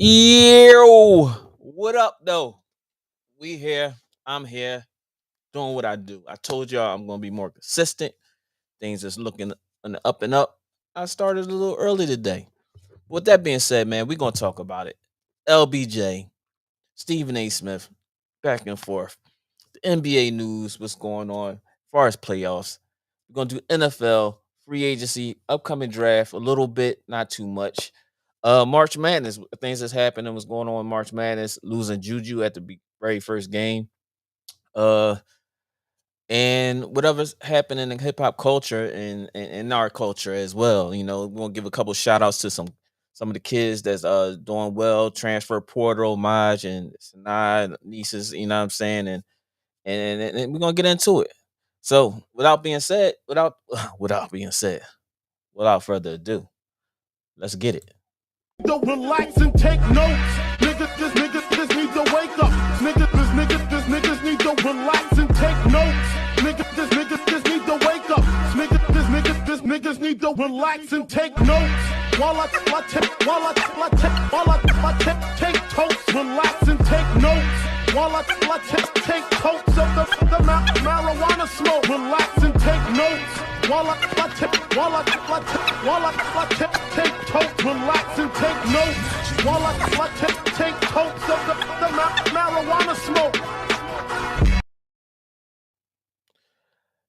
Yo, what up, though? We here. I'm here doing what I do. I told y'all I'm gonna be more consistent. Things is looking on the up and up. I started a little early today. With that being said, man, we're gonna talk about it. LBJ, Stephen A. Smith, back and forth. The NBA news, what's going on as far as playoffs. We're gonna do NFL, free agency, upcoming draft, a little bit, not too much. March Madness, things that's happened and what's going on in March Madness, losing Juju at the very first game. Uh and whatever's happening in hip hop culture and in our culture as well. We're gonna give a couple shout outs to some of the kids that's doing well, transfer portal, Maj and Sanaa, nieces, you know what I'm saying? And we're gonna get into it. So without being said, without further ado, let's get it. Don't relax and take notes. Niggas need to wake up. Niggas need to relax and take notes. Niggas need to wake up. Niggas need to relax and take notes. While I take totes, relax and take notes. While I take totes of the marijuana smoke, relax and take notes. While I take totes, relax and take notes. While I take totes of the marijuana smoke.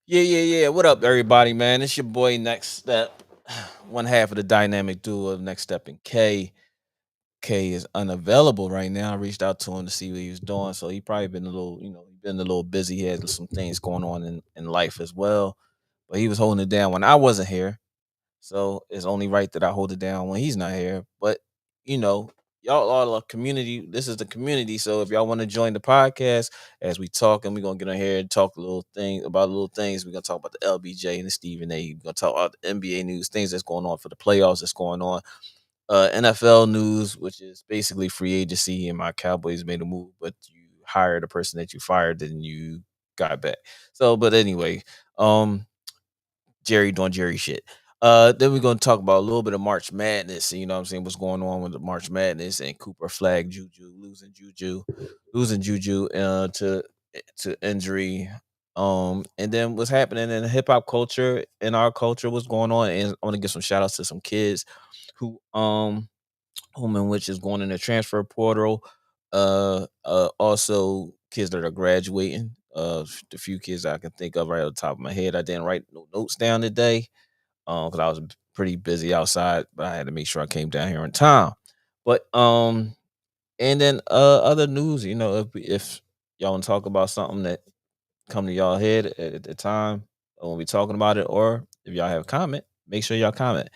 Yeah. What up, everybody, man? It's your boy Next Step, one half of the dynamic duo of Next Step and K. K is unavailable right now. I reached out to him to see what he was doing. So he probably been a little, been a little busy. He had some things going on in life as well. But he was holding it down when I wasn't here. So it's only right that I hold it down when he's not here. But you know, y'all are a community. This is the community. So if y'all want to join the podcast as we talk, and we're gonna get on here and talk a little thing about little things. We're gonna talk about the LBJ and the Stephen A. We're gonna talk about the NBA news, things that's going on for the playoffs that's going on. NFL news, which is basically free agency, and my Cowboys made a move, but you hired a person that you fired, and you got back. So, but anyway, um, Jerry doing Jerry shit. Then we're gonna talk about a little bit of March Madness. You know what I'm saying? What's going on with the March Madness and Cooper flag losing Juju to injury. And then what's happening in hip hop culture, in our culture, what's going on. And I want to give some shout outs to some kids who whom in which is going in the transfer portal. Also kids that are graduating. The few kids I can think of right off the top of my head. I didn't write no notes down today, because I was pretty busy outside, but I had to make sure I came down here in time. But and then other news, if y'all want to talk about something that come to y'all head at the time when we talking about it, or if y'all have a comment, make sure y'all comment.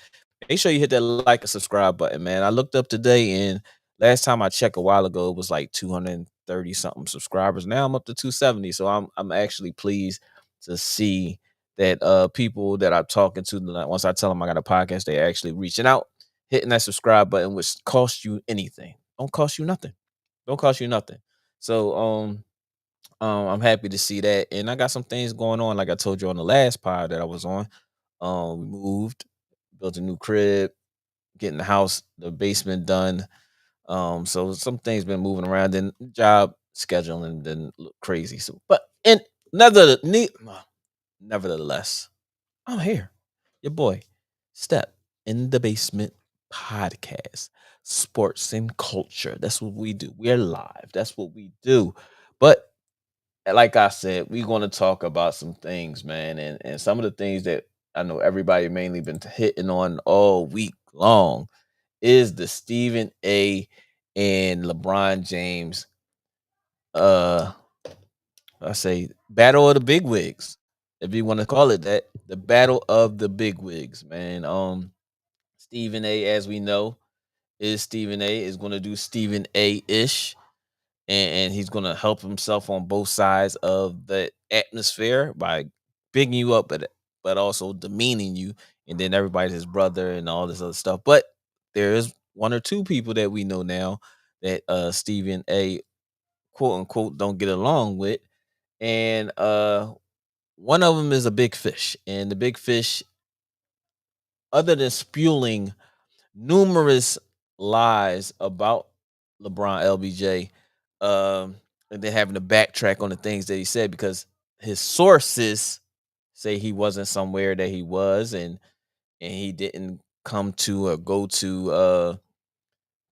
Make sure you hit that like and subscribe button, man. I looked up today, and last time I checked a while ago, it was like 230 something subscribers. Now I'm up to 270. So I'm actually pleased to see that people that I'm talking to, like, once I tell them I got a podcast, they actually reaching out, hitting that subscribe button, which costs you anything. Don't cost you nothing. Don't cost you nothing. So I'm happy to see that. And I got some things going on, like I told you on the last pod that I was on. We moved, built a new crib, getting the house, the basement done. So some things been moving around, and job scheduling didn't look crazy. So, but in nevertheless, I'm here. Your boy, Step in the Basement podcast, sports and culture. That's what we do. We're live. That's what we do. But like I said, we're going to talk about some things, man, and some of the things that I know everybody mainly been hitting on all week long is the Stephen A. and LeBron James. Uh, I say battle of the big wigs, if you want to call it that, the battle of the big wigs, man. Stephen A. as we know is Stephen A. is going to do Stephen A. ish, and he's going to help himself on both sides of the atmosphere by bigging you up, but also demeaning you, and then everybody's his brother and all this other stuff. But there is one or two people that we know now that Stephen A. quote unquote don't get along with, and one of them is a big fish, and the big fish, other than spewing numerous lies about LeBron LBJ, um, and then having to backtrack on the things that he said because his sources say he wasn't somewhere that he was, and he didn't come to or go to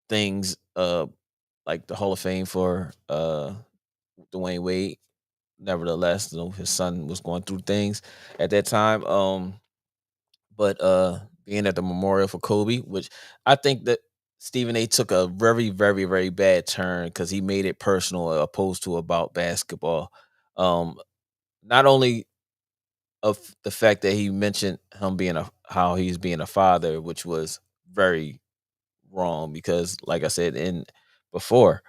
things like the Hall of Fame for Dwayne Wade. Nevertheless, his son was going through things at that time. But being at the memorial for Kobe, which I think that Stephen A took a very, very, very bad turn because he made it personal opposed to about basketball. Um, Not only of the fact that he mentioned him being a how he's being a father, which was very wrong because, like I said in before,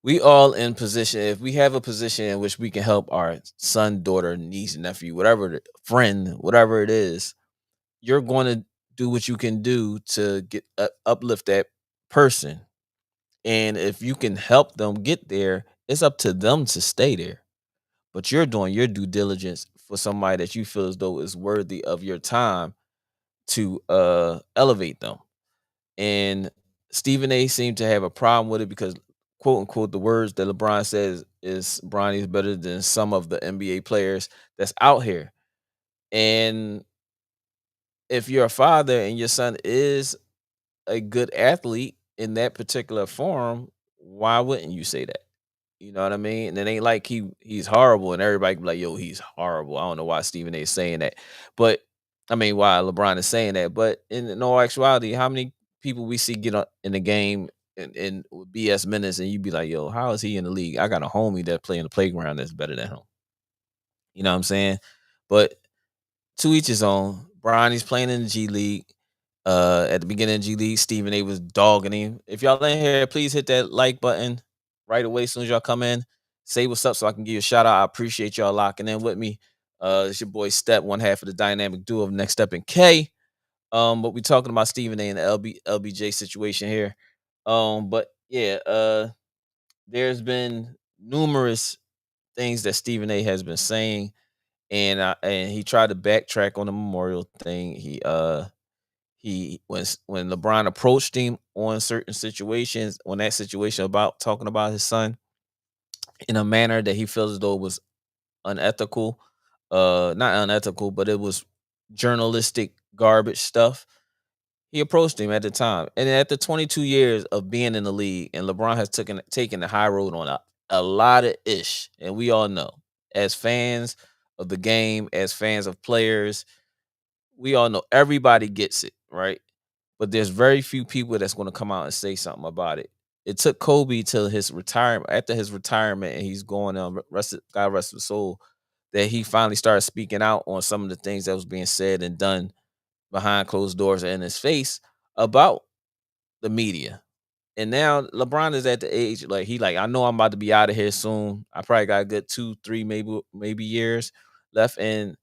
we all in position. If we have a position in which we can help our son, daughter, niece, nephew, whatever, friend, whatever it is, you're going to do what you can do to get uplift that person. And if you can help them get there, it's up to them to stay there. But you're doing your due diligence for somebody that you feel as though is worthy of your time to elevate them. And Stephen A seemed to have a problem with it because quote unquote the words that LeBron says is Bronny's better than some of the NBA players that's out here. And if you're a father and your son is a good athlete in that particular form, why wouldn't you say that? You know what I mean? And it ain't like he's horrible and everybody can be like, yo, he's horrible. I don't know why Stephen A is saying that. But I mean why LeBron is saying that. But in all actuality, how many people we see get on in the game and BS minutes and you be like, yo, how is he in the league? I got a homie that play in the playground that's better than him. You know what I'm saying? But to each his own. Bronny's playing in the G League. At the beginning of G League, Stephen A was dogging him. If y'all in here, please hit that like button right away as soon as y'all come in. Say what's up so I can give you a shout out. I appreciate y'all locking in with me. It's your boy Step, one half of the dynamic duo of Next Step and K. But we talking about Stephen A and the LBJ situation here. But yeah, there's been numerous things that Stephen A has been saying, and he tried to backtrack on the memorial thing. He when LeBron approached him on certain situations, on that situation about talking about his son in a manner that he feels as though it was unethical, not unethical, but it was journalistic garbage stuff. He approached him at the time, and at the 22 years of being in the league, and LeBron has taken the high road on a lot of ish, and we all know as fans of the game, as fans of players, we all know everybody gets it right, but there's very few people that's going to come out and say something about it. It took Kobe till his retirement, after his retirement, and he's going on God rest his soul, that he finally started speaking out on some of the things that was being said and done behind closed doors and in his face about the media. And now LeBron is at the age like I know I'm about to be out of here soon. I probably got a good 2, 3, maybe years left, and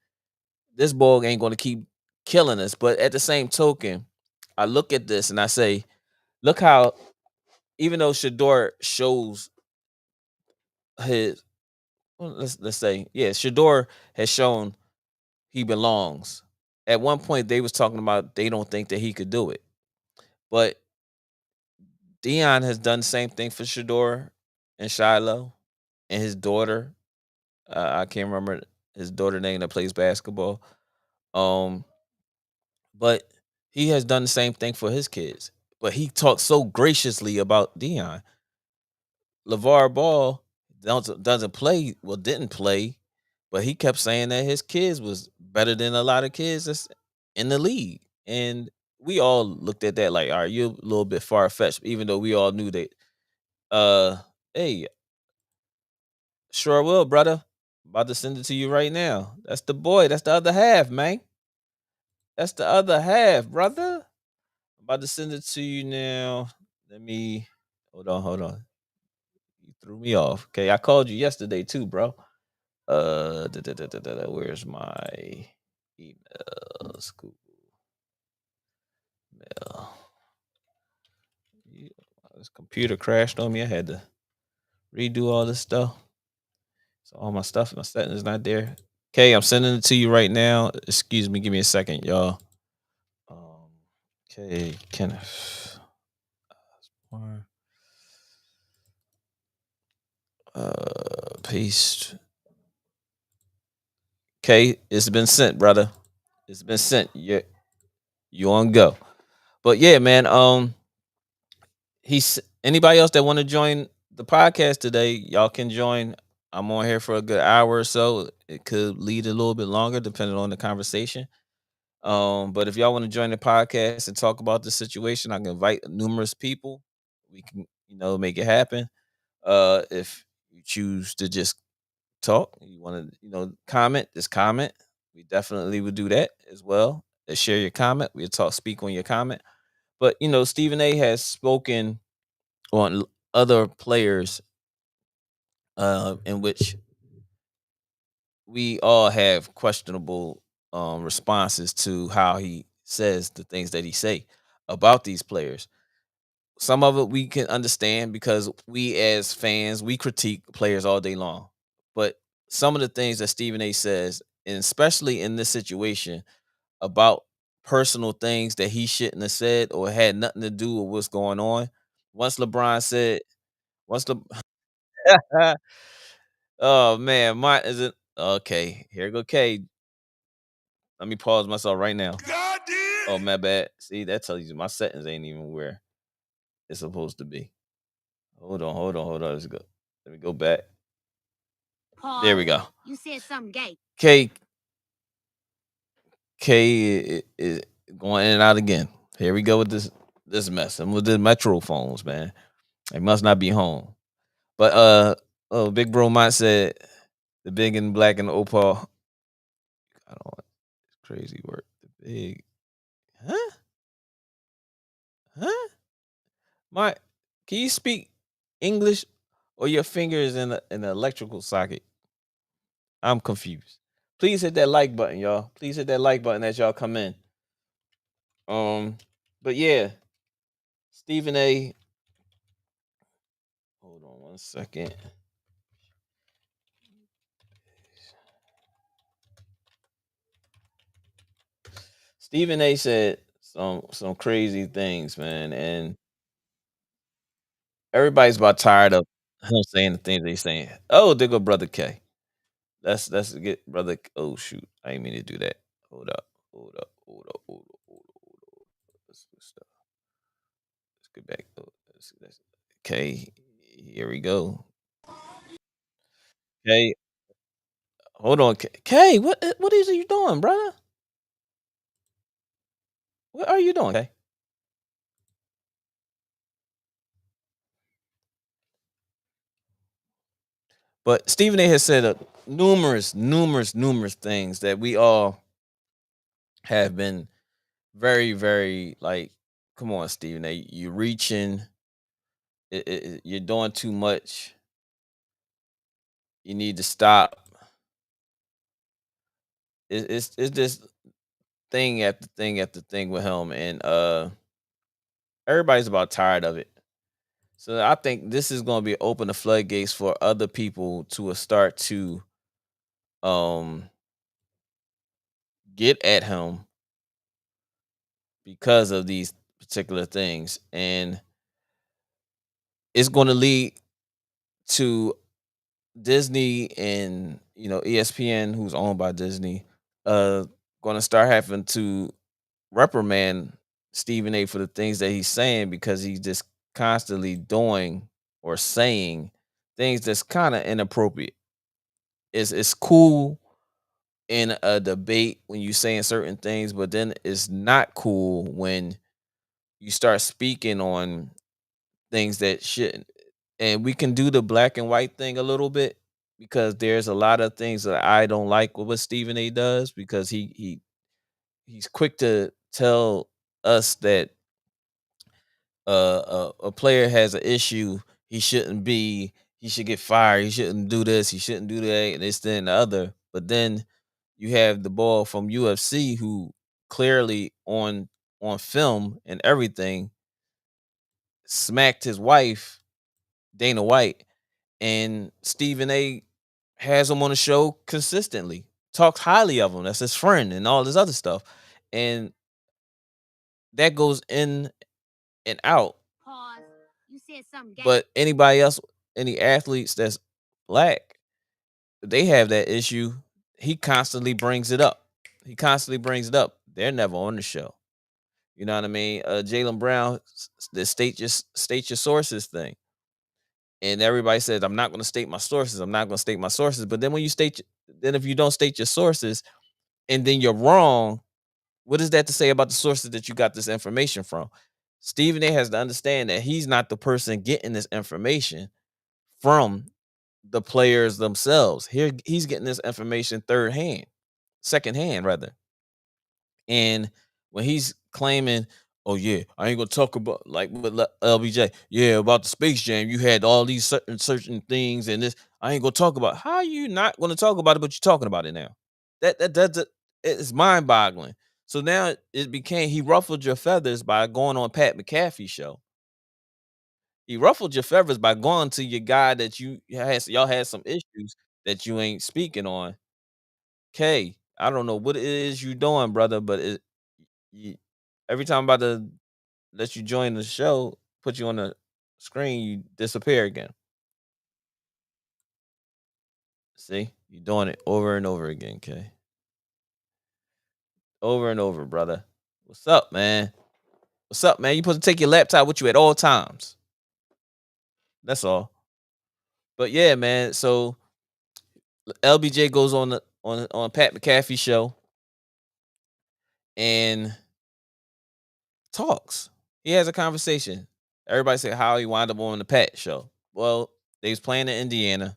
this ball ain't going to keep killing us. But at the same token, I look at this and I say, look how even though Shador shows his well, let's say, yeah, Shador has shown he belongs. At one point they was talking about they don't think that he could do it. But Deion has done the same thing for Shador and Shiloh and his daughter. I can't remember his daughter name that plays basketball. Um, but he has done the same thing for his kids. But he talks so graciously about Deion. LeVar Ball doesn't play, well, didn't play, but he kept saying that his kids was better than a lot of kids that's in the league. And we all looked at that like, all right, you're a little bit far fetched, even though we all knew that uh hey, sure will, brother. About to send it to you right now. That's the boy. That's the other half, man. That's the other half, brother. About to send it to you now. Let me hold on. You threw me off. Okay, I called you yesterday too, bro. Where's my emails? Google Mail. Yeah, this computer crashed on me. I had to redo all this stuff. So all my stuff, my settings not there. Okay, I'm sending it to you right now. Excuse me, give me a second, y'all. Um, okay, Kenneth. Paste. Okay, it's been sent, brother. It's been sent. You on go. But yeah, man. He's anybody else that want to join the podcast today, y'all can join. I'm on here for a good hour or so. It could lead a little bit longer depending on the conversation. But if y'all want to join the podcast and talk about the situation, I can invite numerous people. We can, make it happen. If you choose to just talk, you want to, comment, just comment. We definitely would do that as well. Share your comment. We'll speak on your comment. But Stephen A has spoken on other players, in which we all have questionable responses to how he says the things that he say about these players. Some of it we can understand because we as fans we critique players all day long, but some of the things that Stephen A says, and especially in this situation about personal things that he shouldn't have said or had nothing to do with what's going on. Once LeBron said, once the oh man, my is it okay? Here go K. Let me pause myself right now. God did. Oh my bad. See, that tells you my settings ain't even where it's supposed to be. Hold on. Let's go. Let me go back. Pause. There we go. You said something gay. K is going in and out again. Here we go with this mess. I'm with the Metro phones, man. They must not be home. But oh, Big Bro Mont said the big and black and opal. I don't crazy work. The big, huh? Huh? My, can you speak English or your fingers in the electrical socket? I'm confused. Please hit that like button, y'all. Please hit that like button as y'all come in. Um, but yeah, Stephen A. Hold on one second. Stephen A. said some crazy things, man, and everybody's about tired of him saying the things they saying. Oh, there go brother K. Let's get brother. Oh shoot, I didn't mean to do that. Hold up, hold up. Let's get back. Okay, here we go. Okay, hold on. K, what is it you doing, brother? What are you doing, K? But Stephen A. has said numerous things that we all have been very, very like. Come on, Stephen A. You reaching. You're doing too much. You need to stop. It's just thing after thing after thing with him, and everybody's about tired of it. So I think this is going to be open the floodgates for other people to start to um get at him because of these particular things, and it's going to lead to Disney and ESPN, who's owned by Disney, uh, going to start having to reprimand Stephen A. for the things that he's saying because he's just constantly doing or saying things that's kind of inappropriate. It's cool in a debate when you saying certain things, but then it's not cool when you start speaking on things that shouldn't. And we can do the black and white thing a little bit because there's a lot of things that I don't like with what Stephen A does because he's quick to tell us that a player has an issue, he should get fired, he shouldn't do this, he shouldn't do that, and this, then and the other. But then you have the ball from UFC who clearly on film and everything smacked his wife, Dana White, and Stephen A has him on the show consistently, talks highly of him. That's his friend and all this other stuff. And that goes in and out. Pause. You said something gay. But anybody else, any athletes that's black, they have that issue. He constantly brings it up. He constantly brings it up. They're never on the show. You know what I mean? Jalen Brown, the state your sources thing, and everybody says, "I'm not going to state my sources. I'm not going to state my sources." But then when you then if you don't state your sources, and then you're wrong, what is that to say about the sources that you got this information from? Stephen A has to understand that he's not the person getting this information from the players themselves. Here he's getting this information third hand, second hand rather. And when he's claiming, "Oh yeah, I ain't gonna talk about like with LBJ, yeah, about the Space Jam. You had all these certain things, and this I ain't gonna talk about." How are you not gonna talk about it, but you're talking about it now? That it's mind boggling. So now it became he ruffled your feathers by going on Pat McAfee's show. He ruffled your feathers by going to your guy that y'all had some issues that you ain't speaking on. K, I don't know what it is you doing, brother, but you, every time I'm about to let you join the show, put you on the screen, you disappear again. See, you're doing it over and over again, K. Over and over, brother. What's up, man? What's up, man? You supposed to take your laptop with you at all times. That's all. But yeah, man. So LBJ goes on on Pat McAfee show and talks. He has a conversation. Everybody said how he wound up on the Pat show. Well, they was playing in Indiana.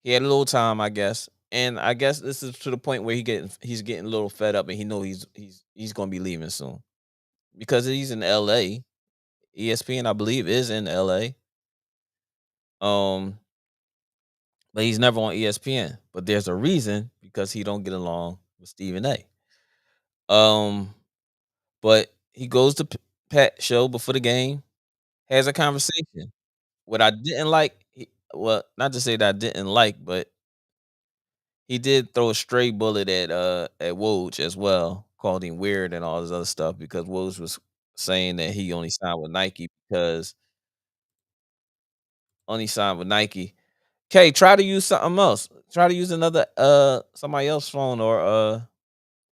He had a little time, I guess, and I guess this is to the point where he's getting a little fed up, and he know he's gonna be leaving soon because he's in L.A. ESPN, I believe, is in L.A. Um, but he's never on ESPN. But there's a reason because he don't get along with Stephen A. Um, but he goes to Pat show before the game, has a conversation. What I didn't like, well, not to say that I didn't like, but he did throw a stray bullet at Woj as well, called him weird and all this other stuff because Woj was saying that he only signed with Nike because only signed with Nike. Okay, try to use something else. Try to use another somebody else's phone or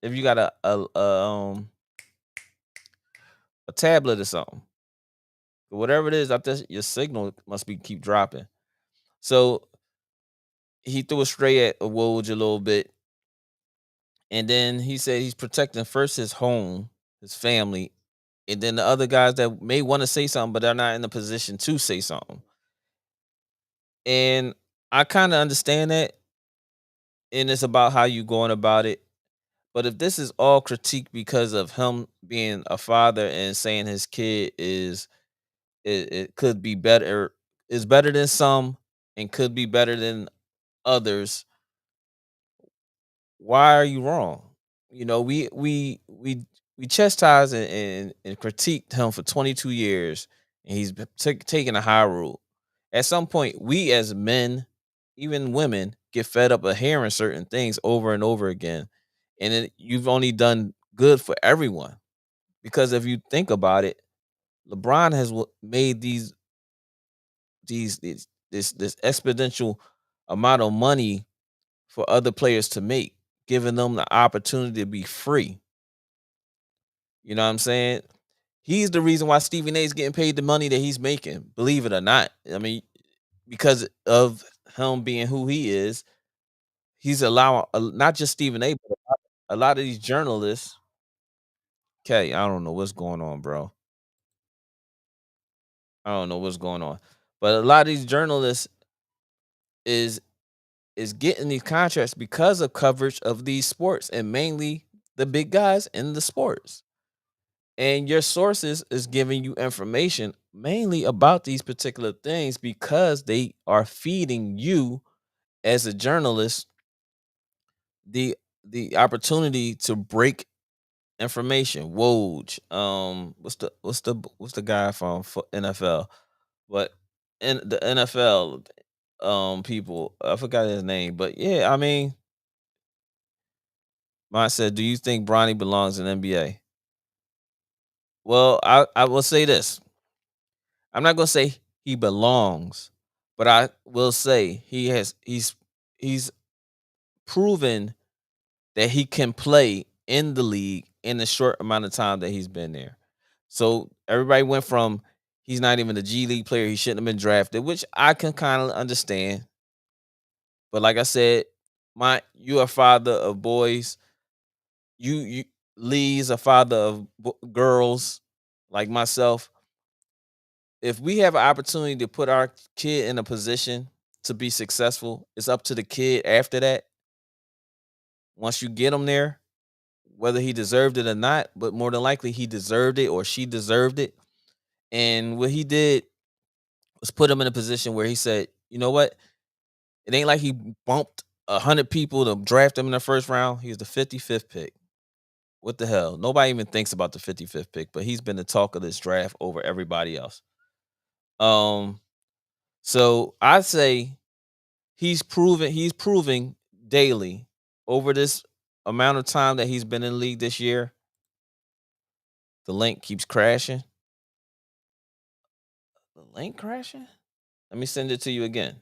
if you got a tablet or something. Whatever it is, I think your signal must be keep dropping. So he threw a stray at Woj a little bit, and then he said he's protecting first his home, his family, and then the other guys that may want to say something, but they're not in a position to say something. And I kind of understand that, and it's about how you going about it. But if this is all critique because of him being a father and saying his kid it could be better, is better than some, and could be better than others, why are you wrong? You know, we chastised and critiqued him for 22 years, and he's been taking a high road. At some point, we as men, even women, get fed up of hearing certain things over and over again, and you've only done good for everyone. Because if you think about it, LeBron has made this exponential amount of money for other players to make, giving them the opportunity to be free. You know what I'm saying? He's the reason why Stephen A is getting paid the money that he's making, believe it or not. I mean, because of him being who he is, he's allowing not just Stephen A, but a lot of these journalists. Okay, I don't know what's going on, bro. I don't know what's going on, but a lot of these journalists is is getting these contracts because of coverage of these sports and mainly the big guys in the sports. And your sources is giving you information mainly about these particular things because they are feeding you as a journalist the the opportunity to break information. Woj, what's the guy from NFL? But in the NFL, people, I forgot his name, but yeah, I mean, mine said, "Do you think Bronny belongs in NBA?" Well, I will say this. I'm not gonna say he belongs, But I will say he's proven that he can play in the league in the short amount of time that he's been there. So everybody went from he's not even a G League player, he shouldn't have been drafted, which I can kind of understand. But like I said, you are a father of boys. You Lee's a father of girls like myself. If we have an opportunity to put our kid in a position to be successful, it's up to the kid after that. Once you get him there, whether he deserved it or not, but more than likely he deserved it or she deserved it. And what he did was put him in a position where he said, you know what? It ain't like he bumped 100 people to draft him in the first round. He was the 55th pick. What the hell? Nobody even thinks about the 55th pick, but he's been the talk of this draft over everybody else. Um, so I say he's proving daily over this amount of time that he's been in the league this year. The link keeps crashing. The link crashing? Let me send it to you again.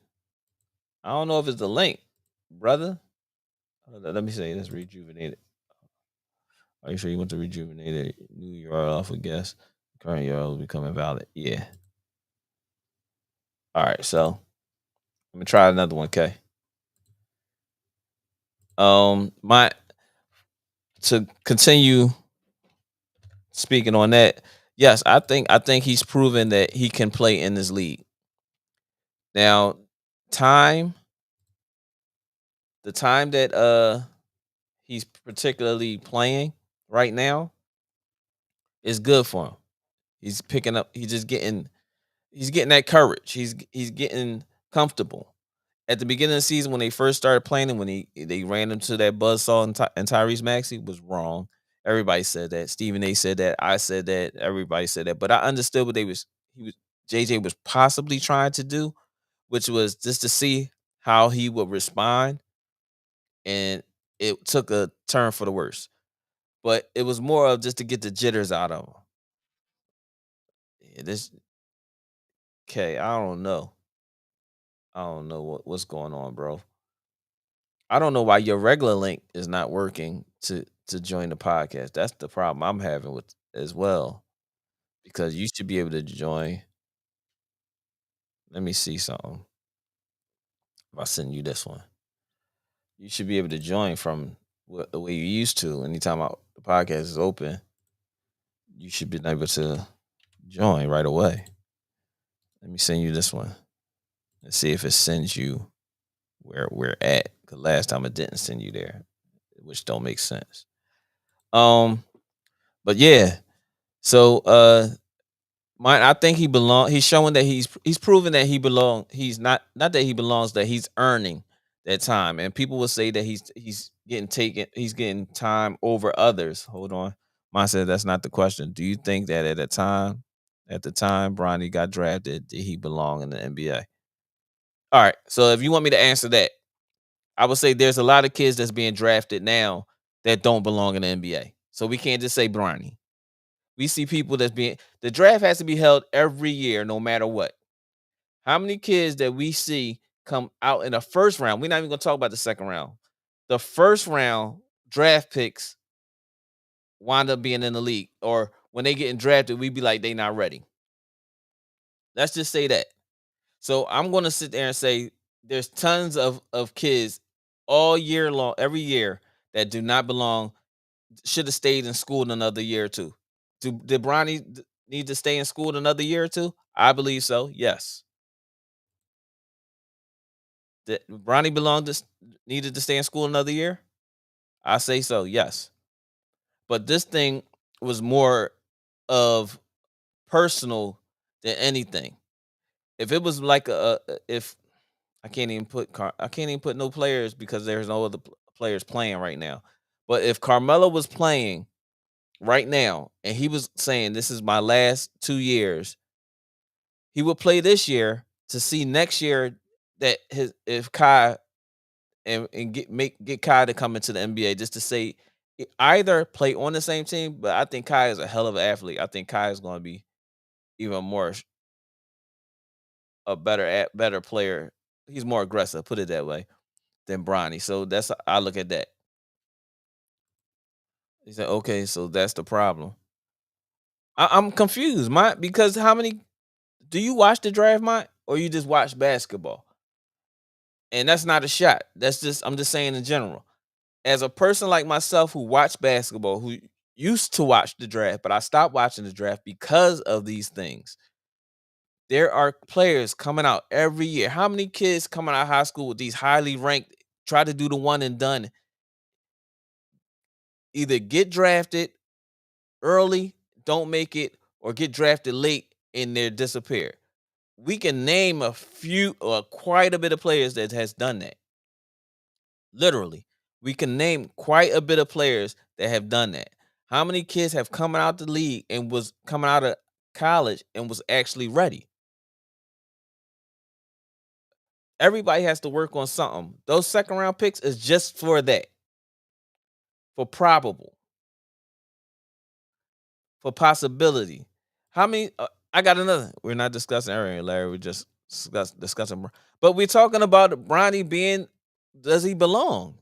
I don't know if it's the link, brother. Let me say this rejuvenated. Are you sure you want to rejuvenated new URL off a guess? Current URL will become invalid. Yeah. All right, so let me try another one, okay? My to continue speaking on that, yes, I think he's proven that he can play in this league. Now, time, the time that he's particularly playing right now is good for him. He's picking up, he's getting that courage. He's getting comfortable. At the beginning of the season, when they first started playing him, when they ran into that buzzsaw and Tyrese Maxey was wrong. Everybody said that. Stephen A said that. I said that. Everybody said that. But I understood what he was JJ was possibly trying to do, which was just to see how he would respond, and it took a turn for the worse. But it was more of just to get the jitters out of him. Yeah, this okay, I don't know. I don't know what's going on, bro. I don't know why your regular link is not working to join the podcast. That's the problem I'm having with as well. Because you should be able to join. Let me see something. If I send you this one, you should be able to join from the way you used to. Anytime the podcast is open, you should be able to join right away. Let me send you this one and see if it sends you where we're at. Cause last time it didn't send you there, which don't make sense. Um, but yeah. So I think he belong. He's showing that he's proven that he belong. He's not that he belongs, that he's earning that time. And people will say that he's getting taken. He's getting time over others. Hold on, mine said that's not the question. Do you think that at the time Bronny got drafted, did he belong in the NBA? All right. So if you want me to answer that, I would say there's a lot of kids that's being drafted now that don't belong in the NBA. So we can't just say Bronny. We see people that's being the draft has to be held every year, no matter what. How many kids that we see come out in the first round? We're not even gonna talk about the second round. The first round draft picks wind up being in the league, or when they getting drafted, we be like they not ready. Let's just say that. So I'm gonna sit there and say there's tons of kids all year long, every year that do not belong. Should have stayed in school another year or two. Did Bronny need to stay in school another year or two? I believe so. Yes. Did Bronny needed to stay in school another year? I say so. Yes. But this thing was more of personal than anything. If it was like if I can't even put no players because there's no other players playing right now. But if Carmelo was playing right now and he was saying this is my last 2 years, he would play this year to see next year that his if Kai and get Kai to come into the NBA just to say either play on the same team, but I think Kai is a hell of an athlete. I think Kai is going to be even more. better player. He's more aggressive, put it that way, than Bronny. So that's I look at that. He said, okay, so that's the problem. I'm confused, my because how many do you watch the draft, my or you just watch basketball? And that's not a shot. That's just I'm just saying in general. As a person like myself who watched basketball, who used to watch the draft, but I stopped watching the draft because of these things. There are players coming out every year. How many kids coming out of high school with these highly ranked try to do the one and done, either get drafted early, don't make it, or get drafted late and they're disappear. We can name a few or quite a bit of players that has done that. Literally. We can name quite a bit of players that have done that. How many kids have come out the league and was coming out of college and was actually ready? Everybody has to work on something. Those second round picks is just for that, for probable, for possibility. How many? I got another. We're not discussing Aaron and Larry. We're just discussing. But we're talking about Bronny being. Does he belong?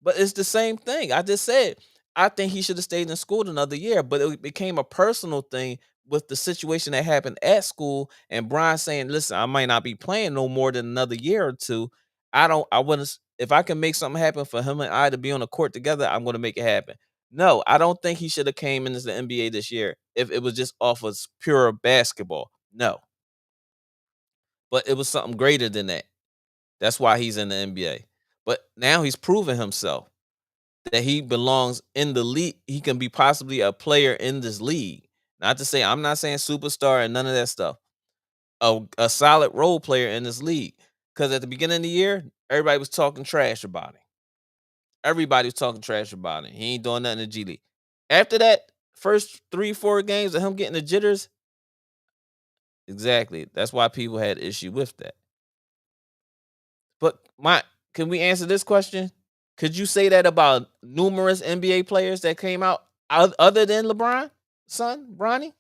But it's the same thing. I just said I think he should have stayed in school another year, but it became a personal thing with the situation that happened at school and Brian saying, "Listen, I might not be playing no more than another year or two. I wouldn't if I can make something happen for him and I to be on the court together, I'm going to make it happen." No, I don't think he should have came into the NBA this year if it was just off of pure basketball. No, but it was something greater than that. That's why he's in the NBA. But now he's proven himself that he belongs in the league. He can be possibly a player in this league. Not to say I'm not saying superstar and none of that stuff. A solid role player in this league. Because at the beginning of the year, everybody was talking trash about him. Everybody was talking trash about him. He ain't doing nothing in the G League. After that, first 3-4 games of him getting the jitters, exactly. That's why people had issue with that. But can we answer this question? Could you say that about numerous NBA players that came out other than LeBron, son, Bronny?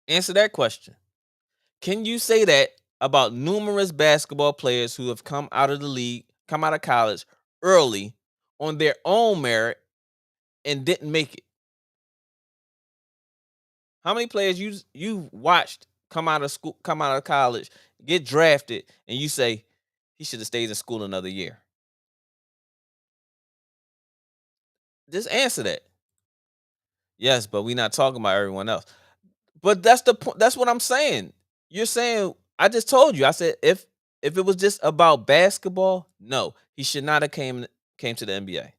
Answer that question. Can you say that about numerous basketball players who have come out of the league, come out of college early on their own merit and didn't make it? How many players you watched come out of school, come out of college, get drafted, and you say he should have stayed in school another year? Just answer that. Yes, but we're not talking about everyone else. But that's the point. That's what I'm saying. You're saying I just told you. I said if it was just about basketball, no, he should not have came to the NBA.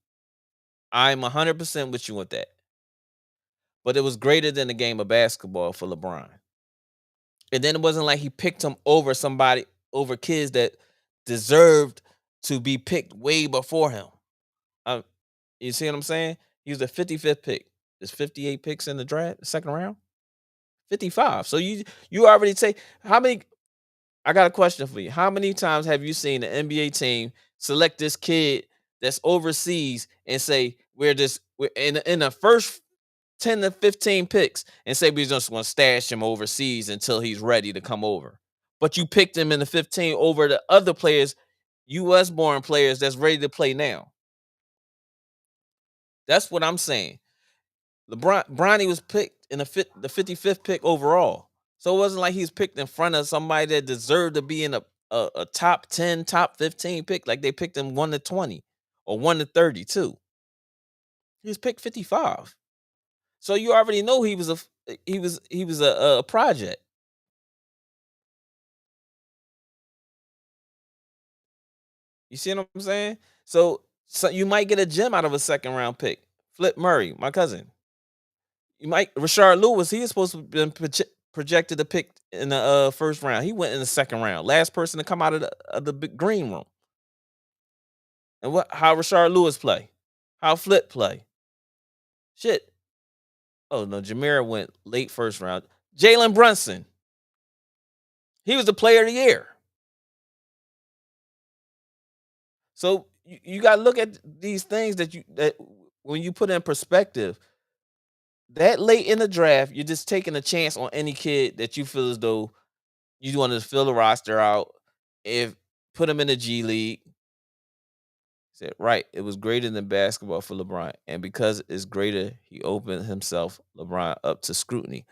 I'm 100% with you with that. But it was greater than the game of basketball for LeBron. And then it wasn't like he picked him over somebody over kids that deserved to be picked way before him. Um, you see what I'm saying? He was the 55th pick. There's 58 picks in the draft, second round. 55. So you already take how many I got a question for you. How many times have you seen the NBA team select this kid that's overseas and say we're in the first 10 to 15 picks and say we're just going to stash him overseas until he's ready to come over. But you picked him in the 15 over the other players, US born players that's ready to play now. That's what I'm saying. Bronny was picked in the 55th pick overall. So it wasn't like he was picked in front of somebody that deserved to be in a top 10, top 15 pick. Like they picked him 1 to 20 or 1 to 32. He was picked 55. So you already know he was a project. You see what I'm saying? So you might get a gem out of a second round pick. Flip Murray, my cousin. You might Rashard Lewis. He is supposed to have been projected to pick in the first round. He went in the second round. Last person to come out of the big green room. And how Rashard Lewis play? How Flip play? Shit. Oh no, Jameer went late first round. Jalen Brunson. He was the player of the year. So you got to look at these things that when you put in perspective, that late in the draft, you're just taking a chance on any kid that you feel as though You wanted to fill the roster out. If put him in the G League. Said right, it was greater than basketball for LeBron, and because it's greater, he opened himself, LeBron, up to scrutiny.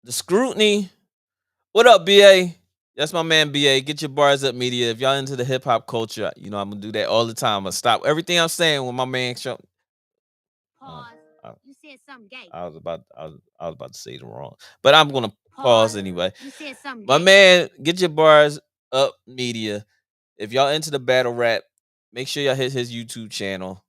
The scrutiny. What up, BA? That's my man, BA. Get your bars up, media. If y'all into the hip hop culture, you know I'm gonna do that all the time. I'm gonna stop everything I'm saying when my man show. Pause. You said something gay. I was about to say it wrong, but I'm gonna pause anyway. You said something. My man, get your bars up, media. If y'all into the battle rap, make sure y'all hit his YouTube channel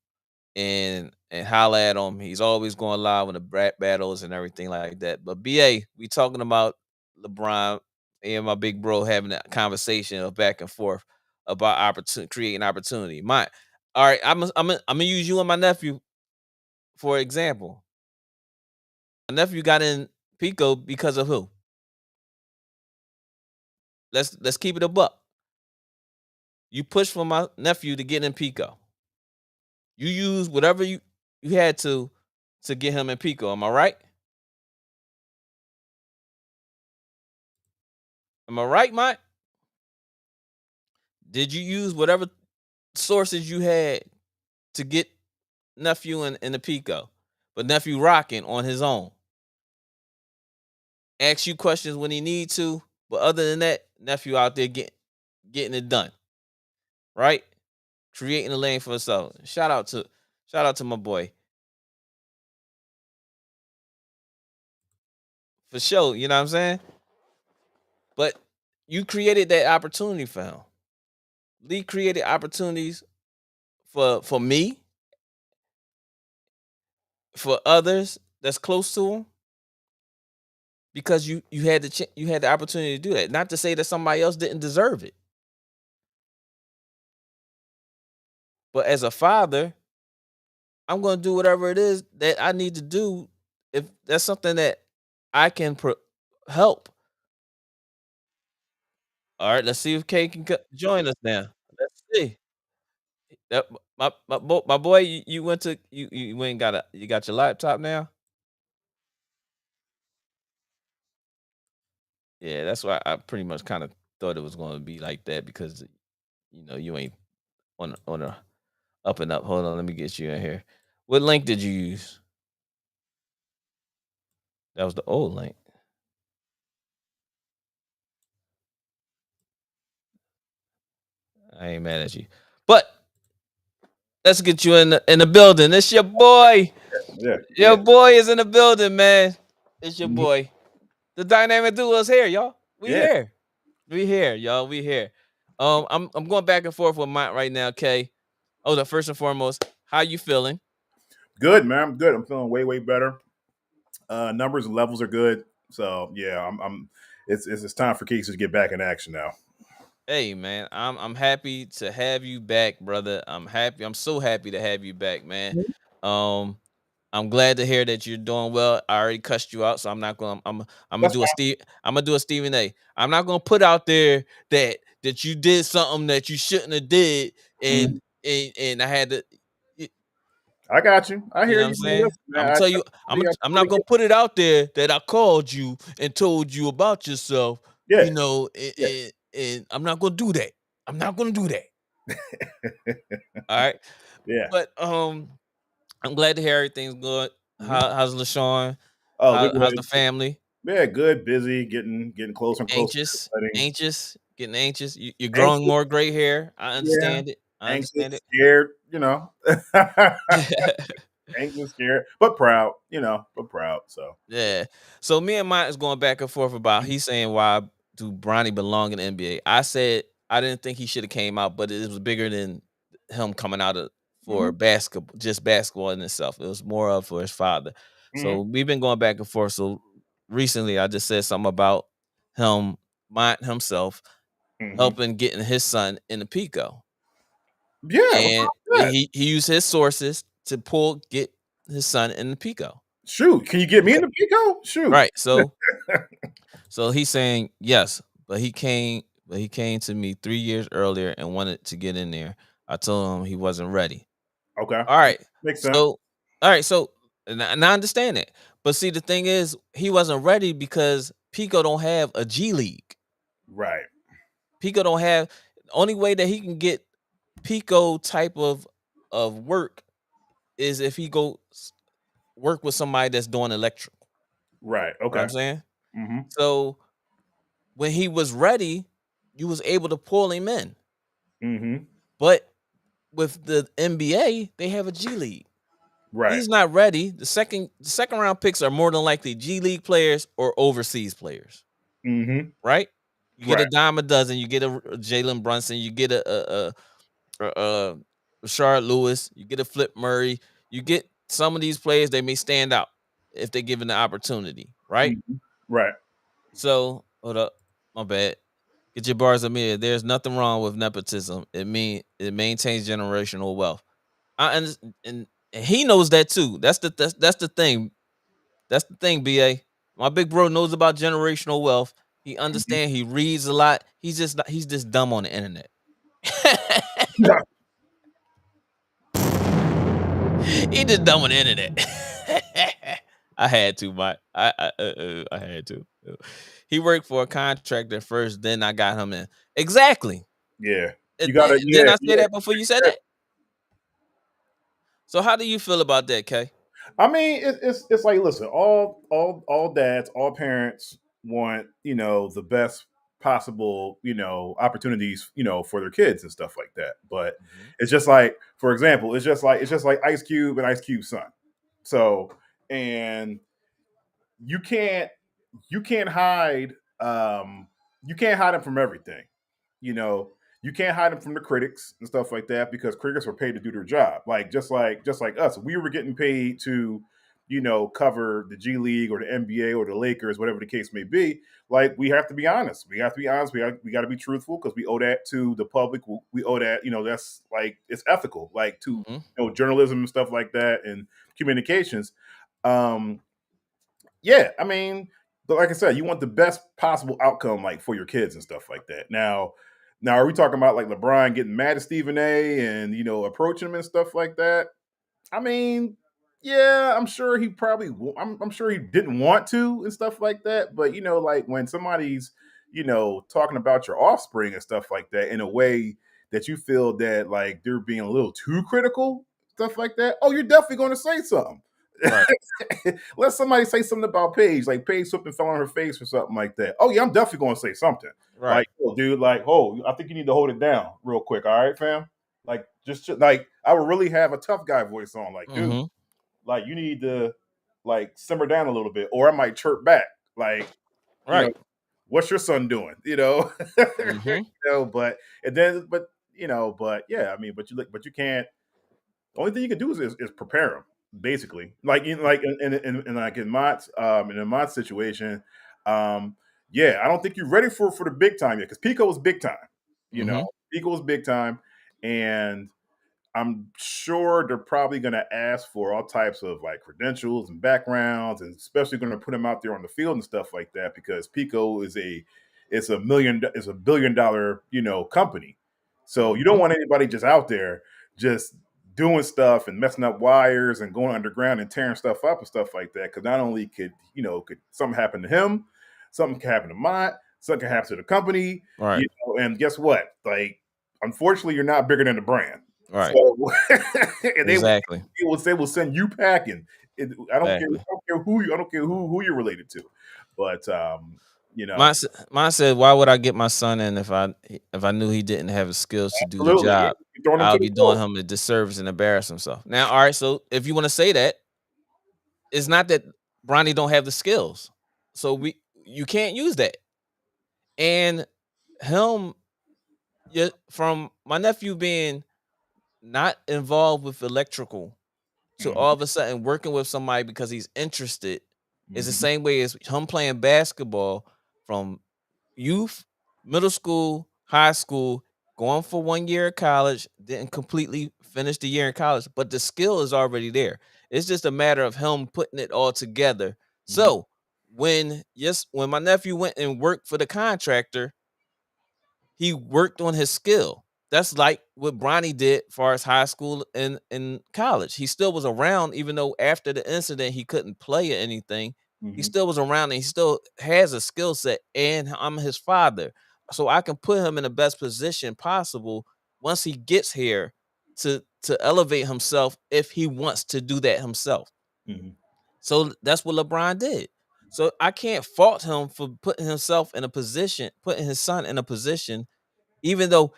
and holla at him. He's always going live on the rap battles and everything like that. But BA, we talking about LeBron and my big bro having a conversation of back and forth about opportunity, creating opportunity. All right, I'm gonna use you and my nephew for example. My nephew got in Pico because of who? Let's keep it a buck. You pushed for my nephew to get in Pico. You used whatever you had to get him in Pico. Am I right? Am I right, Mike? Did you use whatever sources you had to get nephew in the Pico? But nephew rocking on his own. Ask you questions when he need to. But other than that, nephew out there getting it done. Right? Creating a lane for himself. Shout out to my boy. For sure. You know what I'm saying? But you created that opportunity for him. Lee created opportunities for me, for others that's close to him, because you had you had the opportunity to do that. Not to say that somebody else didn't deserve it, but as a father, I'm going to do whatever it is that I need to do if that's something that I can help. All right, let's see if Kay can join us now. Let's see. That, my boy, you went to you went and you got your laptop now. Yeah, that's why I pretty much kind of thought it was going to be like that because you ain't on a up and up. Hold on, let me get you in here. What link did you use? That was the old link. I ain't mad at you, but let's get you in the building. It's your boy. Yeah, Your yeah. boy is in the building, man. It's your Mhm. boy. The dynamic duo is here, y'all. We Yeah, here. We here, y'all. We here. I'm going back and forth with Mike right now, Kay. Oh, the first and foremost, how you feeling? good, man. I'm good. I'm feeling way better. Numbers and levels are good. So yeah, I'm it's time for Keeks to get back in action now. Hey man, I'm happy to have you back, brother. I'm happy. I'm so happy to have you back, man. Um, I'm glad to hear that you're doing well. I already cussed you out, so I'm not going. I'm gonna That's do a Steve. I'm gonna do a Stephen A. I'm not gonna put out there that you did something that you shouldn't have did, fine. and and I had to. I got you. I You hear know what I'm you, man. saying? Listen, I'm man. gonna tell you. I I'm not totally gonna get. put it out there that I called you and told you about yourself. Yeah, You know, yeah, and I'm not gonna do that. I'm not gonna do that. All right. yeah. But I'm glad to hear everything's good. hmm How's LaShawn? Oh, they're How's the good. family? Yeah, good. Busy, getting closer and closer to the Anxious, wedding. getting anxious. You're growing Anxious, more gray hair. I yeah. understand it. I Anxious, understand scared. You know. it. Anxious, scared, but proud. You know, but proud. So. Yeah. So me and Mike is going back and forth about Mhm. he's saying why do Bronny belong in the NBA. I said I didn't think he should have came out, but it was bigger than him coming out of for Mhm. basketball, just basketball in itself. It was more of for his father. So Mhm. we've been going back and forth. So recently I just said something about him, mind himself, Mhm. helping getting his son in the Pico. Yeah. What's And wrong with that? he used his sources to get his son in the Pico. Shoot, can you get me in Okay. the Pico? Shoot. Right. So he's saying yes, but he came to me 3 years earlier and wanted to get in there. I told him he wasn't ready. Okay. All right. Makes sense. So all right, so and I understand it. But see, the thing is, he wasn't ready because Pico don't have a G League. Right. Pico don't have. Only way that he can get Pico type of work is if he go work with somebody that's doing electrical. Right. You know what Okay. I'm saying? Mm-hmm. So when he was ready, you was able to pull him in. Mm-hmm. But with the NBA, they have a G League. Right. He's not ready. The second round picks are more than likely G League players or overseas players, Mm-hmm. right? You get a Right. dime a dozen. You get a Jalen Brunson. You get a Rashard Lewis. You get a Flip Murray. You get some of these players. They may stand out if they're given the opportunity, right? Mm-hmm. Right. So hold up, my bad. Get your bars of me. There's nothing wrong with nepotism. It maintains generational wealth. And he knows that too. That's the thing. That's the thing, BA. My big bro knows about generational wealth. He Mm-hmm. understands, he reads a lot. He's just dumb on the internet. He just dumb on the internet. I had to, my I had to. He worked for a contractor first, then I got him in. Exactly. Yeah. You And gotta. didn't Yeah. I say Yeah. that before you said that? So how do you feel about that, Kay? I mean, it's like, listen, all dads, all parents want, the best possible, opportunities, for their kids and stuff like that. But Mhm. it's just like, for example, it's just like Ice Cube and Ice Cube's son. So, and you can't you can't hide you can't hide them from everything. You know, you can't hide them from the critics and stuff like that, because critics are paid to do their job. Like, just like us, we were getting paid to, cover the G League or the NBA or the Lakers, whatever the case may be. Like, we have to be honest. We have to be honest. We got to be truthful, because we owe that to the public. We owe that. That's like, it's ethical, like, to, Mhm. journalism and stuff like that, and communications. Um, yeah, I mean, but like I said, you want the best possible outcome, like, for your kids and stuff like that. Now, are we talking about like LeBron getting mad at Stephen A. and approaching him and stuff like that? I mean, yeah, I'm sure he probably. I'm sure he didn't want to and stuff like that. But like, when somebody's talking about your offspring and stuff like that in a way that you feel that, like, they're being a little too critical, stuff like that. Oh, you're definitely going to say something. Right. Let somebody say something about Paige, like Paige slipped and fell on her face or something like that. Oh yeah, I'm definitely going to say something. Right. Like, oh, dude, like, oh, I think you need to hold it down real quick. All right, fam. Like, just like, I would really have a tough guy voice on. Like, dude, Mhm. like, you need to, like, simmer down a little bit, or I might chirp back. Like, you know, Right. what's your son doing? Mhm. But and then, but yeah, I mean, but you can't. The only thing you can do is prepare them, basically. Like, like in Mott's situation, yeah, I don't think you're ready for the big time yet, because Pico was big time. You know, Mhm. Pico was big time, and I'm sure they're probably going to ask for all types of, like, credentials and backgrounds, and especially going to put him out there on the field and stuff like that, because Pico is a billion dollar company. So you don't Mhm. want anybody just out there just doing stuff and messing up wires and going underground and tearing stuff up and stuff like that. Because not only could something happen to him, something can happen to Mott, something can happen to the company, Right. and guess what? Like, unfortunately, you're not bigger than the brand. Right. So and Exactly. they will send you packing. I don't care. Exactly. I don't care who you're related to. But Mine said, "Why would I get my son in if I knew he didn't have the skills to do the absolutely, yeah, job? you're throwing them I'll to the be doing wolves. him a disservice and embarrass himself." Now, all right. So if you want to say that, it's not that Bronny don't have the skills. So you can't use that. And him, yeah, from my nephew being not involved with electrical to all Mhm, of a sudden working with somebody because he's interested is the mhm, same way as him playing basketball from youth, middle school, high school, going for 1 year of college, didn't completely finish the year in college, but the skill is already there. It's just a matter of him putting it all together. mhm, So when my nephew went and worked for the contractor, he worked on his skill. That's like what Bronny did far as high school and college. He still was around, even though after the incident he couldn't play or anything. He Mm-hmm. still was around and he still has a skill set, and I'm his father. So I can put him in the best position possible once he gets here to elevate himself if he wants to do that himself. Mm-hmm. So that's what LeBron did. So I can't fault him for putting himself in a position, putting his son in a position, even though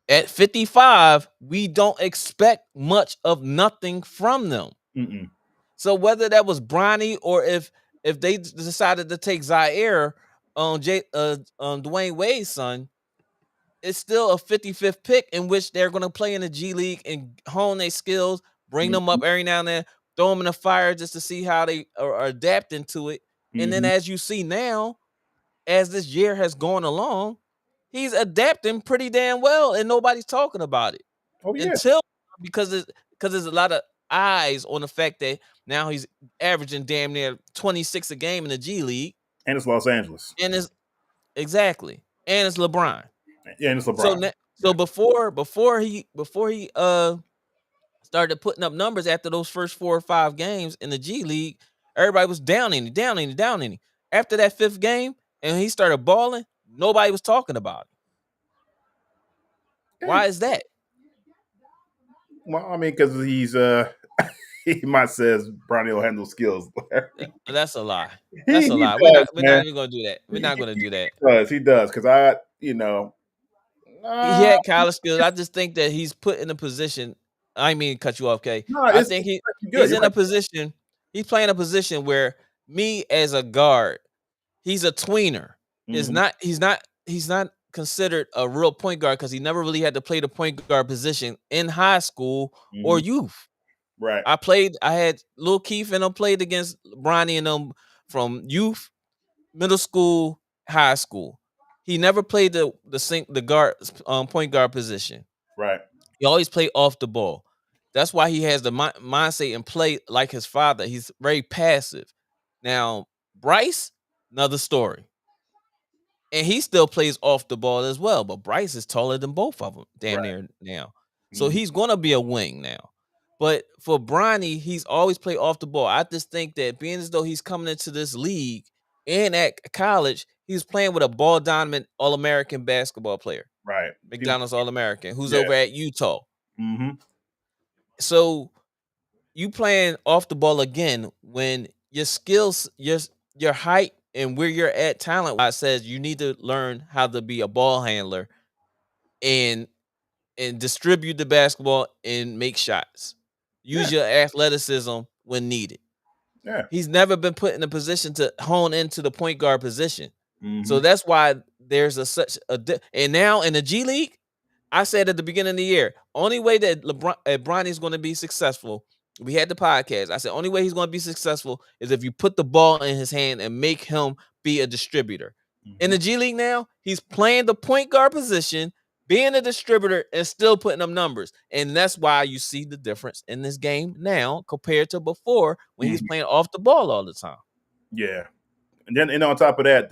at 55, we don't expect much of nothing from them. Mm-mm. So whether that was Bronny or if they decided to take Zaire on Dwayne Wade's son, it's still a 55th pick in which they're going to play in the G League and hone their skills, bring them Mm-hmm. up every now and then, throw them in the fire just to see how they are adapting to it. And then Mm-hmm. as you see now, as this year has gone along, he's adapting pretty damn well, and nobody's talking about it Oh yeah, until because there's a lot of eyes on the fact that now he's averaging damn near 26 a game in the G League, and it's Los Angeles. and it's exactly, and it's LeBron. Yeah, and it's So LeBron. so Yeah. before he started putting up numbers after those first 4 or 5 games in the G League, everybody was downing him. After that fifth game, and he started balling, nobody was talking about it. Yeah. Why is that? Well, I mean, because he's he might says Bronny will handle skills. That's a lie. That's a He lie. does, We're not man. even gonna do that. We're not gonna do that. He does. Because He uh, had college skills. I just think that he's put in a position. I didn't mean to cut you off, Kay. no, I it's think actually good. he's You're in a right. position. He's playing a position where me as a guard, he's a tweener. Mm-hmm. He's not considered a real point guard because he never really had to play the point guard position in high school or Mm-hmm. youth. Right. I had Lil Keith and I played against Bronny and them from youth, middle school, high school. He never played the guard point guard position. Right. He always played off the ball. That's why he has the mindset and play like his father. He's very passive. Now Bryce, another story, and he still plays off the ball as well. But Bryce is taller than both of them, damn Right. near now. So Mm-hmm. he's gonna be a wing now. But for Bronny, he's always played off the ball. I just think that being as though he's coming into this league and at college, he's playing with a ball dominant All American basketball player, Right. McDonald's All American, who's Yeah. over at Utah. Mm-hmm. So you playing off the ball again when your skills, your height, and where you're at talent wise says you need to learn how to be a ball handler and distribute the basketball and make shots. Yeah. Use your athleticism when needed. Yeah. He's never been put in a position to hone into the point guard position. Mm-hmm. So that's why there's and now in the G League, I said at the beginning of the year, only way that Bronny is going to be successful. We had the podcast. I said only way he's going to be successful is if you put the ball in his hand and make him be a distributor. In Mm-hmm. the G League now, he's playing the point guard position, being a distributor, and still putting up numbers. And that's why you see the difference in this game now compared to before when he's Mm-hmm. playing off the ball all the time. Yeah. And on top of that,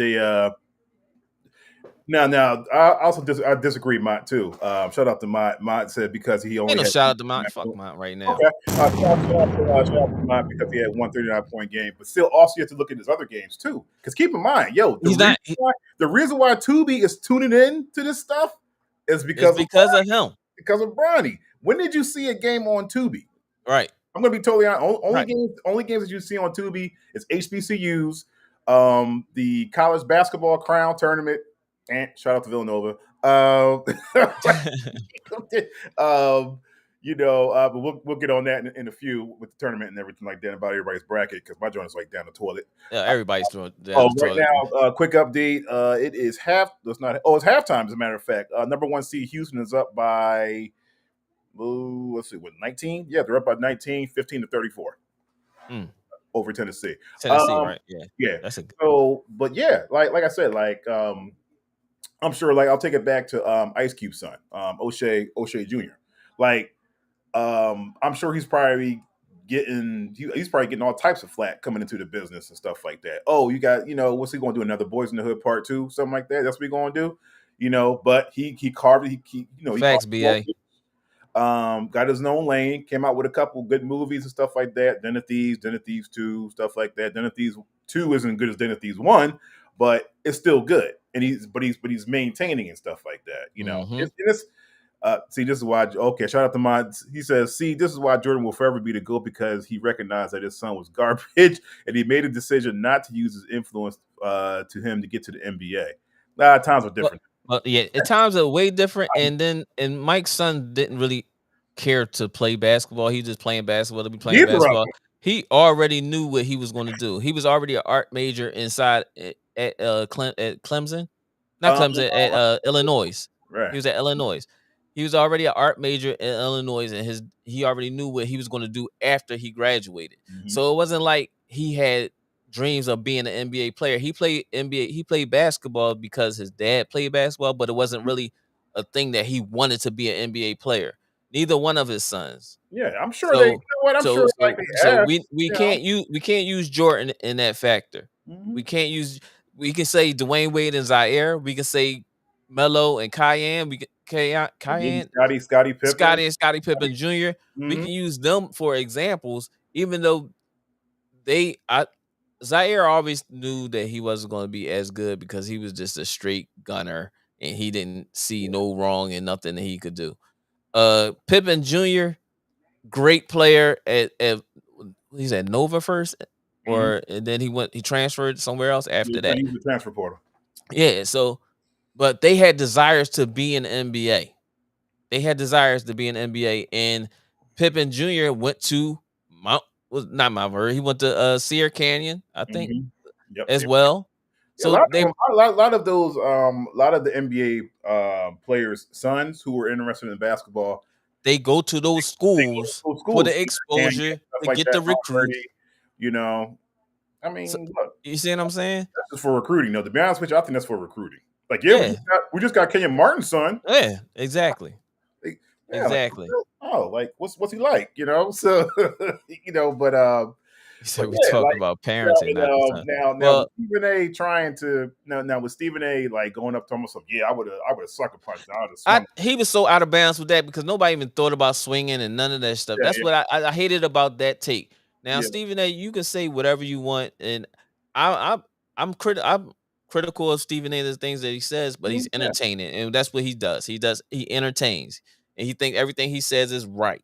now I also I disagree, Mott too. Shout out to Mott. Mott said because he Ain't only no had shout out to Mount. Fuck Mount right now. okay. Shout out to Mott because he had 139-point game, but still also you have to look at his other games too. Because keep in mind, He's not. the reason why Tubi is tuning in to this stuff is It's because of him. because of Bronny. When did you see a game on Tubi? Right. I'm going to be totally honest. Right. Only games that you see on Tubi is HBCUs, the college basketball crown tournament, and shout out to Villanova. But we'll get on that in a few with the tournament and everything like that about everybody's bracket because my joint is like down the toilet. Yeah, everybody's doing that. Right now, quick update. It is it's halftime as a matter of fact. Number 1 seed Houston is up by let's see, 19? Yeah, they're up by 19, 15-34 over Tennessee. Tennessee, right? Yeah. Yeah. That's a good. So, but yeah, like I said, I'm sure I'll take it back to Ice Cube's son, O'Shea Jr. I'm sure he's probably getting all types of flack coming into the business and stuff like that. Oh, you got, what's he going to do? Another Boys in the Hood part 2, something like that. That's what he's going to do. But he carved it. He Facts, BA. Got his own lane, came out with a couple good movies and stuff like that. Den of Thieves 2, stuff like that. Den of Thieves 2 isn't as good as Dynasty's 1, but it's still good. And he's maintaining and stuff like that. You know, Mm-hmm. see, this is why. Okay, shout out to Mods. He says, "See, this is why Jordan will forever be the GOAT, because he recognized that his son was garbage, and he made a decision not to use his influence to him to get to the NBA." Times are different. But yeah, at times are way different. And Mike's son didn't really care to play basketball. He was just playing basketball to be playing Neither of basketball. them. He already knew what he was going to do. He was already an art major inside at Clemson, not Um, Clemson, at Illinois. He right. was at Illinois. He was already an art major in Illinois, and he already knew what he was going to do after he graduated. Mhm. So it wasn't like he had dreams of being an NBA player. He played NBA. He played basketball because his dad played basketball, but it wasn't really a thing that he wanted to be an NBA player. Neither one of his sons. Yeah, I'm sure they. You So know what? I'm so sure like so they so asked. You know. we can't use Jordan in that factor. Mhm. We can't use we can say Dwayne Wade and Zaire. We can say Melo and Cayenne. We can Maybe Cayenne, Scotty Pippen. Scotty and Scottie Pippen Jr. We Mhm. can use them for examples, even though they I Zaire always knew that he wasn't going to be as good because he was just a straight gunner and he didn't see no wrong and nothing that he could do. Pippen Jr., great player at he's at Nova first, Mhm. or and then he transferred somewhere else Yeah, after trying that. to use the transfer portal. Yeah, so but they had desires to be in the NBA. They had desires to be in the NBA, and Pippen Jr. went to Mount was not Mount Vernon. He went to Sierra Canyon, I think, Mhm. Yep. as well. Yeah, a So lot of they them, lot of those, a lot of the NBA players' sons who were interested in basketball, they go to those they go to schools those for schools, the and exposure stuff to like get that. the Mount recruits. Verdi, you know, I So, mean, look, you see what I'm saying? that's just for recruiting. No, to be honest with you, I think that's for recruiting. Like, yeah, Yeah, we just got Kenyon Martin's son. yeah, exactly, Like, yeah, like exactly. oh, like what's he like? You know, so you know, He but said we yeah, talk like about you know, parenting, not the son. now with Well, Stephen A. trying to now with Stephen A. like going up to almost like, yeah, I would have sucker punched, I would have swung. he was so out of bounds with that because nobody even thought about swinging and none of that stuff. Yeah, That's yeah, what I hated about that take. Now, yeah, Stephen A, you can say whatever you want, and I, I I'm critical of Stephen A. the things that he says, but he's yeah, entertaining, and that's what he does. He entertains, and he thinks everything he says is right.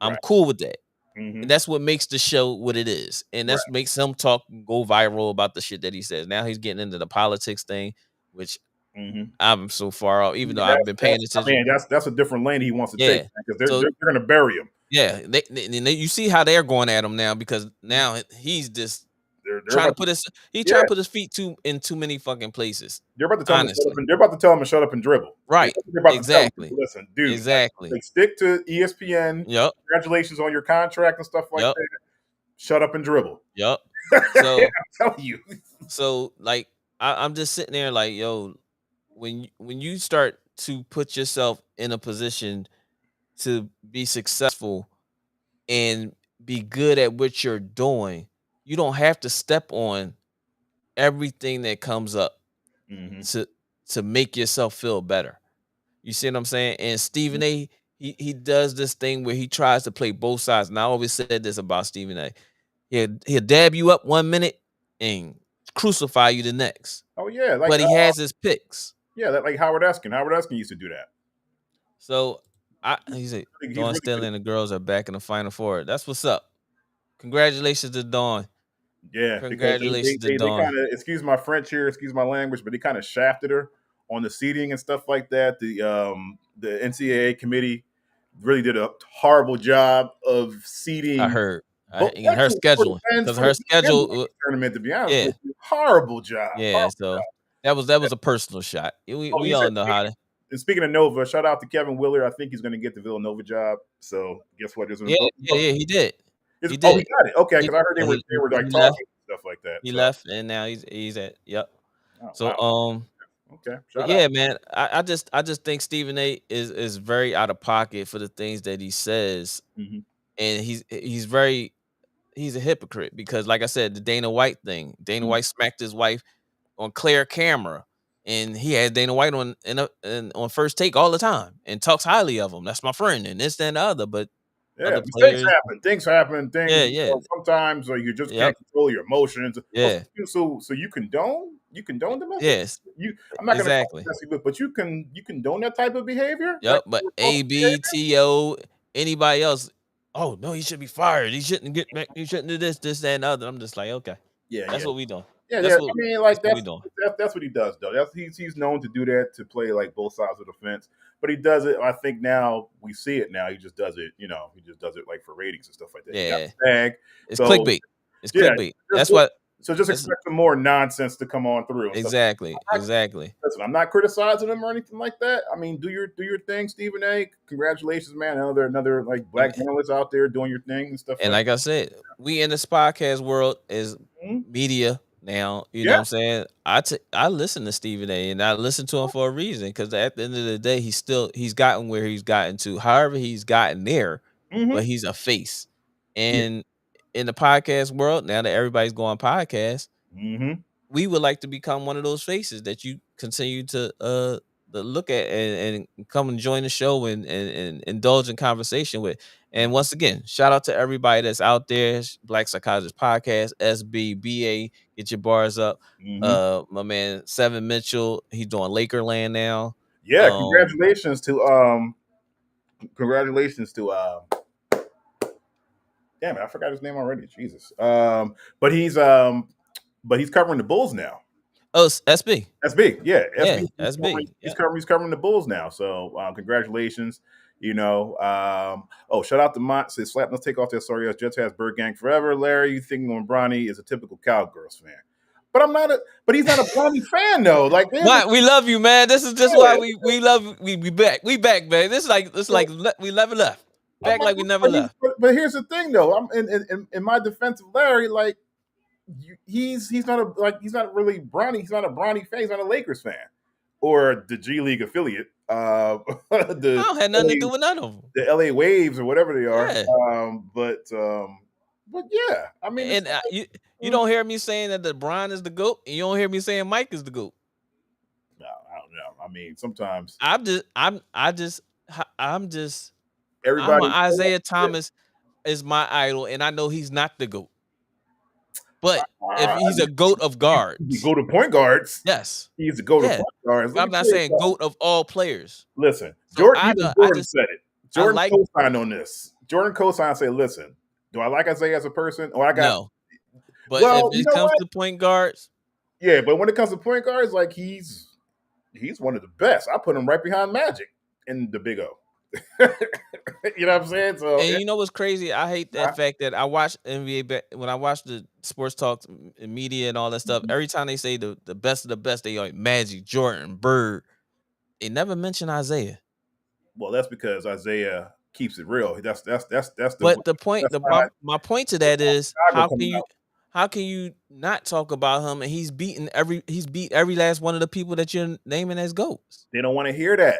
I'm right, cool with that. And hmm that's what makes the show what it is. And right, that's makes him talk and go viral about the shit that he says. Now he's getting into the politics thing, which hmm I'm so far off, even yeah, though I've been paying I attention. mean that's a different lane he wants to take Yeah. because So they're going to bury him. yeah, you see how they're going at him now because now he's just They're trying about to put his yeah, his feet in too many fucking places. they're about to tell him to shut up Honestly. and they're about to tell him to shut up and dribble. Right. They're about to tell him, Exactly. listen, dude, Exactly. like stick to ESPN. Yep. Congratulations on your contract and stuff like Yep. that. Shut up and dribble. Yep. Yeah, So I'm telling you. like I'm just sitting there like, yo, when you start to put yourself in a position to be successful and be good at what you're doing, you don't have to step on everything that comes up hmm to make yourself feel better. You see what I'm saying? And Stephen A, he does this thing where he tries to play both sides. And I always said this about Stephen A. He'll dab you up 1 minute and crucify you the next. Oh yeah, like But he has his picks. yeah, like Howard Eskin. Howard Eskin used to do that. So he said He's Dawn really Staley good. and the girls are back in the final four. That's what's up. Congratulations to Dawn. Yeah, because Congratulations to they Dawn. kind of, excuse my French here, excuse my language, but they kind of shafted her on the seating and stuff like that. The NCAA committee really did a horrible job of I seating heard. both And her actually for the scheduling men's because for the her men's schedule. tournament. To be honest Yeah, with you, horrible job. yeah. Horrible. So that was a personal shot. Oh, We he all said. know how to. And speaking of Nova, shout out to Kevin Willard. I think he's going to get the Villanova job. So guess what? There's Yeah, yeah. He did. He oh, he did. got it. Okay, He, because I heard yeah, they were like he left. talking and stuff like that. He So left, and now he's at. Yep. oh, So wow. Okay, but shout out. yeah, man. I just think Stephen A is very out of pocket for the things that he says, hmm and he's a hypocrite because, like I said, the Dana White thing. Dana White smacked his wife on clear camera, and he had Dana White on First Take all the time and talks highly of him. That's my friend, and this, that, and the other. But Yeah, other mistakes players. happen. Things happen. Things, Yeah, you yeah, know, sometimes you just can't yep, control your emotions. Oh, yeah, so you condone domestic. yes, I'm not going to call it exactly. domestic, but you condone that type of behavior, that Yep, but irresponsible A, B, behavior. T, O, anybody else, oh no, he should be fired. He shouldn't get back. He shouldn't do this, that, and the other. I'm just like, okay, Yeah, that's yeah, what we doing. yeah, yeah. That's I what mean, like that's what we doing. that's what he does, though. He's known to do that, to play like both sides of the fence. But he does it. I think now we see it. Now he just does it. He just does it like for ratings and stuff like that. He got Yeah, the bag, it's so clickbait. It's yeah. clickbait. Just, That's what. just That's expect some more nonsense to come on through and stuff. exactly, exactly. Listen, I'm not criticizing him or anything like that. I mean, do your thing, Stephen A. Congratulations, man. Another like And, black journalist out there doing your thing and stuff and like like I said, we in this podcast world is that. Mhm. media now. You know Yeah. what I'm saying? I listen to Stephen A. and I listen to him for a reason because at the end of the day, he's gotten where he's gotten to. However, he's gotten there, Hmm. but he's a face. Yeah. And in the podcast world, now that everybody's going podcast, Hmm. we would like to become one of those faces that you continue to look at and come and join the show and indulge in conversation with. And once again, shout out to everybody that's out there. Black Psychologist Podcast, SBBA, get your bars up. Hmm. My man Seven Mitchell, he's doing Lakerland now. Yeah. Um, Congratulations to damn it, I forgot his name already. Jesus. But he's covering the Bulls now. oh, SB, That's big. Yeah, yeah, SB. SB, yeah. He's covering the Bulls now. So congratulations. Shout out to Mont. Says slap no take off that sorry ass Jets has Bird Gang forever. Larry, you think when Bronny is a typical Cowgirls fan. But I'm not but he's not a Bronny fan though. Like Why we love you, man. This is just why yeah, we love we back. We back, man. This is like we never left. Back like we never left. but here's the thing though. I'm in my defense of Larry, like he's not really Bronny. He's not a Bronny fan. He's not a Lakers fan or the G League affiliate. I don't have nothing to do with none of them. The LA Waves or whatever they are. Yeah. But yeah, I mean, And you don't hear me saying that the Brian is the GOAT, and you don't hear me saying Mike is the GOAT. no, I don't know. I mean, sometimes I'm just everybody. Isaiah Thomas is my idol, and I know he's not the GOAT. But if he's a GOAT of You guards, go to point guards. yes. He's a go to Yeah. point guards. Let I'm me not tell you saying something. GOAT of all players. Listen, So Jordan just said it. I Jordan like co-signed on this. Jordan co-signed say, listen, do I like Isaiah as a person? Or I got no. But well, if you it know comes what? to point guards, Yeah, but when it comes to point guards, like he's one of the best. I put him right behind Magic in the Big O. You know what I'm saying? So and you know what's crazy? I hate that fact that I watch NBA when I watch the sports talks and media and all that stuff. Every time they say the best of the best, they are Magic, Jordan, Bird. They never mention Isaiah. well, that's because Isaiah keeps it real. That's the But the point, that's why my point to that is Chicago coming out. how can you not talk about him? And he's beat every last one of the people that you're naming as GOATs. They don't want to hear that.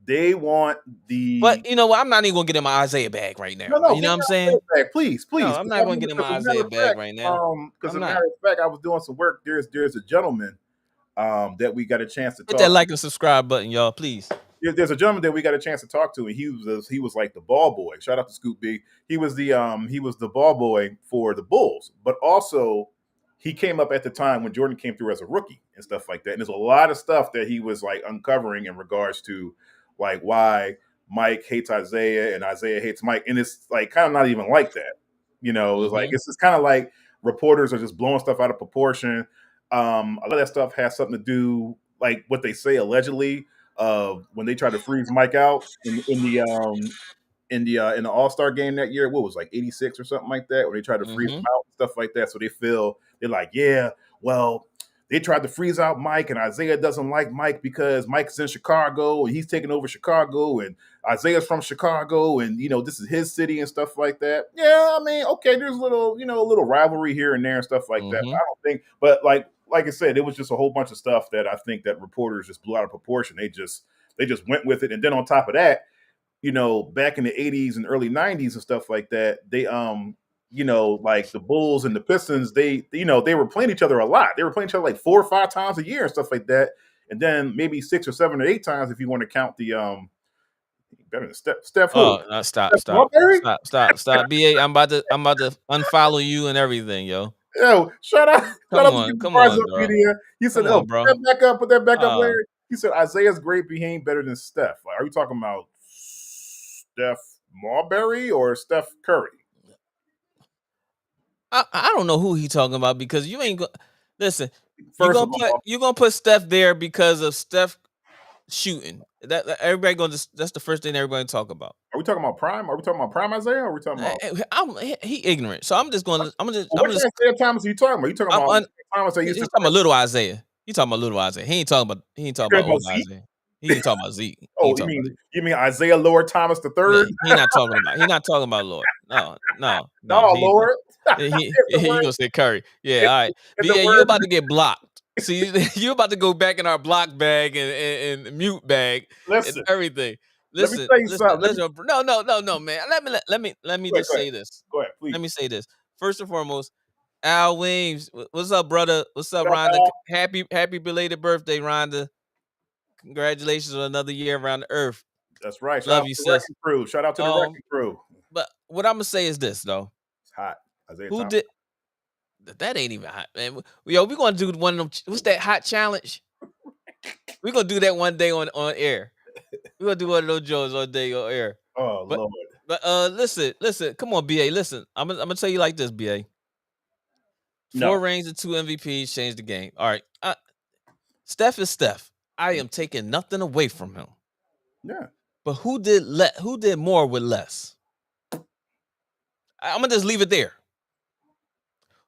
They want the But you know what? I'm not even gonna get in my Isaiah bag right now. no, You know get what I'm your saying? Isaiah back, please. No, I'm not gonna get in my Isaiah bag right now. Because I'm as a not. matter of fact, I was doing some work. There's a gentleman that we got a chance to Hit talk. that like and subscribe button, y'all, please. There's a gentleman that we got a chance to talk to, and he was like the ball boy. Shout out to Scoop B. He was the ball boy for the Bulls, but also he came up at the time when Jordan came through as a rookie and stuff like that. And there's a lot of stuff that he was like uncovering in regards to like why Mike hates Isaiah and Isaiah hates Mike, and it's like kind of not even like that. It's like it's just kind of like reporters are just blowing stuff out of proportion. A lot of that stuff has something to do, like what they say allegedly, when they tried to freeze Mike out in the All-Star game that year. What was like 86 or something like that, when they tried to freeze him out and stuff like that. So they're like, yeah, well, they tried to freeze out Mike, and Isaiah doesn't like Mike because Mike's in Chicago and he's taking over Chicago, and Isaiah's from Chicago, and this is his city and stuff like that. Yeah, I mean, okay, there's a little rivalry here and there and stuff like that. But I don't think, but like I said, it was just a whole bunch of stuff that I think that reporters just blew out of proportion. They just went with it, and then on top of that, back in the 80s and early 90s and stuff like that, they like the Bulls and the Pistons, they were playing each other a lot. They were playing each other like 4 or 5 times a year and stuff like that. And then maybe 6 or 7 or 8 times if you want to count the Better than Steph. Steph who? Oh, stop, Steph stop, Marbury? stop, stop, stop. BA, I'm about to unfollow you and everything, yo. Yo, shout out to get the Come bars on, up bro. media. He said, Come "Oh, on, put bro. that back up. Put that back up, Uh, Larry." He said, "Isaiah's great, but he ain't better than Steph." Like, are you talking about Steph Marbury or Steph Curry? I don't know who he talking about because you ain't listen. First of all, You gonna put Steph there because of Steph shooting. Everybody gonna that's the first thing everybody talk about. are we talking about prime? Are we talking about prime Isaiah? Or are we talking about He ignorant, so I'm just going. well, what Isaiah Thomas are you talking about? You talking I'm about un, Thomas that used he's to talking about little Isaiah. He talking about little Isaiah. He ain't talking care about about old Zeke? Isaiah. He ain't talking about Zeke. He Oh, ain't talking about Zeke. you mean Isaiah Lord Thomas the Yeah, third? he not talking about. He not talking about Lord. No, no, No, no. He ain't talking. Lord. It's the He word. gonna say Curry. Yeah, It's all right. the BA, you word. about to get blocked. See, you about to go back in our block bag and mute bag and Listen, everything. let me tell you something. Listen. No, no, no, no, man. Let me Go ahead, just say this. go ahead, Let please. me say this. First and foremost, Al Weems, what's up, brother? What's up, Shout out to Rhonda? Al. Happy belated birthday, Rhonda. Congratulations on another year around the earth. That's right. Shout Love out you, to the sis. wrecking crew. Shout out to the Um, wrecking crew. but what I'm gonna say is this though. It's hot. Isaiah Who Thomas. did that? Ain't even hot, man. Yo, we gonna do one of them. What's that hot challenge? We're gonna do that one day on air. We're gonna do one of those Joes on day on air. Oh But Lord. listen, come on, BA. Listen, I'm gonna tell you like this, BA. No. 4 rings and 2 MVPs changed the game. All right. Steph is Steph. I am taking nothing away from him. Yeah. But who did more with less? I'm gonna just leave it there.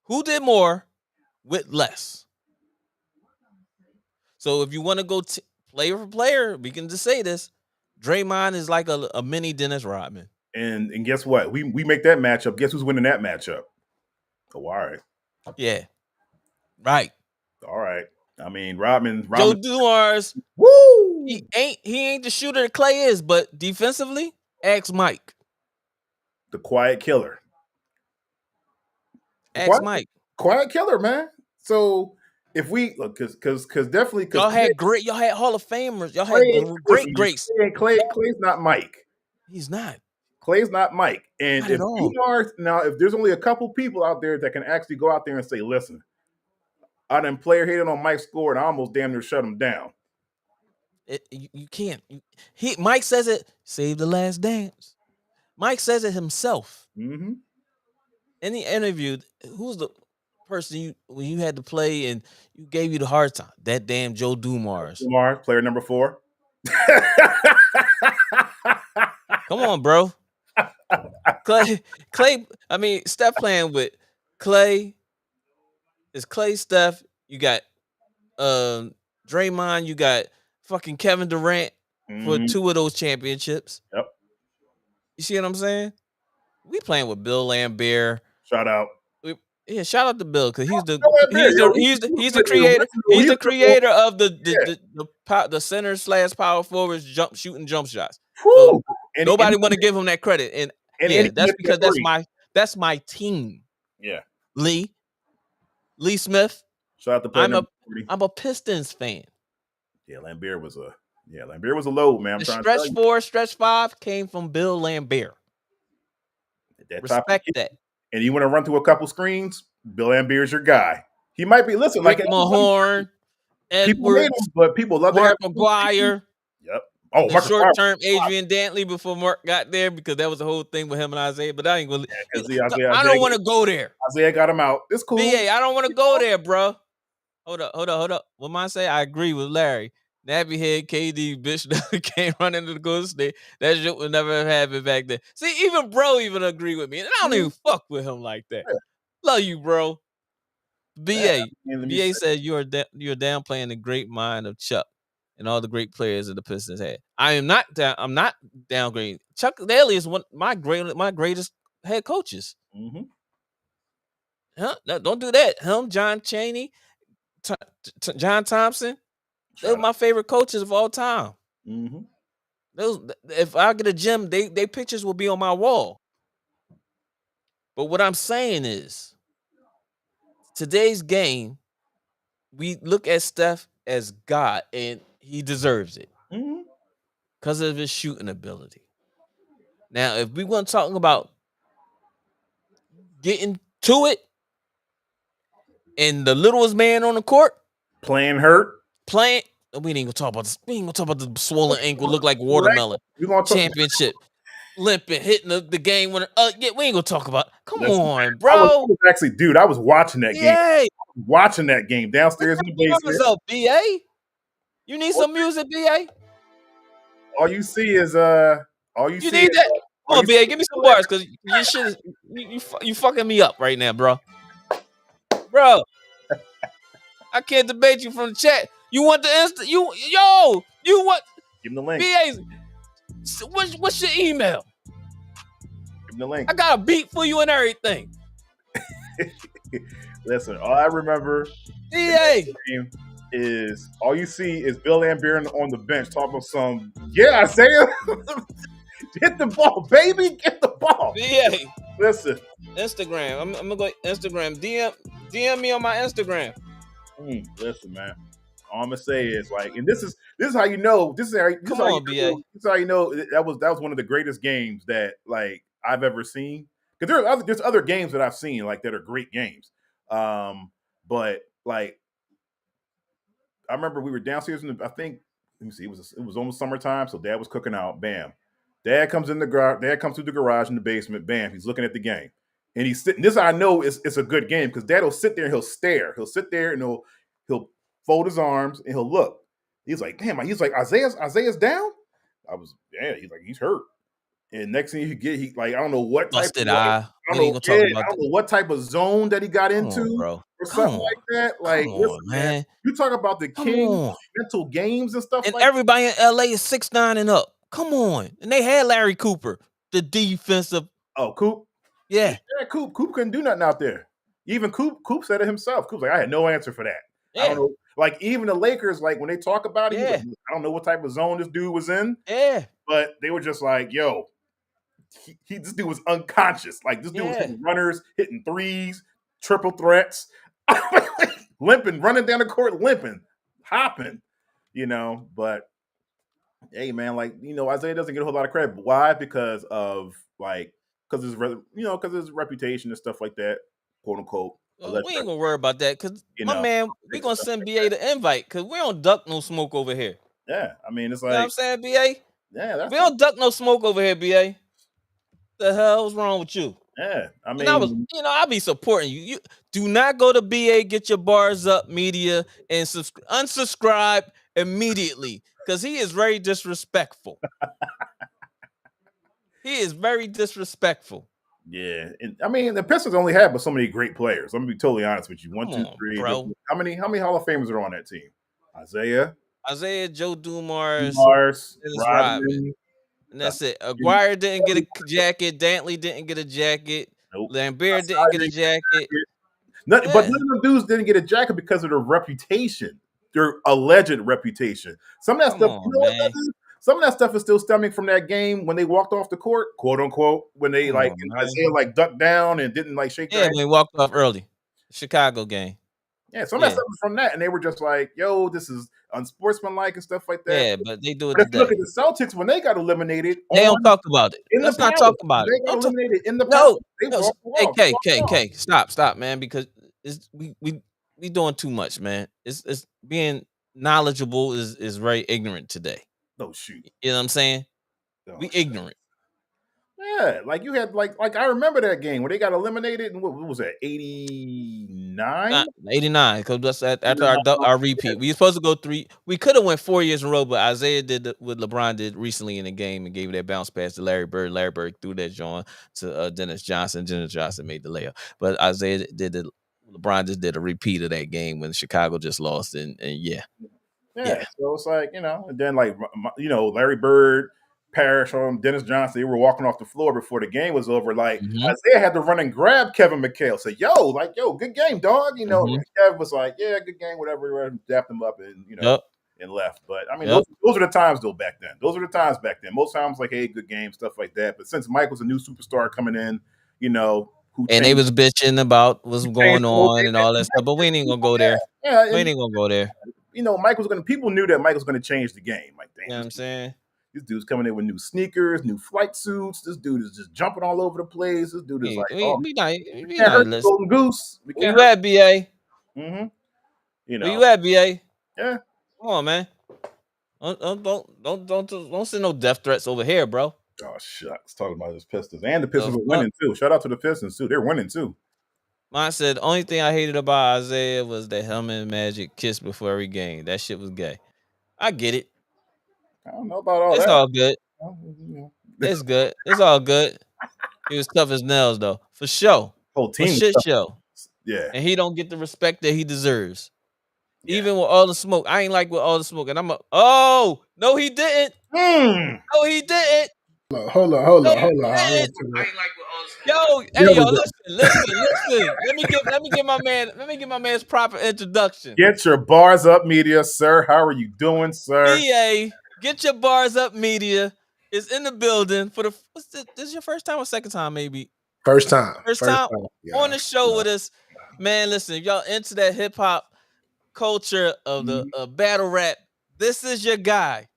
Who did more with less? So if you want to go player for player, we can just say this. Draymond is like a mini Dennis Rodman. And guess what? We make that matchup. Guess who's winning that matchup? Oh, all right. Yeah. Right. All right. I mean, Rodman. Joe Dumars, Woo! he ain't the shooter that Clay is, but defensively, ask Mike. The quiet killer. The Ask Mike. quiet killer, man. So if we look, because definitely because Y'all had Hall of Famers. Y'all had Clay, listen, greats. Clay's not Mike. He's not. Clay's not Mike. And Not if at all. you are now, if there's only a couple people out there that can actually go out there and say, listen, I done player hated on Mike's score and I almost damn near shut him down. You can't. Mike says it. Save the last dance. Mike says it himself. Mm-hmm. In the interview, who's the person when you had to play and you gave you the hard time? That damn Joe Dumars. Dumars, player number 4. Come on, bro. Clay. I mean, Steph playing with Clay. It's Clay, Steph. You got Draymond. You got fucking Kevin Durant for 2 of those championships. Yep. You see what I'm saying? We playing with Bill Lambert. Shout out. Yeah, shout out to Bill because he's the creator. He's the creator of the center / power forwards jump shots. So And nobody want to give him that credit. And yeah, that's because that's my team. Yeah. Lee Smith. Shout out to player number 40. I'm a Pistons fan. Yeah, Lambert was a load, man. I'm trying to tell you. Stretch 4, stretch 5 came from Bill Lambert. Respect that. And you want to run through a couple screens, Bill Lambert's your guy. He might be listening Rick like Mahorn, people hate him, but people love Mark to have McGuire. Yep. Oh, the short term Adrian Dantley before Mark got there because that was the whole thing with him and Isaiah. But I ain't gonna. I don't want to go there. Isaiah got him out. It's cool. BA, I don't want to go there, bro. Hold up. What am I say? I agree with Larry. Nappy head KD bitch came running into the Golden State. That shit would never have happened back then. See, even bro even agree with me, and I don't even fuck with him like that. Yeah. Love you, bro. BA said you're downplaying the great mind of Chuck and all the great players that the Pistons had. I'm not downgrading. Chuck Daly is one my greatest head coaches. Mm-hmm. Huh? No, don't do that. Him, John Chaney, John Thompson. They were my favorite coaches of all time. Mm-hmm. If I get a gym, they pictures will be on my wall. But what I'm saying is, today's game, we look at Steph as God, and he deserves it. Mm-hmm. because of his shooting ability. Now, if we want to talk about getting to it and the littlest man on the court Playing hurt. playing, we ain't gonna talk about this. We ain't gonna talk about the swollen ankle look like Right. watermelon We're gonna talk. championship limping, hitting the game winner. Yeah, we ain't gonna talk about. Come Listen, on, I bro. was actually, dude. I was watching that game. BA, Watching that game downstairs in the bars basement. up, BA. You need some music, BA. All you see is all you You see need is that. Come all on, you see BA. is Give me some bars, cause your shit is you fucking me up right now, bro. Bro, I can't debate you from the chat. You want the you want give him the link. BA's. What's your email? Give him the link. I got a beat for you and everything. Listen, all I remember BA. is all you see is Bill Lambier on the bench talking about some. Yeah, Isaiah, hit the ball, baby, get the ball. BA. Listen, Instagram. I'm gonna go Instagram. DM me on my Instagram. Listen, man. All I'm gonna say is like, and this is how you know. This is how you know that was one of the greatest games that like I've ever seen. Because there's other games that I've seen like that are great games. But like I remember we were downstairs in I think let me see, it was almost summertime, so Dad was cooking out. Bam, Dad comes in the garage. Dad comes through the garage in the basement. Bam, he's looking at the game, and he's sitting. This I know it's a good game because Dad will sit there and he'll stare. He'll sit there and he'll fold his arms and he'll look. He's like, damn. He's like, Isaiah's down. He's like, he's hurt. And next thing you get, he like, I don't know what type Busted of eye. I don't know what type of zone that he got into bro. or something like that. Like, listen, man, you talk about the king mental games and stuff. And like everybody in LA is 6'9" and up. Come on, and they had Larry Cooper, the defensive. Oh, Coop. Yeah, Coop couldn't do nothing out there. Even Coop said it himself. Coop's like, I had no answer for that. Yeah. I don't know. Like even the Lakers, like when they talk about it, like, I don't know what type of zone this dude was in. Yeah, but they were just like, yo. This dude was unconscious. Like this dude was hitting runners, hitting threes, triple threats, limping, running down the court, limping, hopping, you know. But hey, man, like Isaiah doesn't get a whole lot of credit. But why? Because of because his reputation and stuff like that, quote unquote. Well, we ain't gonna worry about that because my man, we gonna send BA the invite because we don't duck no smoke over here. Yeah, I mean it's like you know what I'm saying, BA. Yeah, we don't duck no smoke over here, BA. The hell's wrong with you? Yeah, I mean, I'll be supporting you. You do not go to BA, get your bars up media, and unsubscribe immediately because he is very disrespectful. He is very disrespectful. Yeah, and I mean the Pistons only have but so many great players. I'm gonna be totally honest with you. 1, 2, 3. Bro. How many Hall of Famers are on that team? Isaiah, Joe Dumars, Rodman. And that's it. Aguirre didn't get a jacket. Dantley didn't get a jacket. Nope. Lambert didn't get a jacket. But none of them dudes didn't get a jacket because of their reputation, their alleged reputation. Some of that stuff, some of that stuff is still stemming from that game when they walked off the court, quote unquote, when they Isaiah ducked down and didn't shake. Yeah, when they walked off early, Chicago game. Yeah, some of that stuff was from that, and they were just like, "Yo, this is unsportsmanlike and stuff like that." Yeah, but they do it. But if you look at the Celtics when they got eliminated, they don't talk about it. Let's not talk about it. They got eliminated in the K, stop, man, because we doing too much, man. It's being knowledgeable is very ignorant today. No shoot, you know what I'm saying? We ignorant. Yeah, like you had like I remember that game when they got eliminated, and what was that, 89? 89, because that's after our repeat. We were supposed to go 3. We could have went 4 years in a row, but Isaiah did what LeBron did recently in the game and gave that bounce pass to Larry Bird. Larry Bird threw that joint to Dennis Johnson. Dennis Johnson made the layup, but Isaiah did it. LeBron just did a repeat of that game when Chicago just lost, and yeah. So it's like and then Larry Bird. Parrish on Dennis Johnson, they were walking off the floor before the game was over. Like Isaiah had to run and grab Kevin McHale. Say, yo, good game, dog. Kevin was like, yeah, good game, whatever. Dapped him up and and left. But I mean, those are the times though back then. Those are the times back then. Most times like, hey, good game, stuff like that. But since Mike was a new superstar coming in, and they was bitching about what's going on and all that stuff. But we ain't gonna go there. We ain't gonna go there. People knew that Mike was gonna change the game. Like, damn, you know what I'm saying? These dudes coming in with new sneakers, new flight suits. This dude is just jumping all over the place. This dude is like, oh, We can't not hurt the listen. golden goose. We Where can't you hurt. at, BA? Mm-hmm. You Where know, you at, BA? yeah. Come on, man. Don't send no death threats over here, bro. Oh shucks, talking about his Pistons, and the The Pistons were fuck? winning too. Shout out to the Pistons too. They're winning too. Mine said the only thing I hated about Isaiah was that him and Magic kissed before every game. That shit was gay. I get it. I don't know about all It's that. all good. Well, you know, It's good. It's all good. He was tough as nails though, for sure. whole For team was shit tough. show. Yeah, And he don't get the respect that he deserves. yeah. Even with all the smoke. I ain't like with all the smoke. And oh, no, he didn't. Mm. No, he didn't. Hold on. No, Hold he on. I didn't. want to. Yo, There hey, we yo, go. listen. Let me give my man's proper introduction. Get your bars up, media, sir. How are you doing, sir? BA, get your bars up media is in the building for the this is your first time or second time, maybe? First time. First time Yeah. on the show with us. Man, listen, if y'all into that hip hop culture of the battle rap, this is your guy.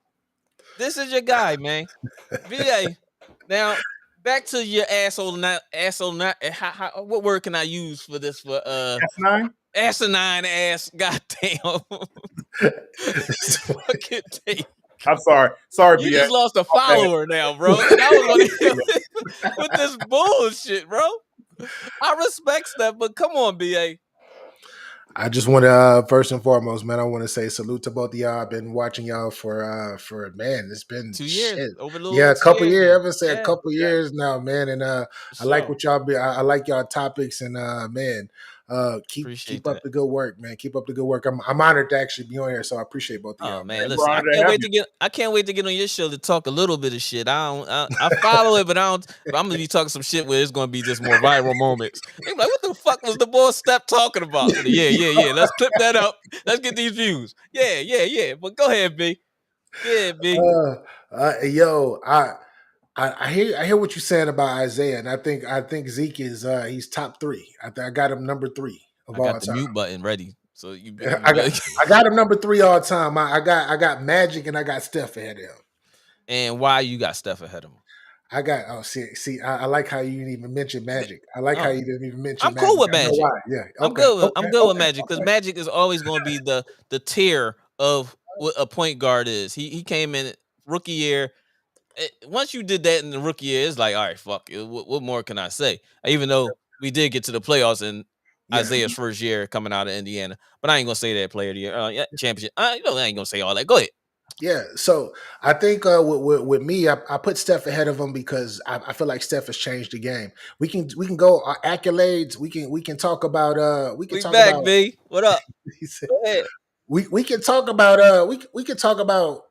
This is your guy, man. BA. Now, back to your asshole not. What word can I use for this? For S9? asinine ass. Goddamn. Fucking take. I'm sorry. Sorry, You BS. just lost a follower now, bro. And I was gonna hit with this bullshit, bro. I respect that, but come on, BA. I just want to first and foremost, man, I want to say salute to both of y'all. I've been watching y'all for man, it's been 2 years. shit. Over a little Yeah, over a 2 couple years years. now. I would say a couple years now, man. And I like what y'all be. I like y'all topics, and man, keep Appreciate up that. the good work, man. Keep up the good work. I'm honored to actually be on here, so I appreciate both of y'all. Oh man, We're listen, I honored to can't have wait you. to get. I can't wait to get on your show to talk a little bit of shit. I follow it, but I don't. But I'm gonna be talking some shit where it's gonna be just more viral moments. They be like, what the fuck was the boy Step talking about? Yeah. Let's clip that up. Let's get these views. Yeah. But go ahead, B. Yeah, B. Yo, I hear what you're saying about Isaiah, and I think Zeke is he's top three. I got him number 3 of I all got the time. mute button ready, so you I got him number 3 all time. I got Magic and I got Steph ahead of him. And why you got Steph ahead of him? I got I like how you didn't even mention Magic. I like how you didn't even mention I'm Magic. cool with I know Magic. why. Yeah, I'm okay. good with Magic because Magic is always going to be the tier of what a point guard is. He came in rookie year. Once you did that in the rookie year, it's like, all right, fuck it. What more can I say? Even though we did get to the playoffs in Isaiah's first year coming out of Indiana, but I ain't gonna say that player of the year, championship. I ain't gonna say all that. Go ahead. Yeah, so I think with me, I put Steph ahead of him because I feel like Steph has changed the game. We can go accolades. We can talk about We back, B. What up? Go ahead. we can talk about we can talk about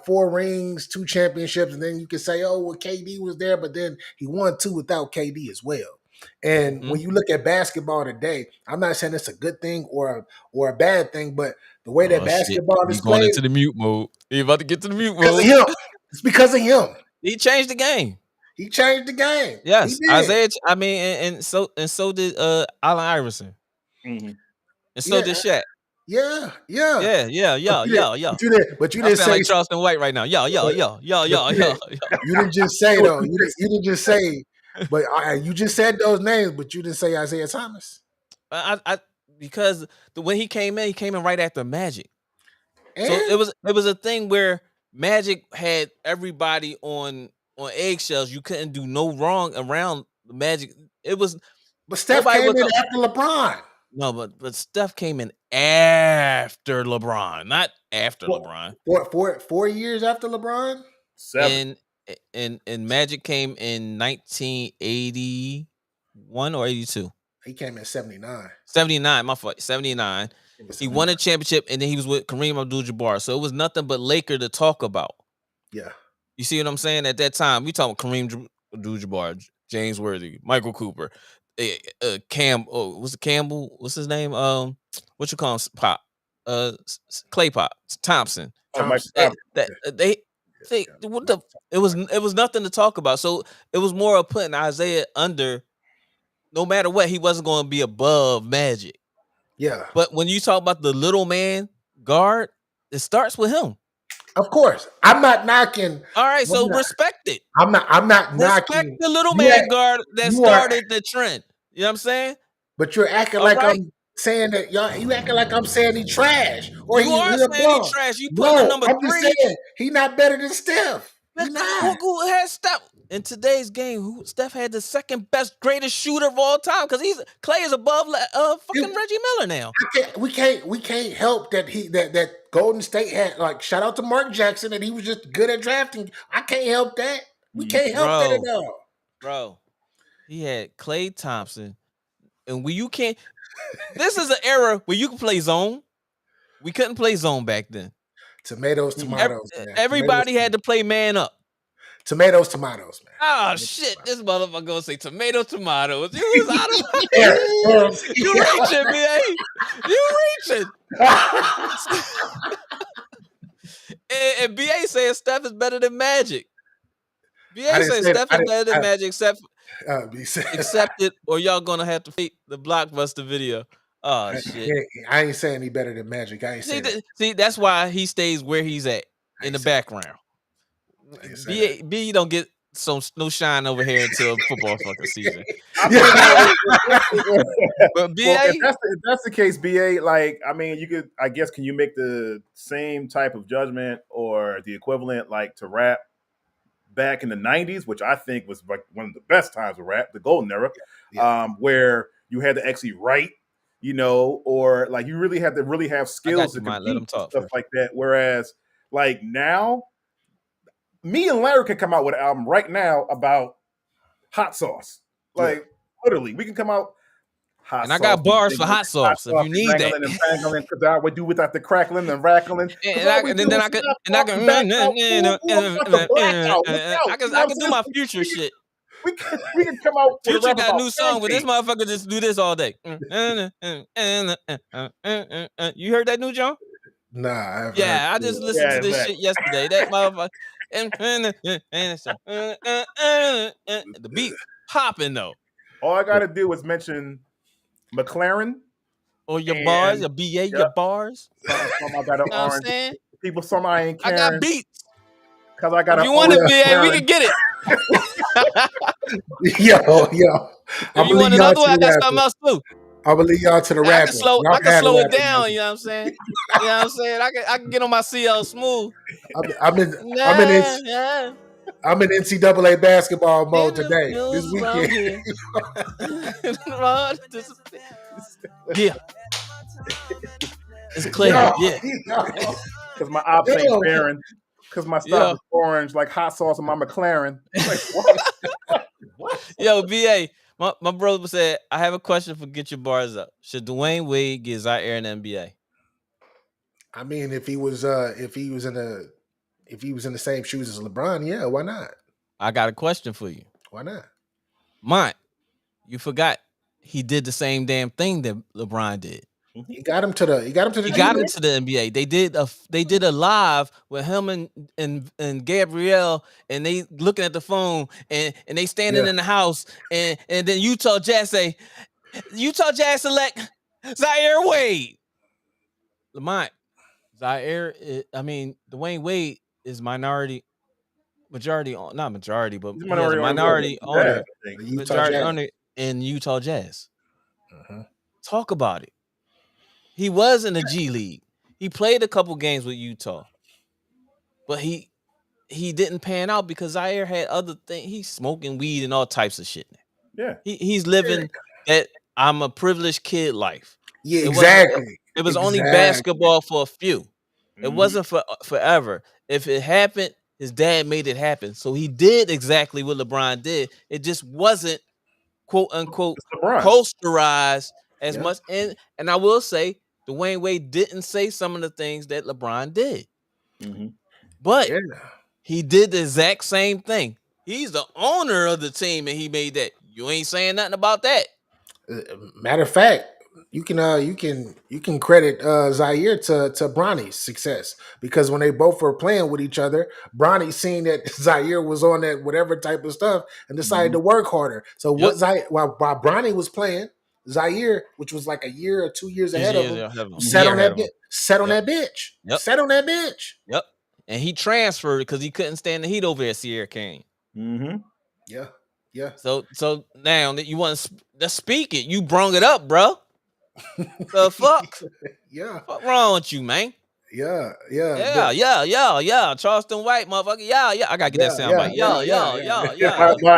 4 rings, 2 championships, and then you can say, oh well, KD was there, but then he won 2 without KD as well. And when you look at basketball today, I'm not saying it's a good thing or a bad thing, but the way that basketball is He's going played, into the mute mode. He about to get to the mute because mode. of him. It's because of him. He changed the game. He changed the game. Yes, He did. Isaiah. I mean, and so did Allen Iverson, and so did Shaq. Yeah. Yeah. But you I didn't sound say like Charleston White right now. Yo. You didn't just say though. You didn't just say. But you just said those names, but you didn't say Isaiah Thomas. I because when he came in right after Magic. And So it was a thing where Magic had everybody on eggshells. You couldn't do no wrong around Magic. It was but Steph came in after LeBron. No, but Steph came in after LeBron, not after LeBron. 4 years after LeBron? 7. And Magic came in 1981 or 82. He came in 79. 79, my fault. 79. He won a championship, and then he was with Kareem Abdul-Jabbar. So it was nothing but Laker to talk about. Yeah. You see what I'm saying? At that time, we talking Kareem Abdul-Jabbar, James Worthy, Michael Cooper, Campbell. What's the Campbell? What's his name? What you call him? Pop. Clay Pop Thompson. It was nothing to talk about. So it was more of putting Isaiah under. No matter what, he wasn't going to be above Magic. Yeah. But when you talk about the little man guard, it starts with him. Of course, I'm not knocking. All right, I'm so not, respect it. I'm not Respect knocking. the little You man are, guard that you are, started the trend. You know what I'm saying? but you're acting All like right. I'm saying that y'all. You acting like I'm saying he trash or You he are a saying he bum. trash. You putting a No, number I'm just 3. saying he not better than Steph. He not. Who has Steph in today's game? Steph had the second best, greatest shooter of all time because Clay is above fucking Reggie Miller now. We can't help that that Golden State had, like, shout out to Mark Jackson, and he was just good at drafting. I can't help that. We can't help that at all. Bro, he had Clay Thompson, and you can't. This is an era where you can play zone. We couldn't play zone back then. Tomatoes, man. Everybody had to play man up. Tomatoes, man. Oh shit! This motherfucker gonna say tomatoes. You was out of you reaching, man. You reaching. and BA saying Steph is better than Magic. BA saying Steph is better than Magic, except it, or y'all gonna have to fake the Blockbuster video. Oh shit! I ain't saying he better than Magic. I ain't saying that. See, that's why he stays where he's at in the background. B don't get no shine over here until football fucking season. But BA, well, if that's the case, BA, like, I mean, you could, I guess, can you make the same type of judgment or the equivalent, like, to rap back in the 90s, which I think was like one of the best times of rap, the golden era, where you had to actually write, you know, or like you really had to really have skills to compete and stuff like that. Whereas, like, now, me and Larry can come out with an album right now about hot sauce. Like, literally, we can come out hot and sauce. I got bars for hot sauce if you need that. Because I would do without the crackling and rackling. And then I can do my future shit. We can come out with Future got a new song, but this motherfucker just do this all day. You heard that new John? Nah, I just listened to this shit yesterday. That motherfucker. The beat popping though. All I gotta do is mention McLaren or your bars, your BA, your bars. I got an orange. People, some I ain't caring. I got beats. Cause I got. If you want it, BA, we can get it. yo. If you want another one, I got something else too. I will leave y'all to the rap. I can slow it down. You know what I'm saying? You know what I'm saying? I can get on my CL smooth. I'm in NCAA basketball mode today. This weekend. Yeah. It's clear. Because my ops ain't faring. Because my stuff is orange, like hot sauce on my McLaren. Like, what? Yo, BA, my brother said, I have a question for Get Your Bars Up. Should Dwayne Wade get Zaire in the NBA? I mean, if he was in the same shoes as LeBron, yeah, why not? I got a question for you. Why not? Mont, you forgot he did the same damn thing that LeBron did. He got him to the NBA. They did a live with him and Gabrielle, and they looking at the phone and they standing in the house, and then Utah Jazz select Zaire Wade. Lamont, Dwayne Wade is minority owner in Utah Jazz. Talk about it. He was in the G League. He played a couple games with Utah, but he didn't pan out because Zaire had other things. He's smoking weed and all types of shit. Yeah, he's living that I'm a privileged kid life. Yeah, exactly. It was only basketball for a few. It wasn't for forever. If it happened, his dad made it happen. So he did exactly what LeBron did. It just wasn't quote unquote posterized as much. And I will say, Dwayne Wade didn't say some of the things that LeBron did. But he did the exact same thing. He's the owner of the team, and he made that. You ain't saying nothing about that. Matter of fact, you can credit Zaire to Bronny's success, because when they both were playing with each other, Bronny seen that Zaire was on that whatever type of stuff and decided to work harder. So while Bronny was playing, Zaire, which was like a year or 2 years ahead of him, sat on that bench. Yep. Sat on that bench. Yep. and he transferred because he couldn't stand the heat over at Sierra Kane. Mm-hmm. Yeah. So now that you want to speak it, you brung it up, bro. The fuck? Yeah. What wrong with you, man? Yeah. Charleston White, motherfucker. Yeah. I gotta get that sound bite.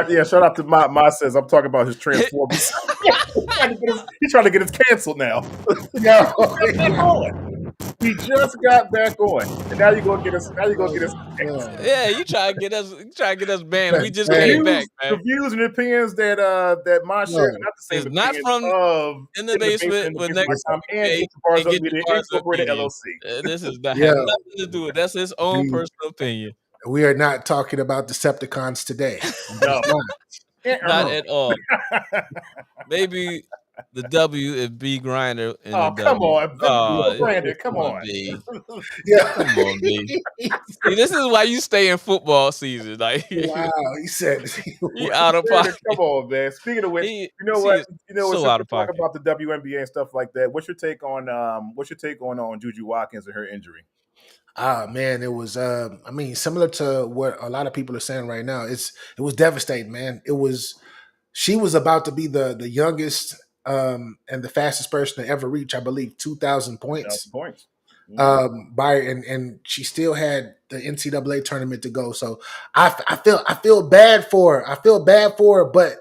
Yeah, shout out to my says I'm talking about his Transformers. He's trying to get us canceled now. No. He just got back on, and now you're gonna get us. Now you're gonna get us. Yeah, you try to get us banned. We just Hey. came back, man. The views and opinions that my share are not the same It's not opinions from of in the basement with next and Get Your Bars Up Media Incorporated opinion. LLC. This is not have nothing to do with. That's his own personal opinion. We are not talking about Decepticons today. No. Not at all. Maybe the W is B Grinder. Oh, come on. Brandon, come on. B. Yeah. Come on, B. See, this is why you stay in football season. Like, wow, he said he out of pocket. Come on, man. Speaking of which, you know what? So out of talk pocket. about the WNBA and stuff like that. What's your take on Juju Watkins and her injury? Man, it was similar to what a lot of people are saying right now. It was devastating, man. She was about to be the youngest and the fastest person to ever reach, I believe, 2,000 points. Mm-hmm. And she still had the NCAA tournament to go. So I feel bad for her. I feel bad for her, but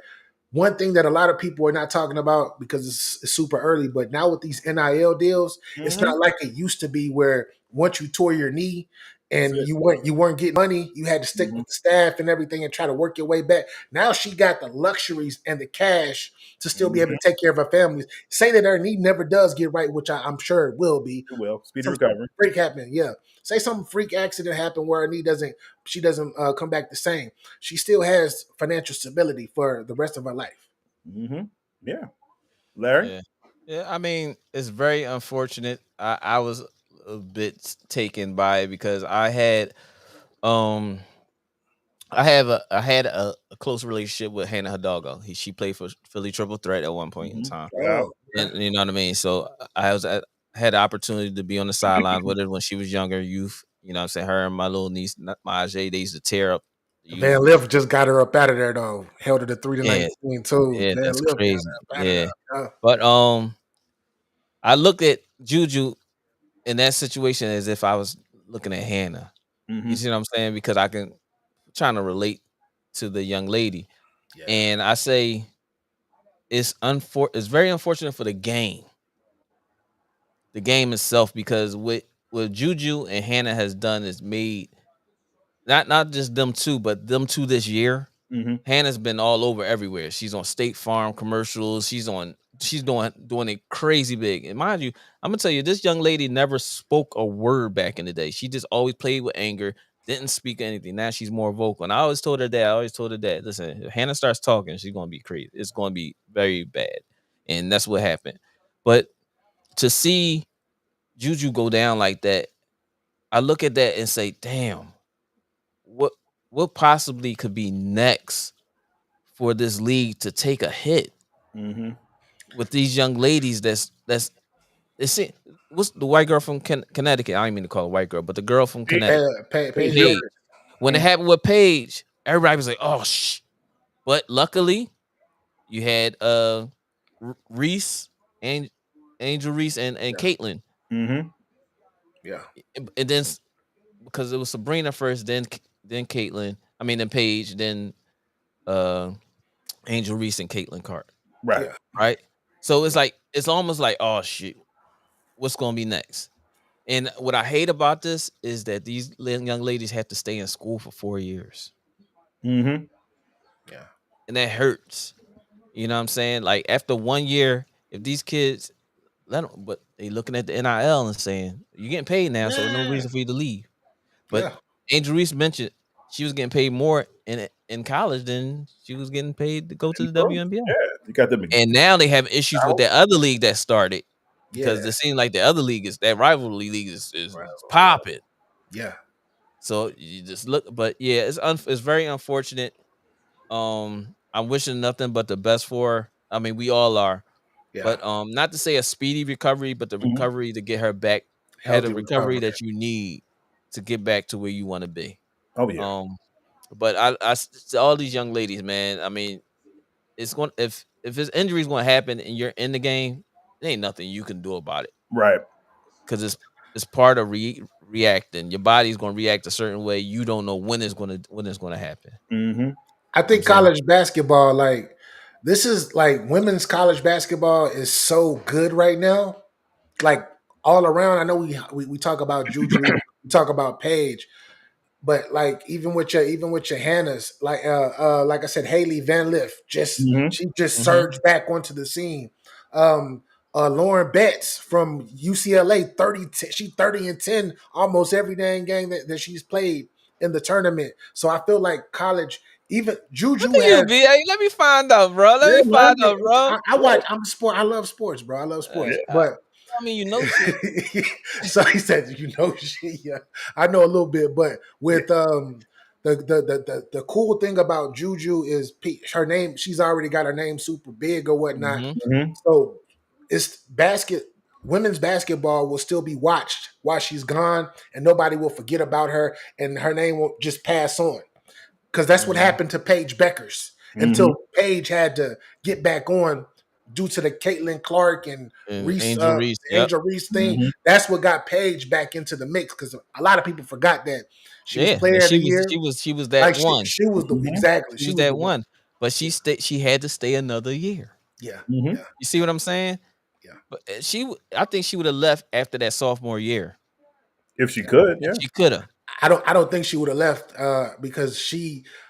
one thing that a lot of people are not talking about because it's super early, but now with these NIL deals, it's not like it used to be where once you tore your knee and you weren't getting money, you had to stick with the staff and everything and try to work your way back. Now she got the luxuries and the cash to still be able to take care of her family. Say that her knee never does get right, which I'm sure it will be. It will. Speedy recovery. Freak happening, yeah. Say some freak accident happened where her knee doesn't come back the same. She still has financial stability for the rest of her life. Mm-hmm. Yeah. Larry? Yeah. I mean, it's very unfortunate. I was a bit taken by it because I had a close relationship with Hannah Hidalgo. She played for Philly Triple Threat at one point in time. Wow. And you know what I mean? So I had the opportunity to be on the sidelines with her when she was younger, youth. You know what I'm saying? Her and my little niece, Majay, they used to tear up. Van Liff just got her up out of there though. Held her to 3-19 too. Yeah, Van that's Liff crazy. Yeah. Yeah. But I look at Juju in that situation as if I was looking at Hannah. Mm-hmm. You see what I'm saying? Because trying to relate to the young lady. Yeah. And I say it's very unfortunate for the game. The game itself, because what Juju and Hannah has done is made not just them two, but them two this year. Mm-hmm. Hannah's been all over everywhere. She's on State Farm commercials. She's doing it crazy big. And mind you, I'm gonna tell you, this young lady never spoke a word back in the day. She just always played with anger, didn't speak anything. Now she's more vocal. And I always told her that, listen, if Hannah starts talking, she's gonna be crazy. It's gonna be very bad. And that's what happened. But to see Juju go down like that, I look at that and say, damn, what possibly could be next for this league to take a hit with these young ladies? What's the white girl from Connecticut? I don't mean to call her white girl, but the girl from Connecticut. Paige. When it happened with Paige, everybody was like, oh, shh. But luckily, you had Reese, Angel Reese, and Caitlin. Mm-hmm. Yeah. And then, because it was Sabrina first, then Caitlin. I mean, then Paige, then Angel Reese and Caitlin Cart. Right. Yeah. Right. So it's almost like, oh shit, what's gonna be next? And what I hate about this is that these young ladies have to stay in school for 4 years. Mm-hmm. Yeah. And that hurts. You know what I'm saying? Like after 1 year, if these kids but they looking at the NIL and saying, you're getting paid now, so no reason for you to leave. But Angel Reese mentioned she was getting paid more in college than she was getting paid to go to the WNBA. Yeah, you got them. And now they have issues with that other league that started because it seems like the other league that rivalry league is popping. Yeah. So you just look, but yeah, it's very unfortunate. I'm wishing nothing but the best for her. I mean, we all are. Yeah. But not to say a speedy recovery, but the recovery to get her back, had a recovery that you need to get back to where you want to be. Oh yeah. Um, but all these young ladies, man. I mean, it's going if his injury is going to happen and you're in the game, there ain't nothing you can do about it Right. because it's part of reacting. Your body's going to react a certain way. You don't know when it's going to happen. Mm-hmm. I You know what I'm think saying? college basketball, like this is like women's college basketball is so good right now. Like all around. I know we talk about Juju, we talk about Paige, but like even with your Hannahs, like I said, Haley Van Lift, Mm-hmm. she just Mhm. surged back onto the scene. Um Lauren Betts from UCLA, she 30 and 10 almost every dang game that she's played in the tournament. So I feel like college, even Look Juju at you, has. B. Hey, let me find out, bro. Let Yeah, me man. find out, bro. I watch. I'm a sport. I love sports, bro. I love sports. I, But I mean, you know shit. so he said, shit. Yeah, I know a little bit. But Yeah. with the cool thing about Juju is her name. She's already got her name super big or whatnot. Mhm. Mm-hmm. So it's women's basketball will still be watched while she's gone, and nobody will forget about her, and her name won't just pass on, because that's what Mhm. happened to Paige Beckers Mm-hmm. until Paige had to get back on due to the Caitlin Clark and And Reese, Angel Reese. Yep. Angel Reese thing. Mm-hmm. That's what got Paige back into the mix, because a lot of people forgot that she was Yeah, that Player of the she was Year. she was she was that Like one. she was the Mm-hmm. exactly She she was was the that one. one. But she had to stay another year. Yeah, Mm-hmm. yeah, You see what I'm saying? yeah, But I think she would have left after that sophomore year If she yeah. could, if yeah. she could have. I don't think she would have left because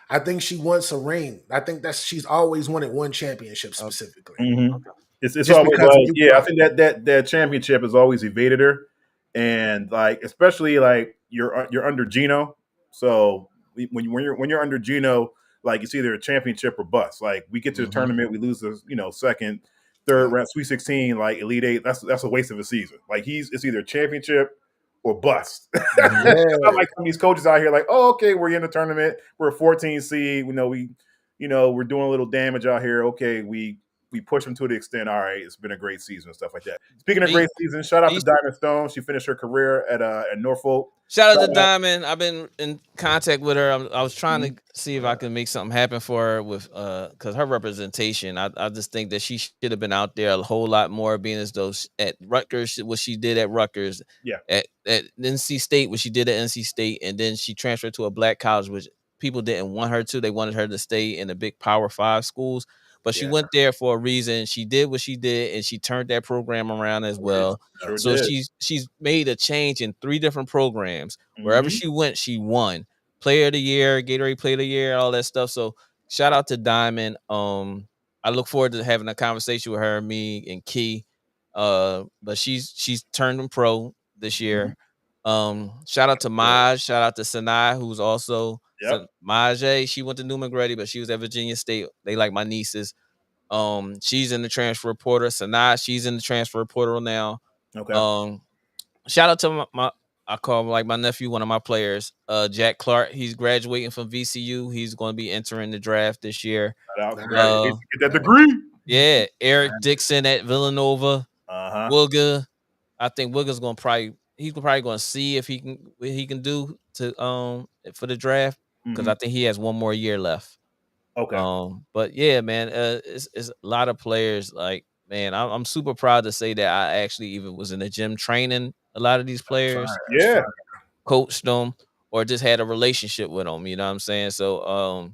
I think she wants a ring. I think she's always wanted one championship Okay. specifically, Mm-hmm. Okay. It's just always because of like, you. yeah, I Right. think that championship has always evaded her, and like especially like you're under Gino, so when you're under Gino, like it's either a championship or bust. Like we get to the Mhm. tournament, we lose the second, third Yeah. round, Sweet 16, like Elite Eight. That's a waste of a season. Like it's either championship or bust. Mhm. Not Yeah. like some of these coaches out here, like, oh, okay, we're in the tournament, we're a 14 seed, we're doing a little damage out here. Okay, we push them to the extent. All right, it's been a great season and stuff like that. Speaking of B, great season, shout out to B, Diamond Stone. She finished her career at Norfolk. shout out to Shout out. Diamond. I've been in contact with her. I was trying Mhm. to see if I can make something happen for her with because her representation. I just think that she should have been out there a whole lot more, being as though at Rutgers, what she did at Rutgers, Yeah, at NC State, what she did at NC State, and then she transferred to a black college, which people didn't want her to. They wanted her to stay in the big Power Five schools. But she yeah, went there for a reason. She did what she did, and she turned that program around as sure, well. sure So did. she's made a change in 3 different programs. Wherever Hmm. she went, she won. Player of the year, Gatorade Player of the Year, all that stuff. So shout out to Diamond. I look forward to having a conversation with her, me and Key. But she's turned them pro this Hmm. year. Shout out to Maj, shout out to Sanai, who's also Yep. Maje. She went to New McGrady, but she was at Virginia State. They like my nieces. She's in the transfer portal. Sanai, she's in the transfer portal now. Okay. Um, Shout out to my I call him like my nephew, one of my players, Jack Clark. He's graduating from VCU. He's going to be entering the draft this year. Shout out. Nice. Congratulations. Uh, Get that Nice. degree. yeah, Eric Dixon at Villanova. Uh huh. Wooga, I think Wooga's going to he's probably going to see if what he can do to for the draft because Hmm. I think he has one more year left. Okay. But yeah, man, it's a lot of players. Like, man, I'm super proud to say that I actually even was in the gym training a lot of these That's players, fire. That's Yeah. fire. coached them, or just had a relationship with them. You know what I'm saying? So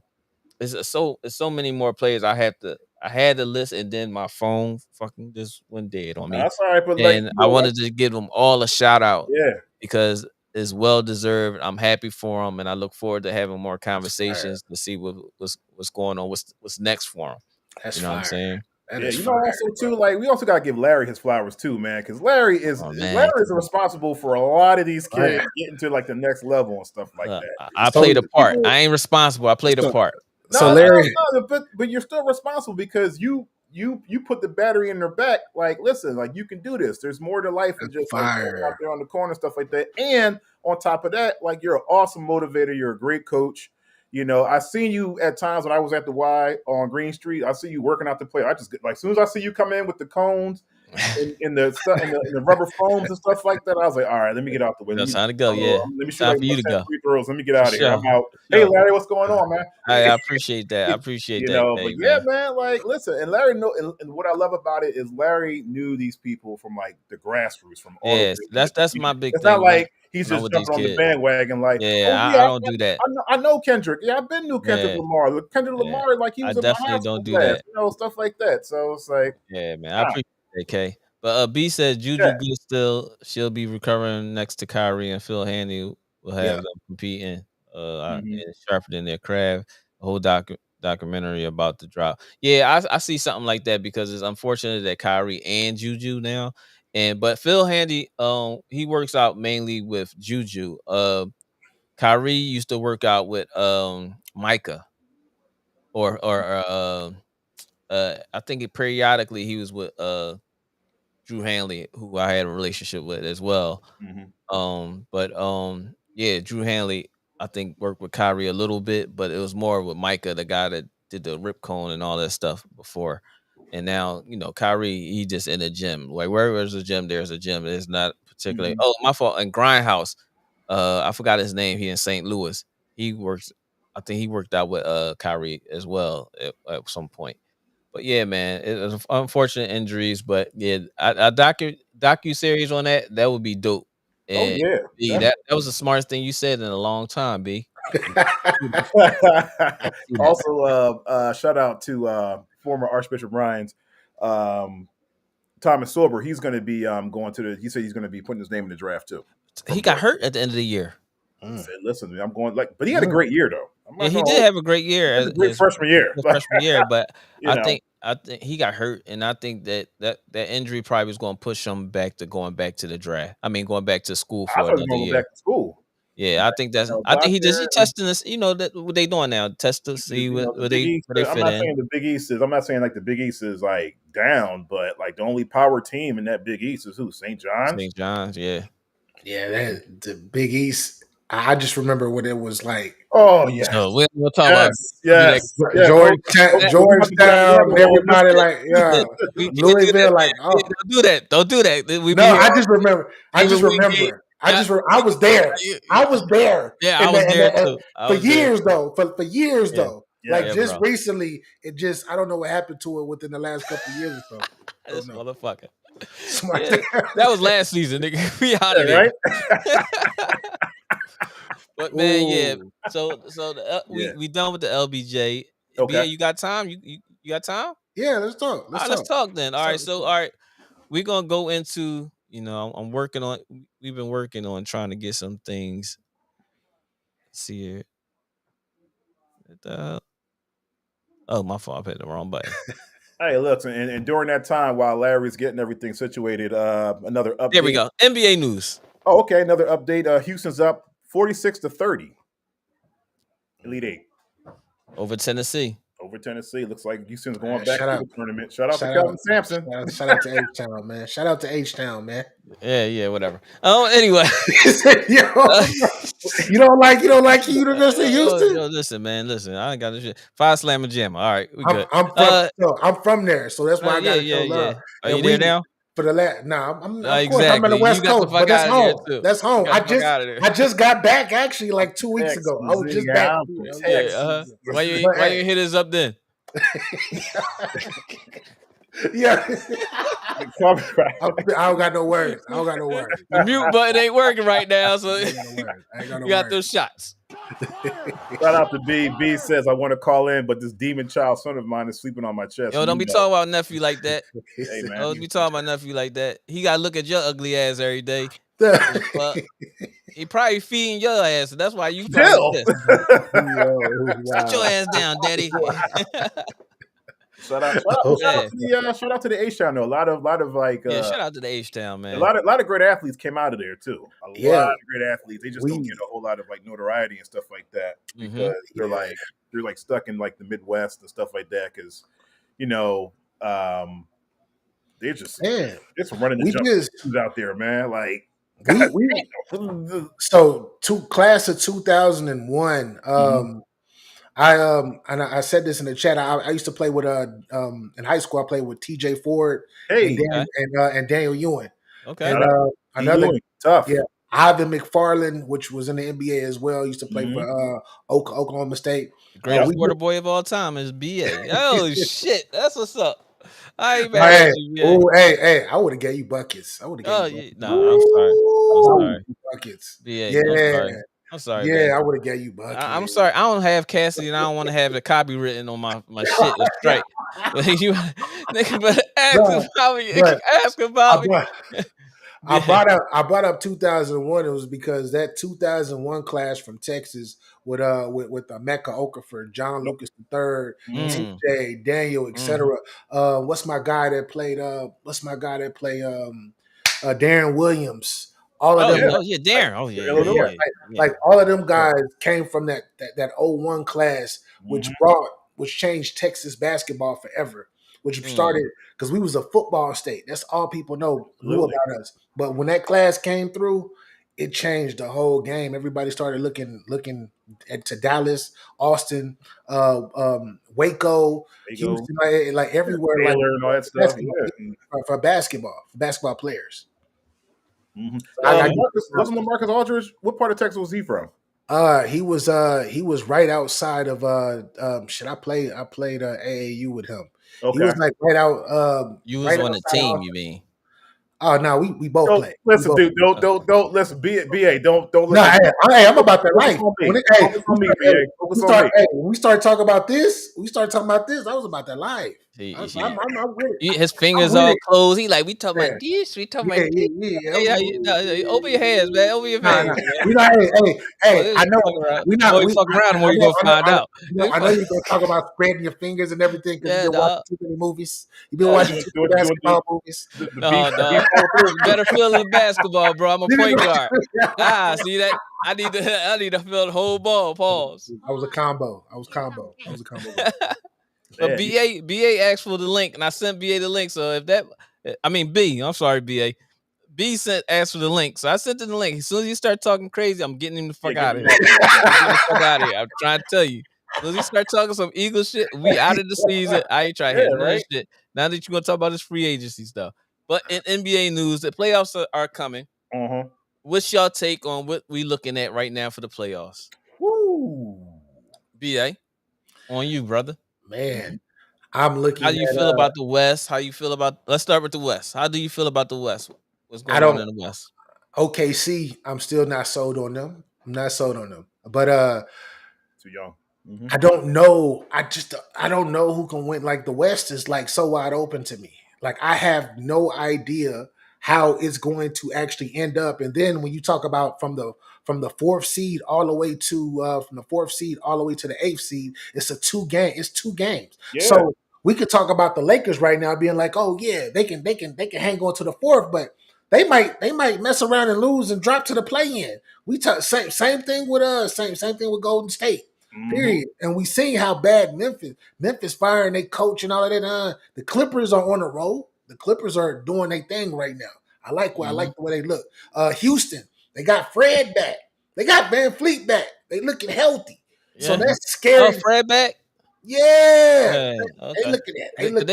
it's so many more players I had to list, and then my phone fucking just went dead on me, That's all right, but like and I wanted to give them all a shout out yeah, because it's well deserved. I'm happy for them, and I look forward to having more That's fire. conversations to see what's going on, what's next for them. That's You know what I'm fire. saying? That yeah. is fire, Also bro. too, like we also gotta give Larry his flowers too, man, because Larry is Oh man, Larry is responsible for a lot of these Right. kids getting to like the next level and stuff like that. I So played a part. People I ain't responsible. I played a so part. so No, Larry, but you're still responsible because you put the battery in their back. Like, listen, like you can do this. There's more to life than that's just like going out fire. there on the corner stuff like that. And on top of that, like you're an awesome motivator. You're a great coach. I seen you at times when I was at the Y on Green Street. I see you working out the play. I just get like as soon as I see you come in with the cones in the stuff in the rubber foams and stuff like that. I was like, all right, let me get out the way. Time to go. Yeah, Let me shoot time like for you to 10 go. free throws. Let me get For out of here. sure. I'm out. For Hey sure. Larry, what's going on, man? I appreciate that. I appreciate that. But Hey, yeah, man. man, like listen, and Larry and what I love about it is Larry knew these people from like the grassroots, from all the Yes, that's my big it's not thing like he's when I'm just with these jumping on the kids. bandwagon like, Yeah, oh I yeah, don't do that. I know Kendrick. Yeah, I've been knew Kendrick Yeah, Lamar. Look, Kendrick yeah. Lamar, like he I was in my high definitely school don't do class, that. stuff like that. So it's like, Yeah, man. I ah, appreciate that, K. But B says Juju yeah. good still. She'll be recovering next to Kyrie, and Phil Handy will have Yeah. them competing Mhm. and sharpening their craft. A whole documentary about the drop. Yeah, I see something like that because it's unfortunate that Kyrie and Juju now. But Phil Handy, he works out mainly with Juju. Kyrie used to work out with Micah or I think periodically he was with Drew Hanley, who I had a relationship with as well. Mhm. But yeah, Drew Hanley, I think worked with Kyrie a little bit, but it was more with Micah, the guy that did the rip cone and all that stuff before. And now, Kyrie, he just in a gym. Like wherever there's a gym, there's a gym. It's not particularly. Mhm. Oh, my fault. And Grindhouse, I forgot his name. He in St. Louis. He works. I think he worked out with Kyrie as well at some point. But yeah, man, it was unfortunate injuries. But yeah, a docu series on that would be dope. Oh And yeah, B, definitely. that was the smartest thing you said in a long time, B. I see that. Also, shout out to former Archbishop Ryan's Thomas Sorber. He's going to be going to the. He said he's going to be putting his name in the draft too. He From got Georgia. hurt at the end of the year. He said, "Listen, I'm going but he had a great year though. I'm Yeah, not he going to did hold. have a great year He had as a great freshman year. his freshman year, but You I know, think I think he got hurt, and I think that injury probably was going to push him back to going back to the draft. I mean, going back to school I for thought he was another going to go year. back to school. Yeah, I think Go I out think he there and testing this. That what they doing now, test to see the where Big they East. where they I'm fit not in. saying the Big East is. I'm not saying like the Big East is like down, but like the only power team in that Big East is who? St. John's. St. John's, yeah. Yeah, that the Big East. I just remember what it was like. Oh yes, So we'll talk about yes, do that. yes, yes. Georgetown, We about to get out the Georgetown, rabbit and hole. Let's everybody like, yeah, We can't do that, Louisville, man. like, oh Don't do that. Don't do that. We no, be here I all just remember, David Wingate. Yeah, I was there. I was there, yeah, I and was there too. I for was there years too. though, for years Yeah, though, like Yes. yeah, just bro. recently, it just I don't know what happened to it within the last couple of years or so. I don't This know. motherfucker. Somebody Yeah, that was last season, nigga. We out of Yeah, there. right. But man, yeah. Ooh, So Yeah. we done with the LBJ. BA, Okay. you got time? You got time? yeah, let's talk. All Let's right, let's talk. talk then. All right, Let's so talk. all right, we're gonna go into. I'm working on. We've been working on trying to get some things. Let's see here. What the hell? Oh, my fault. I hit the wrong button. Hey, look, and during that time while Larry's getting everything situated, another There we update. go. NBA news. Oh, okay, another update. Houston's up 46-30. Elite Eight Over Tennessee. over Tennessee. Looks like Houston's going back Shout to out, the tournament. Shout out to shout Kelvin out, Sampson. shout out to H Town, man. Shout out to H Town, man. Yeah, whatever. Oh, anyway. Yo, you don't like University of Houston? Yo, listen, man. Listen, I ain't got this shit. Five Slammer Jam. All right, we good. I'm from there, so that's why I got to show love. Are you there now? For the last, I'm of course I'm in the Exactly. You West got the Coast, fuck but that's out of there home. too. That's home. You got the fuck out of there. I just got back actually like 2 weeks ago. I was just back. Yeah. Why you hit us up then? Yeah. I don't got no words. The mute button ain't working right now, so I ain't got no you got words. those shots. Shout out to B. B says, I want to call in, but this demon child son of mine is sleeping on my chest. Yo, don't be talking about nephew like that. Hey, man. Don't be talking about nephew like that. He got to look at your ugly ass every day. He probably feeding your ass. So that's why you Still. Sit your ass down, daddy. Shout out to the H Town though. A lot of like shout out to the H Town, man. A lot of great athletes came out of there too. A lot of great athletes. They just don't get a whole lot of like notoriety and stuff like that because they're like stuck in like the Midwest and stuff like that because they're just running the jump out there, man. Like so class of 2001. I said this in the chat. I used to play with in high school. I played with T.J. Ford and Hey, Daniel Ewing, Okay. and shout out to another Ewing. Tough. yeah, Ivan McFarland, which was in the NBA as well. Used to play Mhm. for Oklahoma State. Greatest We water boy of all time is BA. Oh shit, that's what's up. I ain't mad at hey, you, BA. oh hey, I would have gave you buckets. I would have gave Oh you yeah, buckets. no, I'm sorry. I'm Ooh, sorry. buckets. BA, I'm Yeah, sorry. I'm sorry, man. yeah, I would have gave you I'm buckets. sorry. I don't have Cassidy, and I don't want to have the copy written on my shit or strike. But you, nigga, but ask but, about me. but Ask I about me. brought BA. I brought up 2001. It was because that 2001 class from Texas with Mecca Okafor, John Yep. Lucas III, Mhm. Mm, TJ, Daniel, mm-hmm. etc. What's my guy that played? Darren Williams. All of Oh, them Yeah. oh yeah, like, Darren. Oh yeah, yeah, yeah, yeah, Illinois. yeah, yeah. like all of them Yeah. guys came from that 01 class, Mhm. which changed Texas basketball forever. Which Mm, started because we was a football state. That's all people knew Absolutely. about us. But when that class came through, it changed the whole game. Everybody started looking to Dallas, Austin, Waco, There you go. Houston, like everywhere, like Taylor and all that stuff. basketball Yeah. for basketball players. Mhm. So I give Lamarcus wasn't Lamarcus Aldridge. What part of Texas was he from? he was right outside of shit. I played AAU with him. He Okay. was like you was right on the outside of team, Austin. you mean? Oh no, we both Don't played. We listen, both dude. Don't listen. BA. Don't no, listen. I'm about that Focus life. on When me. it, hey, Focus on me, BA. Focus on me. when we start talking about this, I was about that life. I'm with it. His I'm fingers with all it. closed. He like, we talking Yeah, about this. We talking yeah, about this. yeah, yeah. Hey, open your hands, man. Open your Nah, hands, nah. man. We not. Well, Hey. this I is know fuck around. we The more not. you fuck around, the more you gonna find out. I know you're gonna talk about spreading your fingers and everything because you've Yeah, been watching dog. too many movies. You've been watching too many Do basketball movies. the beef No, all through. you better feel the basketball, bro. I'm a You point didn't guard. watch- See that? I need to feel the whole ball. Pause. I was a combo. I was a combo guy. But Yeah. BA asked for the link, and I sent BA the link. So if that, I mean B, I'm sorry, BA. B asked for the link, so I sent him the link. As soon as he start talking crazy, I'm getting him the fuck out of here. Getting the fuck out of here. I'm trying to tell you. As soon as he start talking some Eagle shit, we out of the season. I ain't trying to Yeah. hear none of this Right. shit. Now that you're gonna talk about this free agency stuff. But in NBA news, the playoffs are coming. Uh-huh. What's y'all take on what we looking at right now for the playoffs? Woo. BA, on you, brother. Man, I'm How looking do you at feel about the West? How you feel about? Let's start with the West. How do you feel about the West? What's I going on don't in the West? OKC. I'm still not sold on them. I'm not sold on them. But Too young. Mhm. I don't know. I don't know who can win. Like the West is like so wide open to me. Like I have no idea how it's going to actually end up. And then when you talk about from the fourth seed all the way to from the fourth seed all the way to the eighth seed, it's two games. Yeah. So we could talk about the Lakers right now being like, oh yeah, they can hang on to the fourth, but they might mess around and lose and drop to the play in. We talk same thing with same thing with Golden State. Mhm. Period. And we seen how bad Memphis firing their coach and all of that. The Clippers are on the roll. The Clippers are doing their thing right now. I like Mhm. the way they look. Houston, they got Fred back. They got Van Fleet back. They looking healthy. So Yeah. that's Oh, scary. Fred back. Yeah. Yeah. They Okay. looking at they look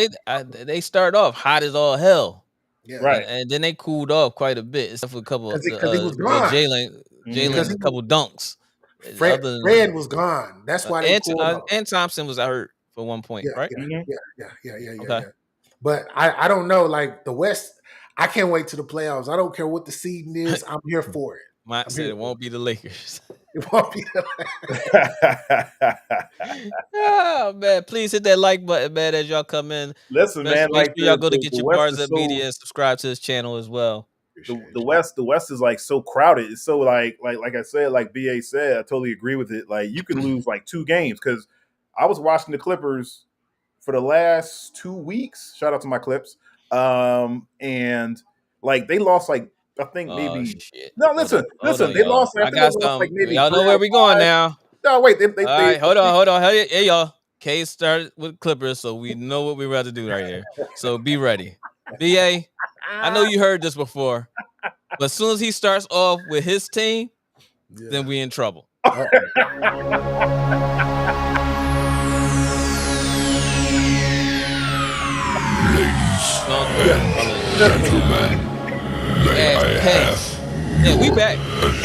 They start off hot as all hell, yeah. Right. and then they cooled off quite a bit, except for a couple of Because he was gone. Mhm. Because Jalen's a couple dunks. Other Fred than was gone. That's why they pulled off. and Thompson was hurt for one point, Yeah, right? yeah, Mhm. Okay. yeah. But I don't know. Like the West, I can't wait to the playoffs. I don't care what the seeding is. I'm here for it. Mike I'm said here it for won't be the Lakers. it. It won't be. Oh man, please hit that like button, man, as y'all come in. Listen, man, Make like sure y'all go to the get your West bars is up so media and subscribe to his channel as well. the West is like so crowded. It's so like I said, like BA said, I totally agree with it. Like you can lose like 2 games because I was watching the Clippers for the last 2 weeks. Shout out to my Clips. And like they lost like I think Oh maybe shit. no. Hold on, They y'all. lost. I I think they got lost like some. maybe Y'all 3 know out where of we going 5. now. No, wait. All right, hold on. Hey, y'all. K started with Clippers, so we know what we're about to do right here. So be ready. BA, I know you heard this before, but as soon as he starts off with his team, then we in trouble. Uh-oh. Gentlemen, may I have Yeah, we back.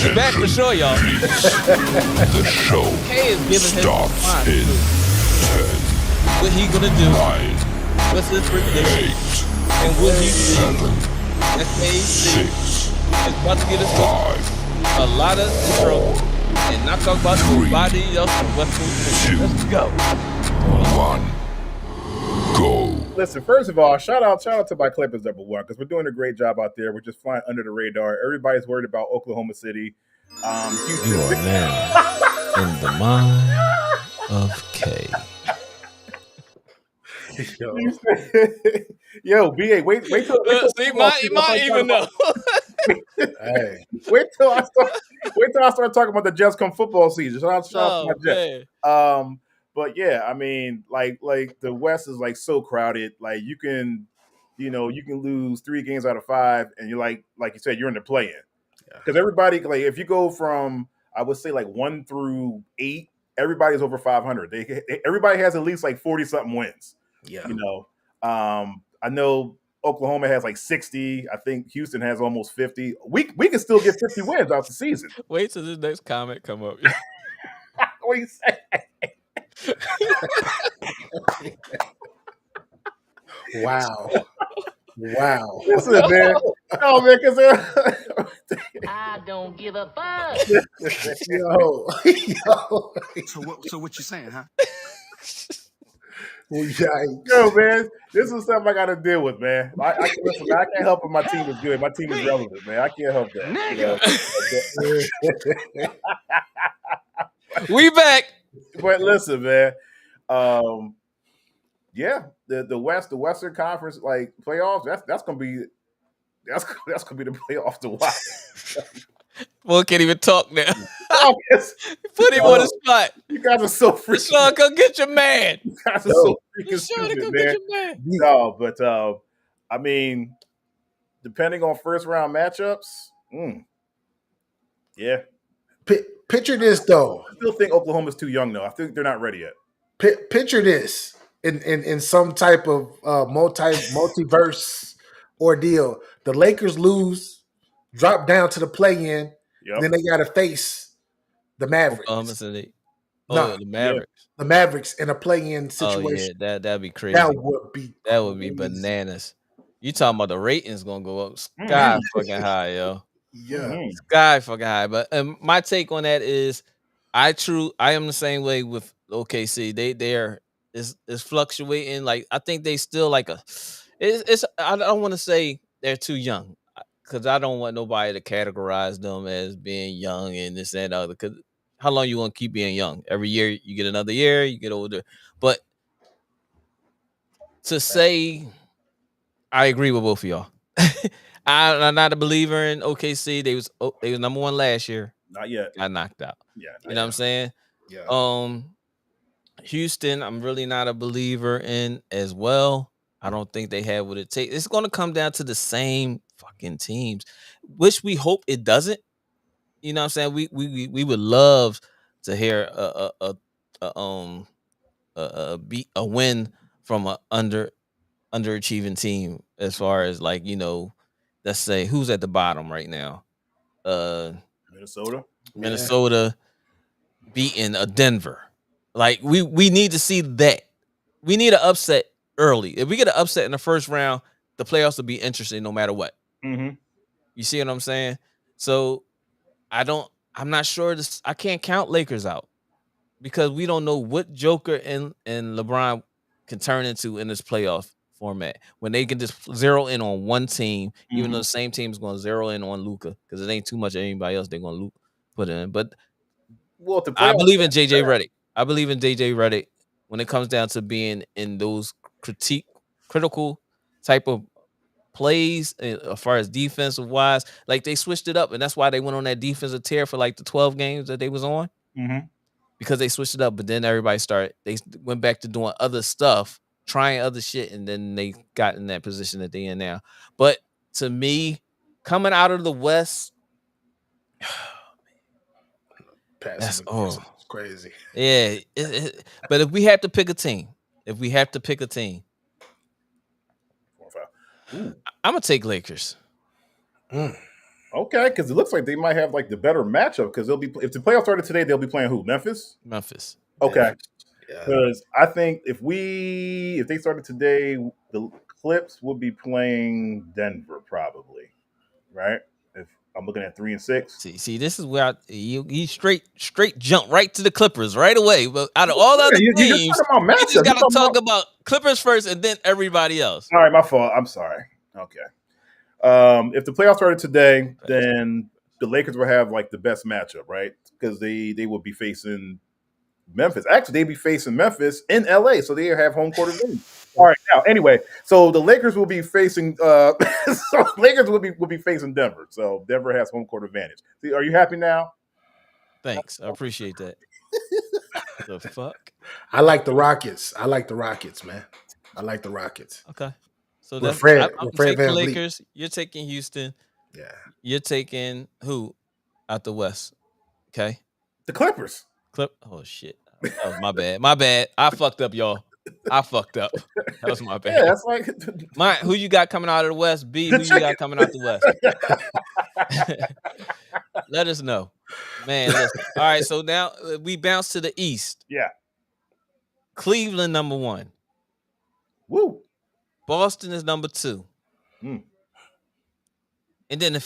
We back for sure, y'all. the show K is giving his starts response in to what he gonna do, 9, what's his prediction, 8, and what he 7, thinks SKC 6, is about to get us 5, a lot of intro and not talk about nobody else from West Coast. 2, Let's go. 1, go. Listen, first of all, shout out to my Clippers #1 because we're doing a great job out there. We're just flying under the radar. Everybody's worried about Oklahoma City. Houston. You are now in the mind of K. Yo, BA, wait till See, might even know. Hey, wait till I start talking about the Jets come football season. Shout out to my Jets. But yeah, I mean, like the West is like so crowded. Like you can lose 3 games out of 5, and you're like you said, you're in the play-in. Because everybody, like if you go from I would say like 1 through 8, everybody's over 500. Everybody has at least like 40 something wins. yeah. I know Oklahoma has like 60. I think Houston has almost 50. We can still get 50 wins out the season. Wait till this next comment come up. What do you say? Wow. Wow. Listen, man. Oh man, because I don't give a fuck. Yo. So what you saying, huh? Yikes. yo, man, this is something I got to deal with, man. Listen, man, I can't help it. My team is good. My team is relevant, man. I can't help that. We back. But listen, man. Yeah, the Western Conference like playoffs. That's gonna be the playoff to watch. Well, can't even talk now. Oh, Put him on the spot. you guys are so freaking. Sean, go get your man. You guys are so freaking Sean, stupid, go man. get your man. No, but I mean, depending on first round matchups, yeah. Picture this though. I still think Oklahoma's too young though. I think they're not ready yet. Picture this in some type of multiverse ordeal. The Lakers lose, drop down to the play-in, Yep. and then they got to face the Mavericks. The No, Mavericks. The Mavericks in a play-in Oh situation. yeah, that'd be crazy. That would be crazy. Bananas. You talking about the ratings gonna go up sky fucking high, yo. Yeah. Sky fucking high. But my take on that is I am the same way with OKC. They're is fluctuating. Like I think they still like it's I don't want to say they're too young because I don't want nobody to categorize them as being young and this and other. Because how long you want to keep being young? Every year you get another year, you get older. But to say I agree with both of y'all. I'm not a believer in OKC. They was number 1 last year. Not yet. Got knocked out. Yeah. You know what I'm saying? Yeah. Houston, I'm really not a believer in as well. I don't think they have what it takes. It's going to come down to the same fucking teams, which we hope it doesn't. You know what I'm saying? We would love to hear a win from a underachieving team as far as like, let's say who's at the bottom right now. Minnesota beating a Denver. Like we need to see that. We need an upset early. If we get an upset in the first round, the playoffs will be interesting no matter what. Mm-hmm. You see what I'm saying? So I'm not sure I can't count Lakers out because we don't know what Joker and LeBron can turn into in this playoff format when they can just zero in on one team, even though the same team is going to zero in on Luka because it ain't too much of anybody else they're going to put in. But I believe in JJ Redick. I believe in JJ Redick when it comes down to being in those critical type of plays as far as defensive wise. Like they switched it up, and that's why they went on that defensive tear for like the 12 games that they was on. Mm-hmm. Because they switched it up, but then they went back to doing other stuff, trying other shit, and then they got in that position that they in now. But to me, coming out of the West, That's crazy. Yeah. But if we have to pick a team, Ooh. I'm gonna take Lakers. Okay, because it looks like they might have like the better matchup because they'll be if the playoffs started today, they'll be playing who? Memphis. Memphis. Okay, Yeah. because I think if they started today, the Clips will be playing Denver probably, right? If I'm looking at 3 and 6. See, this is where you straight jump right to the Clippers right away. But out of all the other You're teams, talking about you just matchup. got to talk about Clippers first and then everybody else. All right, my fault. I'm sorry. Okay. If the playoffs started today, then the Lakers will have like the best matchup, right? Because they will be facing Memphis. Actually, they'd be facing Memphis in LA, so they have home court advantage. All right, now anyway, so the Lakers will be facing Lakers will be facing Denver. So Denver has home court advantage. See, are you happy now? Thanks, I appreciate that. The fuck? I like the Rockets. Man. I like the Rockets. Okay, so With that's Fred, I'm with Fred taking Van Vliet. Lakers. You're taking Houston. Yeah. You're taking who out the West? Okay, The Clippers. Oh shit, that was my bad. My bad. I fucked up, y'all. I fucked up. That was my bad. Yeah, that's like Who you got coming out of the West? B, the who you chicken. got coming out the West? Let us know. Man, listen. All right, so now we bounce to the East. Yeah. Cleveland number 1. Woo. Boston is number 2. Mm. And then it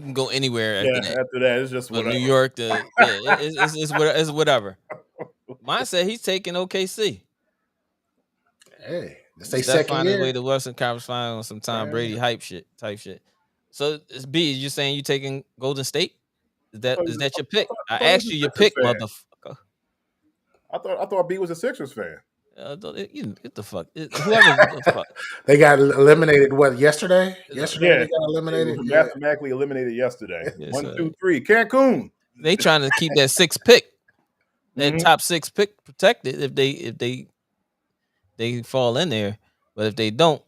can go anywhere after that. After that, it's just But whatever. New York, it's whatever. Mine said he's taking OKC. Hey, it's They their second find his way year. to Western Conference Final on some Tom Brady type shit. So it's B. You saying you taking Golden State? Is that your pick? I asked you your pick, motherfucker. I thought B was a Sixers fan. Get the fuck. Whoever the fuck. They got eliminated yesterday? Yesterday they got They eliminated. were mathematically eliminated yesterday. Yeah, 1, 2, 3. Cancun. They trying to keep that 6th pick, that Mhm. top 6 pick protected if they fall in there. But if they don't,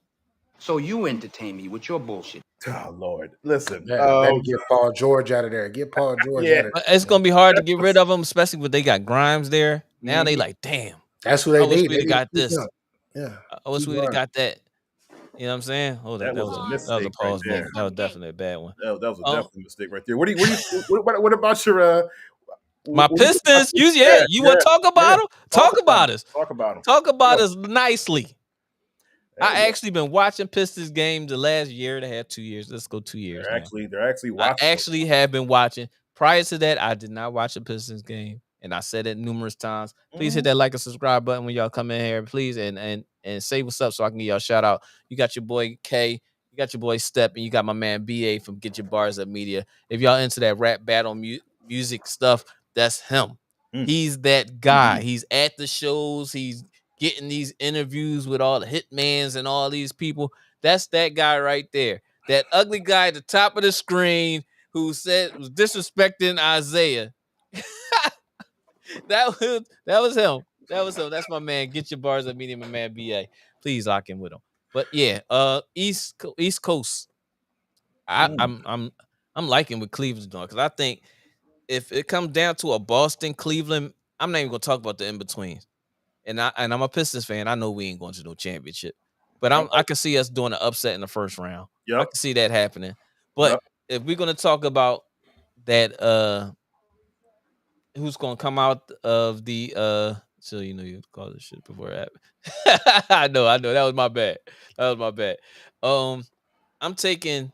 So you entertain me with your bullshit. Oh Lord, listen. Better get Paul George out of there. Get Paul George out of there. it's gonna be hard to get rid of them, especially when they got Grimes there. Now they like, damn. That's who they I wish need. we'd have got this. Yeah. I wish we'd have got that. You know what I'm saying? Hold on, That was a mistake pause right there. moment. That was definitely a bad one. That was a definitely mistake right there. What about your my Pistons? You want to talk about them? Talk about us. Talk about them. Talk about us nicely. I actually been watching Pistons game the last year and a half, 2 years. Let's go 2 years. They're actually watching. I actually have been watching. Prior to that, I did not watch a Pistons game, and I said it numerous times. Please hit that like and subscribe button when y'all come in here, please, and say what's up so I can give y'all a shout out. You got your boy K, you got your boy Step, and you got my man BA from Get Your Bars Up Media. If y'all into that rap battle music stuff, that's him. He's that guy. He's at the shows. He's getting these interviews with all the hitmans and all these people. That's that guy right there. That ugly guy at the top of the screen who was disrespecting Isaiah. that was him. That's my man. Get Your Bars Up Media, my man BA. Please lock in with him. But yeah, East Coast. I'm liking what Cleveland's doing because I think if it comes down to a Boston Cleveland, I'm not even gonna talk about the in betweens. And I'm a Pistons fan. I know we ain't going to no championship, but I can see us doing an upset in the first round. Yep. I can see that happening. But if we're gonna talk about that, who's gonna come out of the so you call this shit before it happened. I know. That was my bad. I'm taking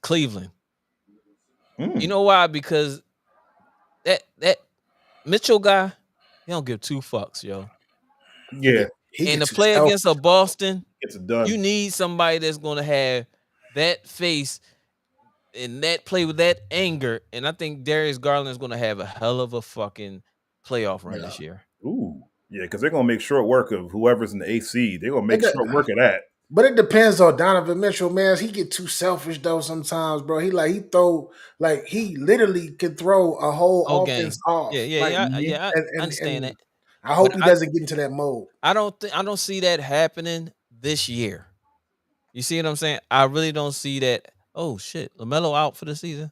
Cleveland. You know why? Because that Mitchell guy, he don't give 2 fucks, yo. Yeah. And to play against a Boston, gets it done. You need somebody that's going to have that face and that play with that anger. And I think Darius Garland is going to have a hell of a fucking playoff run this year. Ooh. Yeah, because they're going to make short work of whoever's in the AC. They're going to make short work of that. But it depends on Donovan Mitchell, man. He get too selfish though sometimes, bro. He literally can throw a whole offense off. I understand that. I hope he doesn't get into that mode. I don't see that happening this year. You see what I'm saying? I really don't see that. Oh shit, LaMelo out for the season.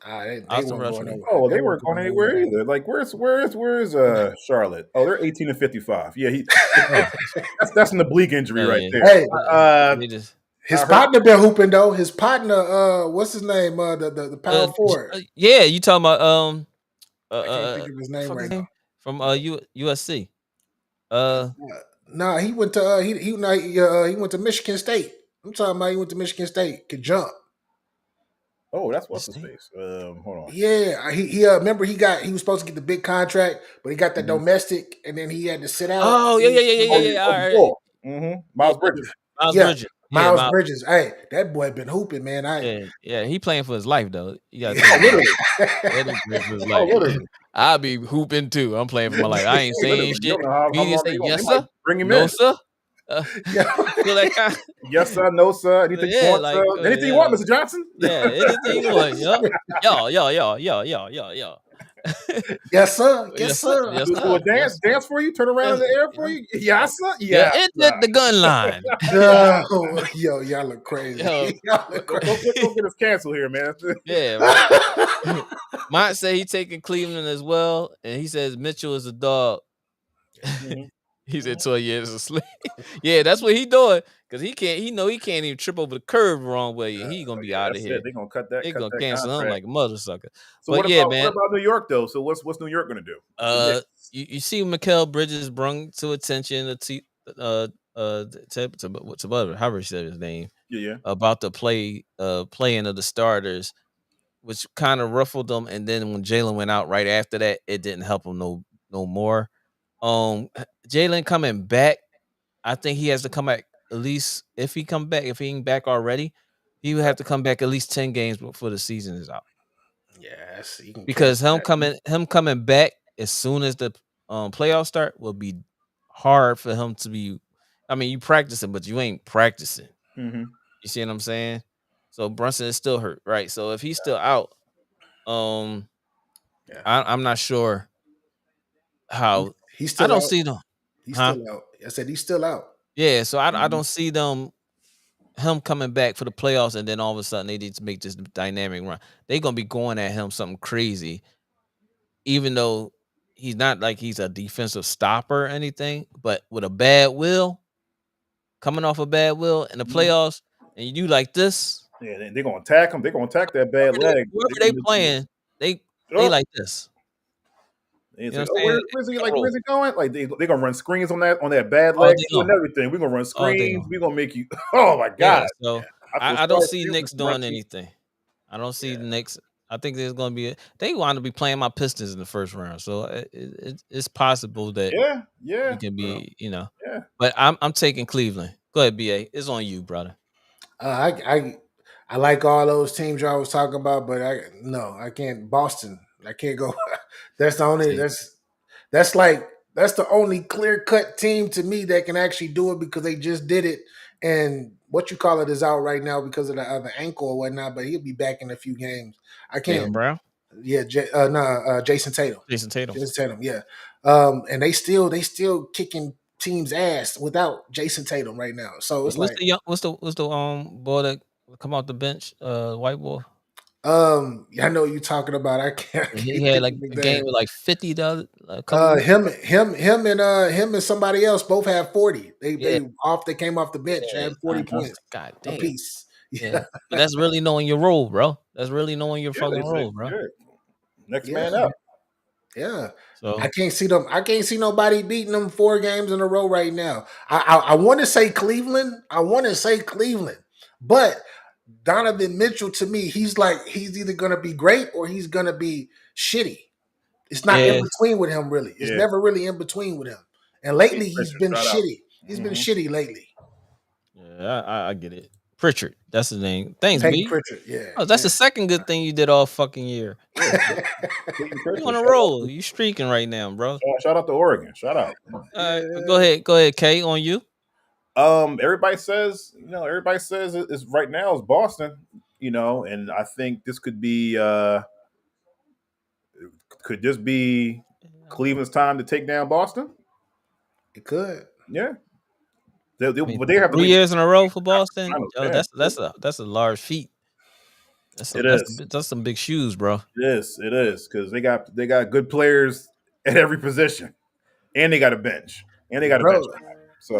They Austin weren't Rush. going over. Oh, They they weren't weren't going going anywhere over. either. Like, where's Charlotte? Oh, they're 18-55. Yeah, Oh, that's an oblique injury right yeah. there. Hey, They just his I heard. partner been hooping though. His partner, what's his name? The power forward. yeah. You talking about I can't think of his name fuck his right name now. from USC. Uh, No, he went to he went to Michigan State. I'm talking about he went to Michigan State. Could jump. Oh, that's what's his his name? face. Hold on. Yeah, he remember he was supposed to get the big contract, but he got the Mhm. domestic, and then he had to sit out. Oh yeah, yeah, yeah, yeah, Oh, yeah, yeah. All right. Bull. Yeah, Miles Bridges. Miles Yeah, Bridges. Yeah, Miles Bridges. Hey, that boy been hooping, man. yeah. He playing for his life though. You gotta Oh, think about literally. it. That is playing for his Oh, life. literally. I'll be hooping too. I'm playing for my life. I ain't Hey, literally. saying You shit. don't know how Media long say they yes might sir, bring him no in. sir. You feel that kind? Yes, sir. No, sir. Anything you Yeah, want, like sir. Anything you want, Mr. Johnson. yeah, anything you want. Yup. Yo. Yes, sir. Yes, Yes sir. sir. Yes Do a sir. dance, Yes sir. dance for you, turn around Yes, in the air for yeah. you. Yes, sir. Yeah, Yes, it sir. did the gun line. Oh, yo, y'all look crazy. Yo, Y'all look crazy. Don't get us canceled here, man. yeah, right. Mont say he taking Cleveland as well, and he says Mitchell is a dog. Mhm. He said 12 years of sleep. Yeah, that's what he doing. Cause he can't, he can't even trip over the curve the wrong way. And he gonna be Yeah, out of that's here. it. They're gonna cut They gonna that cancel him contract. like a mother sucker. So But yeah, what man. about New York though? So what's New York gonna do? The Uh, Knicks. you see, Mikael Bridges brung to attention to whatever, however he said his name, Yeah. about the playing of the starters, which kind of ruffled them. And then when Jalen went out right after that, it didn't help him no more. Jalen coming back, I think he has to come back at least if he ain't back already, he would have to come back at least 10 games before the season is out. Yes, you can Because cancel that. him coming back as soon as the playoffs start will be hard for him to be. I mean, you practicing, but you ain't practicing. Mm-hmm. You see what I'm saying? So Brunson is still hurt, right? So if he's still out, Yeah. I'm not sure how. He's I still don't out. see them. He's Huh? still out. I said he's still out. Yeah, so I Mhm. don't see him coming back for the playoffs, and then all of a sudden they need to make this dynamic run. They're gonna be going at him something crazy, even though he's not like he's a defensive stopper or anything, but with a bad will, coming off a bad will in the Mhm. playoffs, and you do like this, Yeah, they're gonna attack him. They're gonna attack that bad leg. whoever They're they gonna do playing, they oh, like this. and it's You know like, what oh, I'm saying? where's he Pick like and roll where's he going? Like they're gonna run screens on that bad all leg day too and long, everything. We're gonna run all day screens. long. We're gonna make you oh my Yeah, god. so I feel I don't sorry for see you, Knicks Mr. doing Brunson. anything. I don't see Yeah. the Knicks. I think there's going to be. They want to be playing my Pistons in the first round, so it's possible that Yeah. it can Well, be, yeah. But I'm taking Cleveland. Go ahead, BA. It's on you, brother. I like all those teams y'all was talking about, but I can't. Boston, I can't go. That's the only See, that's like that's the only clear cut team to me that can actually do it because they just did it. And what you call it is out right now because of the ankle or whatnot, but he'll be back in a few games. I Jalen can't. Brown, Yeah, Jason Tatum. Jason Tatum. Jason Tatum, yeah. And they still kicking teams' ass without Jason Tatum right now. So it's What's like, the young? What's the boy that come off the bench? White boy. I know what you're talking about. I can't, I And he can't had think like of his a game name. with like 50 a couple weeks Him, ago. him and somebody else both had 40. Yeah, They came off the bench, yeah. had 40 I was points like, God a damn. piece. Yeah, Yeah, but that's really knowing your role, bro. That's really knowing your Yeah, fucking they say role, bro. yeah. Next yeah, man up. yeah. I So can't see them. I can't see nobody beating them 4 games in a row right now. I want to say Cleveland. But Donovan Mitchell to me, he's either gonna be great or he's gonna be shitty. It's not in yeah, between with him, really. It's Yeah. never really in between with him. And Pete lately he's Pritchard, been shout out. shitty. He's been Mhm. shitty lately. yeah, I get it. Pritchard, that's his name. Thanks, Peyton B. Pritchard, yeah. Oh, that's the second good thing you did all fucking year. Yeah. Pete You on Pritchard, a roll. You streaking right now, bro. shout out to Oregon. Shout out. All right, but go ahead, K, on you. Everybody says, it's right now is Boston, and I think this could be Cleveland's time to take down Boston? It could. Yeah. I mean, But they have to 3 wait years in a row for Boston. finals. Oh, Yeah. that's a large feat. It is. That's some big shoes, bro. It is because they got good players at every position, and they got a bench, and they got a bench. Bro, So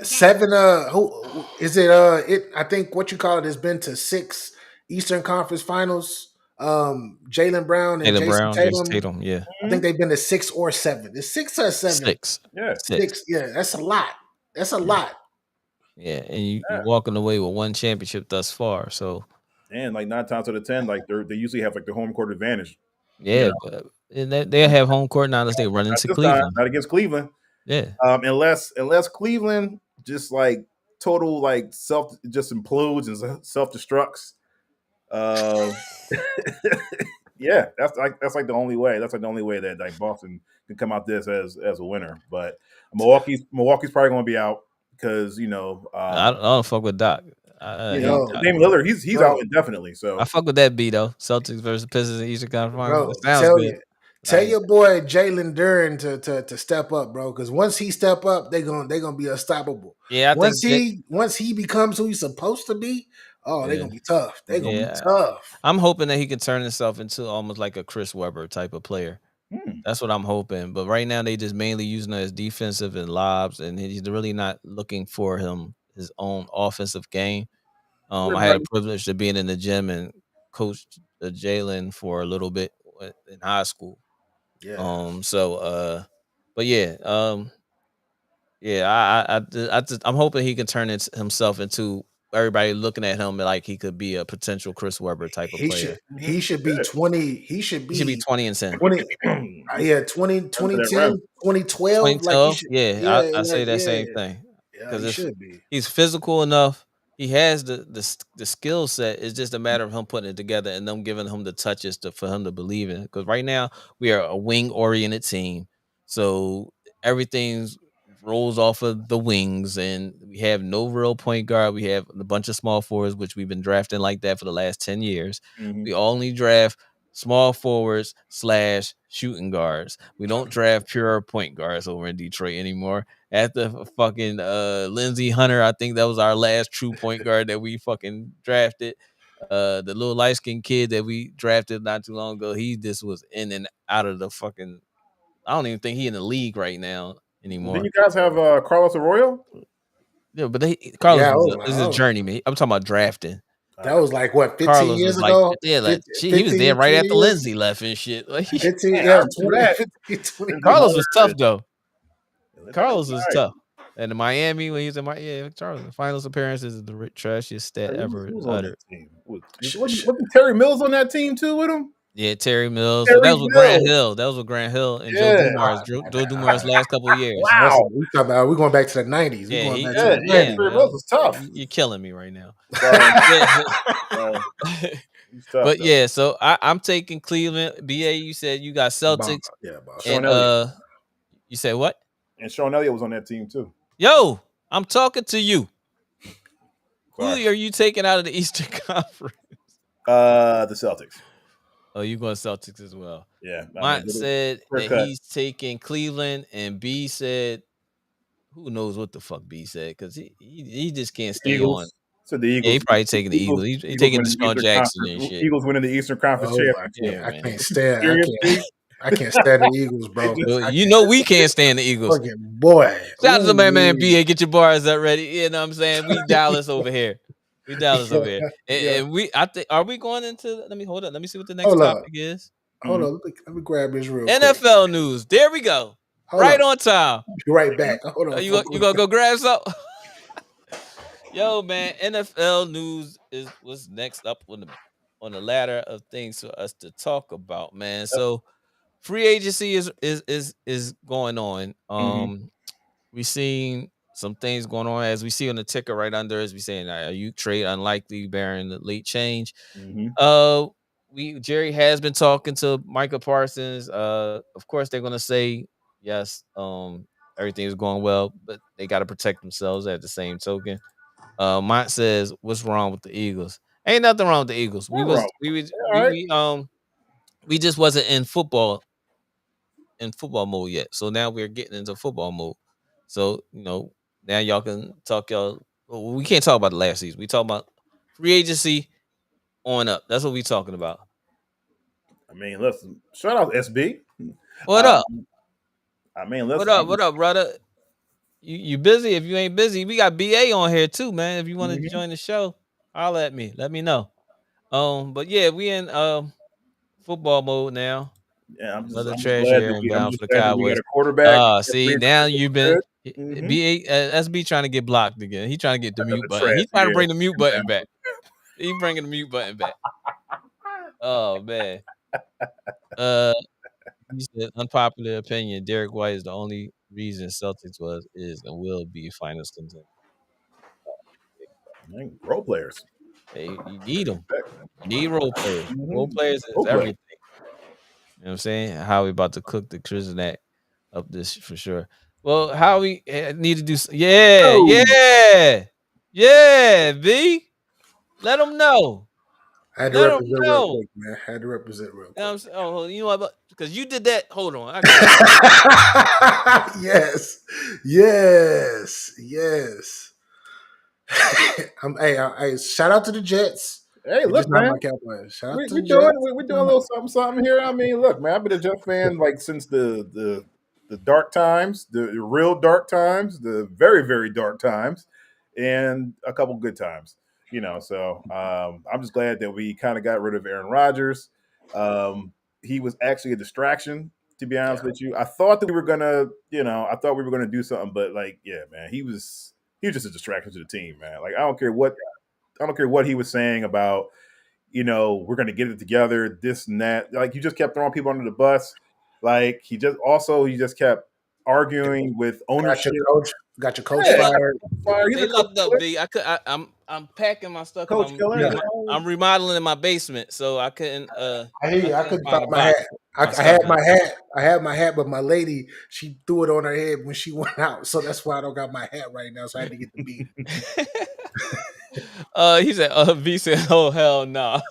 seven. Who is it? It. I think what you call it has been to 6 Eastern Conference Finals. Jalen Brown and Taylor Jason Brown, Jason Tatum. Tatum, yeah, I think they've been to 6 or 7. It's 6 or 7. six, yeah, six, 6. Yeah, that's a lot. That's a lot. yeah, and you yeah. walking away with one championship thus far. So And like 9 times out of 10, like they usually have like the home court advantage. You yeah, know, but and they'll have home court now unless they run not into this time, Cleveland. not against Cleveland. Yeah, Unless Cleveland just like total like self just implodes and self destructs. Uh, yeah, that's like the only way. That's like the only way that like Boston can come out this as a winner. But Milwaukee's probably going to be out because I don't fuck with Doc. Yo, Damian Lillard he's bro, out indefinitely. I So fuck with that B though. Celtics versus Pistons in Eastern Conference Finals. bro, It sounds tell good. you. Tell your boy Jalen Duren to step up, bro. Because once he step up, they gonna be unstoppable. Yeah, I think Once he becomes who he's supposed to be, oh, they're yeah, gonna be tough. They're gonna be yeah. tough. I'm hoping that he can turn himself into almost like a Chris Webber type of player. hmm, That's what I'm hoping. But right now they just mainly using it as defensive and lobs, and he's really not looking for his own offensive game. I had a everybody. privilege of being in the gym and coached Jalen for a little bit in high school. Yeah. But yeah, yeah, I'm hoping he can turn himself into everybody looking at him like he could be a potential Chris Webber type of He player. should he should be 20. He should He should be be 20-10. 20. Yeah, 2010, 2012. Like he 2012, should. yeah, Yeah, I say like that yeah, same thing yeah. because He if should be. he's physical enough, he has the skill set. It's just a matter of him putting it together and them giving him the touches for him to believe in. Because right now we are a wing oriented team, so everything's rolls off of the wings, and we have no real point guard. We have a bunch of small forwards, which we've been drafting like that for the last 10 years. Mhm. We only draft small forwards / shooting guards. We don't draft pure point guards over in Detroit anymore. After fucking Lindsey Hunter, I think that was our last true point guard that we fucking drafted. The little light skinned kid that we drafted not too long ago, he just was in and out of the fucking. I don't even think he in the league right now Then anymore. you guys have Carlos Arroyo. Yeah, but Carlos Yeah, is a journeyman. I'm talking about drafting. that was like what 15 Carlos years was like, ago. yeah, like 15, he was there right 20 after years. Lindsey left and shit. Like, 15, Man, I yeah, remember that. 20. Lindsey Carlos was tough Hunter. though. Lindsey Carlos Hunter, was all right. tough. And in Miami, when he was in Charles, the finals appearances is the trashiest stat ever Who was on uttered. that team? Wasn't Terry Mills on that team too with him? Yeah, Terry Mills. So that Terry was with Grant Mills. Hill. That was with Grant Hill and Joe Yeah. Dumars. Joe Dumars' last couple of years. Listen, Wow. we talking about we going back to the 90s. We Yeah, going back to Yeah, the yeah. 90s. Terry Mills was tough. You're killing me right now. So, he's tough. But though. yeah, so I'm taking Cleveland. BA, you said you got Celtics, Yeah, boss. Sean and Elliott. you said what? And Sean Elliott was on that team too. Yo, I'm talking to you. Who Sorry. are you taking out of the Eastern Conference? The Celtics. Oh, you going Celtics as well? Yeah. Mont said clear that cut. he's taking Cleveland, and B said, who knows what the fuck B said because he just can't stay on. Eagles. So the Eagles. Yeah, he probably taking the Eagles. He's taking winning Deshaun Eastern Jackson Conference- and shit. Eagles winning the Eastern Conference Oh my championship. God, I man. can't stand. Seriously? I can't stand the Eagles, bro. Well, you know we can't stand the Eagles. Fucking boy. Shout out to my man Ooh. BA. Get your bars up ready. You know what I'm saying? We Dallas over here. We Dallas over here. And, Yeah. and we I think are we going into let me hold up. Let me see what the next Hold up. topic is. Hold on, let me grab this real quick. NFL news. There we go. Hold Right up. on time. Be right back. Hold on. You gonna go grab something? Yo, man, NFL news is what's next up on the ladder of things for us to talk about, man. So free agency is going on. We seen some things going on as we see on the ticker right under as we saying are you trade unlikely bearing the late change. Jerry has been talking to Micah Parsons. Of course they're gonna say yes, everything is going well, but they gotta protect themselves at the same token. Mont says, "What's wrong with the Eagles? Ain't nothing wrong with the Eagles. We just wasn't in football mode yet. So now we're getting into football mode. So now y'all can talk y'all. Well, we can't talk about the last season. We talk about free agency. on up. That's what we talking about. I mean, listen, shout out SB. What up? Um, I mean, What listen, up? What up, brother? You busy? If you ain't busy, we got BA on here too, man. If you want to mhm. join the show, holler at me. Let me know. But yeah, we in football mode now. Yeah, Another I'm just trash glad year that and bound for the we got Cowboys. a quarterback. See, Everything's now you've been good. Mm-hmm. BA SB trying to get blocked again. He trying to get the Another mute button. trash He trying to year. bring the mute button back. He bringing the mute button back. Oh man. Uh, he said unpopular opinion. Derek White is the only reason Celtics was is and will be finals contender. Man, role players. Hey, you need them. Respect. You need role players. Role Mm-hmm. players is Role play. everything. You know what I'm saying? How we about to cook the Kriznack up this for sure. Well, how we need to do? Yeah, Oh, yeah, yeah. V, let them know. I had to Let them represent real know. quick, man. I had to represent real You know what quick. I'm saying? Oh, you know what? Because you did that. Hold on, I got you. Yes, yes, yes. Hey, shout out to the Jets. hey, They're just look, not man. my Cowboys. Shout out to We the doing Jets. we doing a little something something here. I mean, look, man, I've been a Jet fan like since the dark times, the real dark times, the very very dark times, and a couple good times. You know, so I'm just glad that we kind of got rid of Aaron Rodgers. He was actually a distraction, to be honest Yeah. with you. I thought that we were gonna, I thought we were gonna do something, but like, yeah, man, he was just a distraction to the team, man. Like, I don't care what he was saying about we're going to get it together, this and that. Like, you just kept throwing people under the bus. Like, he just kept arguing with Got your ownership. coach. Got your coach Yeah, fired. he's They a coach looked up, killer. V. I'm packing my stuff because Coach killer. Yeah. I'm remodeling in my basement, so I couldn't I hear I you. I couldn't couldn't find find a my hat. box to I, put my I stuff had in. my hat. I had my hat, but my lady, she threw it on her head when she went out. So that's why I don't got my hat right now. So I had to get the beat. He said, V said, oh hell no.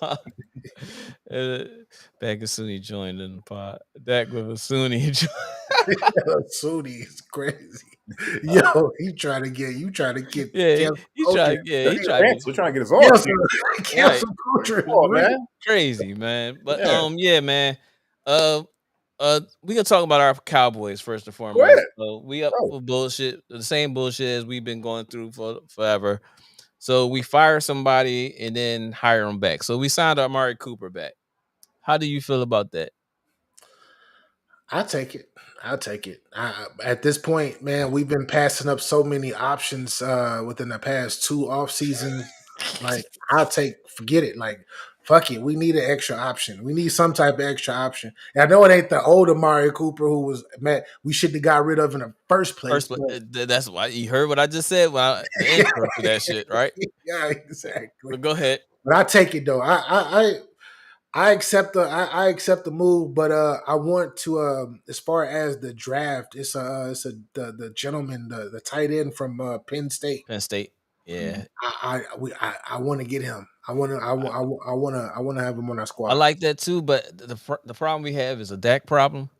Back as soon he joined in the pod. Dak with a Sunni. Sudi is crazy. Yo, you trying to get Yeah, cancel he culture. tried. Yeah, They're he tried to get We're trying to get us all. Cancel, right. cancel culture is Come on, real. man. Crazy, man. But Yeah. yeah, man. Uh, we gonna talk about our Cowboys first and Go foremost. ahead. So we up Bro. for bullshit, the same bullshit as we've been going through for forever. So we fire somebody and then hire them back. So we signed Amari Cooper back. How do you feel about that? I'll take it. I'll take it. At this point, man, we've been passing up so many options within the past two off seasons. Like, forget it. Like, fuck it. We need an extra option. We need some type of extra option. And I know it ain't the old Amari Cooper who was man we should have got rid of in the first place. First, that's why you heard what I just said. The intro to that shit, right? Yeah, exactly. But go ahead. But I take it though. I accept I accept the move, but I want to as far as the draft, it's the gentleman, the tight end from Penn State. Penn State. Yeah, I want to get him. I want to I want to have him on our I squad. like that too. But the problem we have is a Dak problem.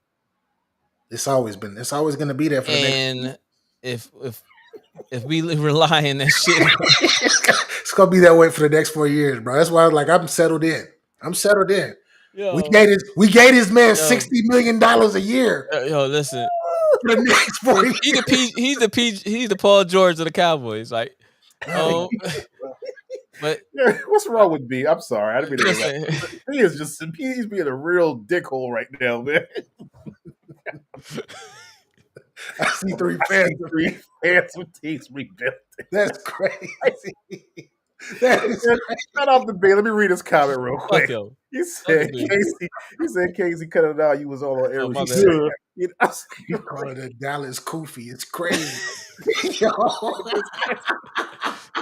It's always going to be there for the next. And if we rely on that shit, It's going to be that way for the next 4 years, bro. That's why I'm settled in. I'm settled in. yo, We gave this man yo, $60 million a year yo, listen, for the next 4 years. he's the Paul George of the Cowboys. Like, Bro, but Yeah, what's wrong with B? I'm sorry. I didn't mean to listen, he's being a real dickhole right now, man. I see three fans. Three handsome teams rebuilt. That's crazy. That is Shout out to B. Let me read his comment real fuck quick. yo. He said, B. Casey cut it out. You was all on air. Oh, my He bad. said, I was you call it a Dallas Koofy. It's crazy. Yo.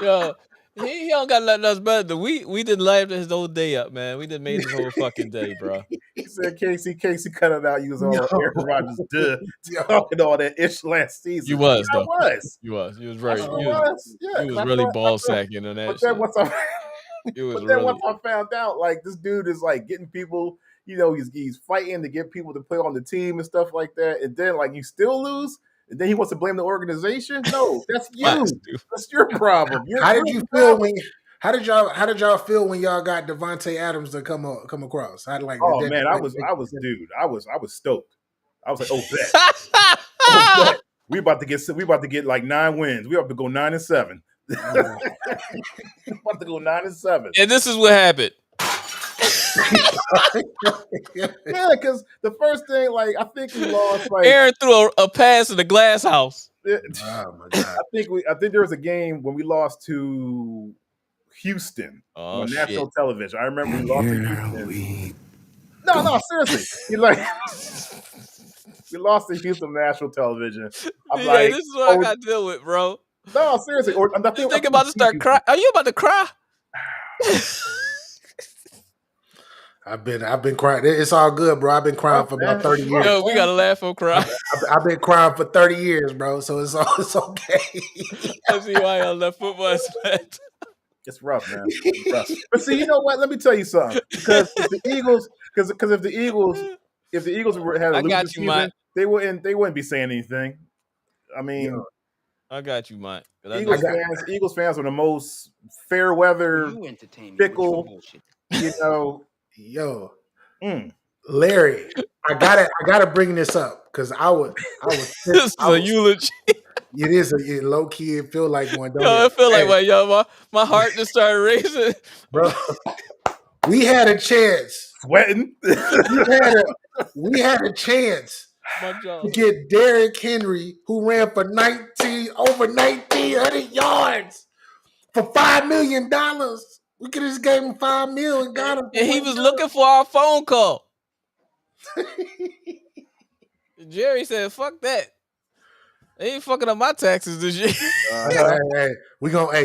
Yo, he don't got nothing else better. We did live his whole day up, man. We did made his whole fucking day, bro. He said, Casey cut it out. You was all on Aaron Rodgers, Yo. talking all that ish last season. You was I though. was. You was. You was I right. sure You was. Yeah, was 'cause I really thought- ball sacking on that But shit. then once I It was But then really. once I found out, like, this dude is like getting people, he's fighting to get people to play on the team and stuff like that. And then like you still lose, and then he wants to blame the organization. No, that's you. Facts, dude. That's your problem. How did you feel How did y'all feel when y'all got Devontae Adams to come across? How did Oh that, man, I was stoked. I was like, oh bet. Bet. We about to get like 9 wins. We have to go 9-7. We about to go 9-7. And this is what happened. Yeah, because the first thing, like, I think we lost. Like, Aaron threw a pass in the glass house. Oh my god! I think there was a game when we lost to Houston on national television. I remember we lost to Houston. No, seriously. We lost to Houston national television. I'm like, this is what I got to deal with, bro. No, seriously. I think about to start crying. Are you about to cry? I've been crying. It's all good, bro. I've been crying for about 30 years. Yo, we gotta laugh or cry. I've been crying for 30 years, bro. So it's okay. I see why y'all left football is flat. It's rough, man. It's rough. But see, you know what? Let me tell you something. Because if the Eagles, had a losing season, they wouldn't be saying anything. I mean, I got you, Mike. Eagles fans are the most fair weather, fickle. Larry, I gotta bring this up because I was. This is a eulogy. It is a low key. It feel like one. Yo, I feel like my heart just started racing, bro. We had a chance. Sweating. we had a chance to get Derrick Henry, who ran for over 1,900 yards for $5 million. We could have just gave him $5 million and got him. And he was looking for our phone call. Jerry said, "Fuck that. They ain't fucking up my taxes this year."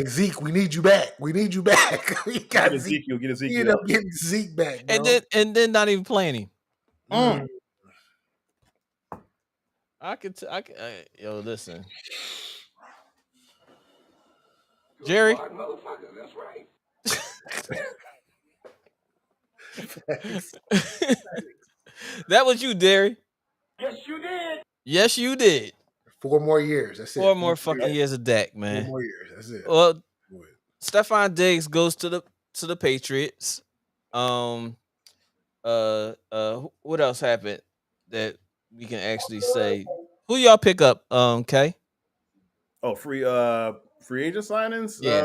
Zeke, we need you back. We need you back. We got Zeke. Get Ezekiel. He ended up getting Zeke back, bro. And then not even playing him. Yo, listen, Jerry. That's right. That was you, Derry. Yes, you did. Yes, you did. 4 more years. That's it. 4 more fucking years of Dak, man. 4 more years. That's it. Well, Stephon Diggs goes to the Patriots. What else happened that we can actually say? Who y'all pick up? Kay? Oh, free agent signings. Yeah.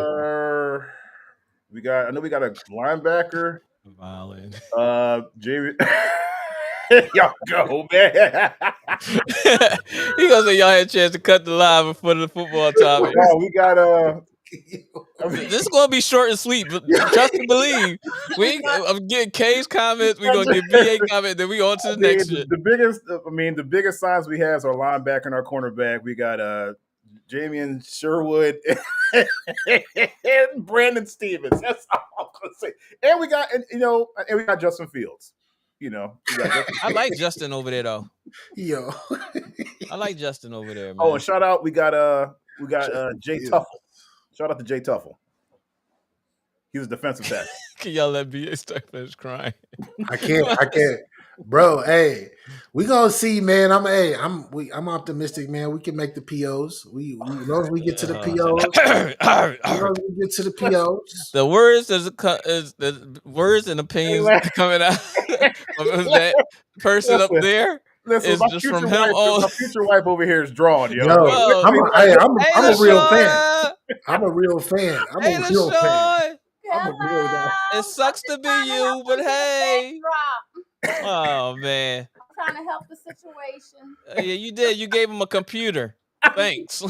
I know we got a linebacker. Violent. Jamie. Y'all go, man. He gonna say y'all had a chance to cut the line before the football topic. Oh, we got this is gonna be short and sweet, but trust and believe. I'm getting K's comments. We're gonna get BA comments. Then we on to the next shit. The biggest signs we have is our linebacker and our cornerback. We got Jamian Sherwood and Brandon Stevens. That's all I'm gonna say. And we got Justin Fields. I like Justin over there though. Yo, I like Justin over there, man. Oh, and shout out, we got Jay Tuffle. Shout out to Jay Tuffle. He was defensive tackle. Can y'all let BA start finish crying? I can't. Bro, hey, we gonna see, man. I'm optimistic, man. We can make the POs. As long as we get to the POs. The words the words and opinions coming out of that person up there. Listen, it's just from him on. My future wife over here is drawn, yo. I'm a real fan. I'm a real fan. I'm a real fan. It sucks to be you, but hey. Oh man. I'm trying to help the situation. Yeah, you did. You gave him a computer. Thanks.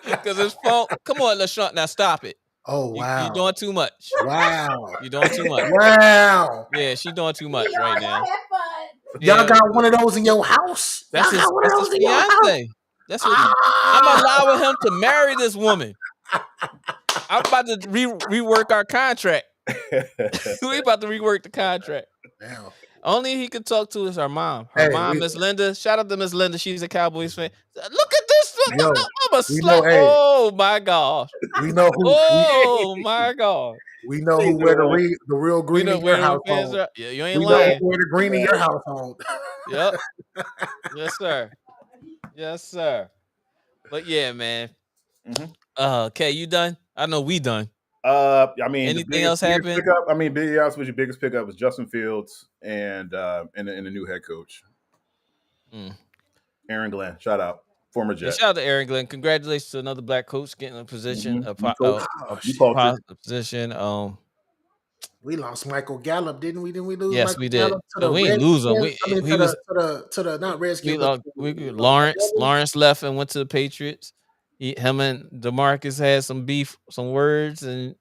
Because his phone. Come on, LaShawn. Now stop it. Oh wow. You're doing too much. Wow. You're doing too much. Wow. Yeah, she's doing too much right now. Y'all got one of those in your house? That's his fiance. That's what I'm allowing him to marry this woman. I'm about to rework our contract. We about to rework the contract. Damn. Only he could talk to is our mom. Her mom, Miss Linda. Shout out to Miss Linda. She's a Cowboys fan. Look at this. I'm a slut. Oh my gosh. We know who. Oh my god. We know who wear the real green in your household. Yeah, you ain't lying. We know who wear the green in your household. Yep. Yes, sir. Yes, sir. But yeah, man. Okay, you done? I know we done. I mean, Anything else biggest happen? pickup. I mean, be honest with you, biggest pickup was Justin Fields and the new head coach, Mm. Aaron Glenn. Shout out, former Yeah, Jet. shout out to Aaron Glenn. Congratulations to another black coach getting a position, New coach, Oh new shit. culture. position. We lost Michael Gallup, didn't we? Didn't we lose Yes, we Michael did. Gallup to But the we ain't lose him. Redskins? I mean, He was to the not Redskins, we but Lawrence. Ravens? Lawrence left and went to the Patriots. Him and DeMarcus had some beef, some words, and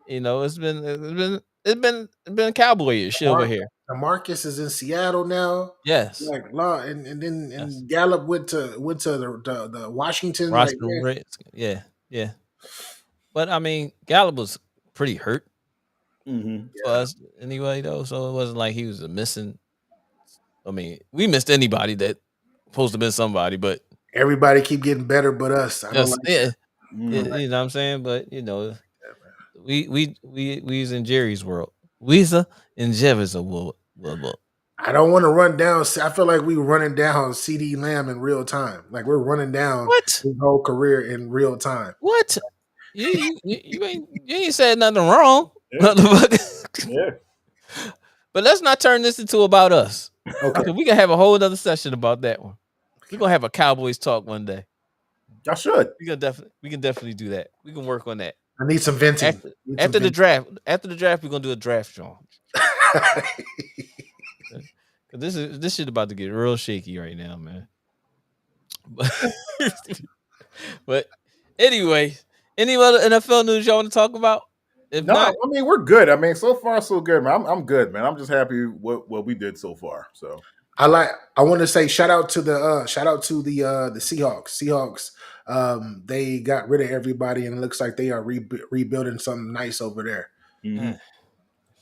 it's been cowboyish over Mark, here. Marcus is in Seattle now. Yes, Like law, and then yes. Gallup went to the Washington. Like Roster Reds. Yeah, yeah. But I mean, Gallup was pretty hurt Mm-hmm. for us anyway, though. So it wasn't like he was a missing. I mean, we missed anybody that supposed to been somebody, but everybody keep getting better, but us. I don't yes, like yeah, Mm-hmm. you know what I'm saying. But we's in Jerry's world. We's in Jerry's world. I don't want to run down. I feel like we running down CD Lamb in real time. Like we're running down What? his whole career in real time. What? You ain't said nothing wrong, Yeah. motherfucker. Yeah. But let's not turn this into about us. Okay. We can have a whole other session about that one. We're gonna have a Cowboys talk one day. Y'all should. We can definitely do that. We can work on that. I need some venting. After the draft, we're gonna do a draft, John. This shit about to get real shaky right now, man. But anyway, any other NFL news y'all want to talk about? If No, not, I mean we're good. I mean, so far so good, man. I'm good, man. I'm just happy what we did so far. So I want to say shout out to the Seahawks. Seahawks, they got rid of everybody and it looks like they are rebuilding something nice over there. mm-hmm.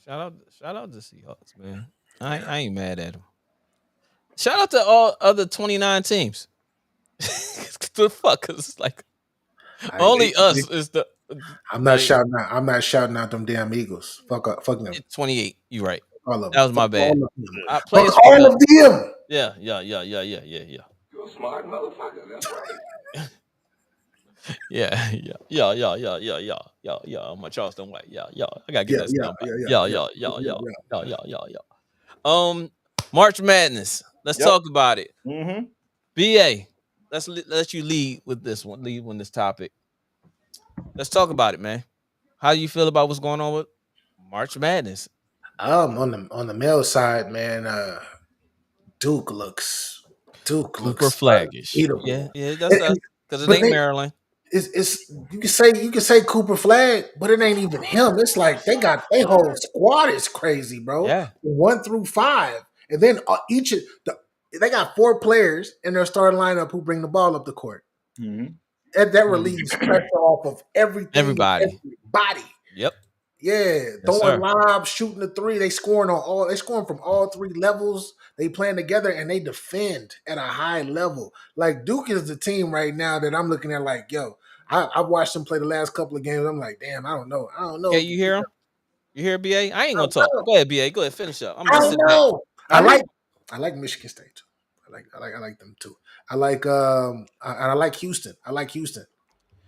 shout out to Seahawks, man. I ain't mad at them. Shout out to all other 29 teams. The fuck, cause it's like only us is the. I'm not shouting out them damn Eagles. Fuck them. 28. You right. All of them. That was my bad. Fuck all of them. Yeah. You're a smart motherfucker. That's right. Yeah. I'm a Charleston White. Yeah. I gotta get that stuff back. Yeah. March Madness. Let's talk about it. Mm-hmm. BA, let's let you lead with this one. Lead on this topic. Let's talk about it, man. How do you feel about what's going on with March Madness? On the male side, man, Duke looks super flaggish. Yeah, that's us because it ain't Maryland. It's you can say Cooper Flag, but it ain't even him. It's like they whole squad is crazy, bro. Yeah, 1 through 5, and then they got 4 players in their starting lineup who bring the ball up the court. Mm-hmm. That relieves pressure off of everybody. Yep. Yeah, throwing lobs, shooting the 3. They scoring from all 3 levels. They playing together and they defend at a high level. Like Duke is the team right now that I'm looking at. Like, yo, I've watched them play the last couple of games. I'm like, damn, I don't know. Yeah, you hear him? You hear BA? I ain't gonna talk. Go ahead, BA. Go ahead, finish up. I don't know. I like Michigan State too. I like them too. I like Houston. I like Houston.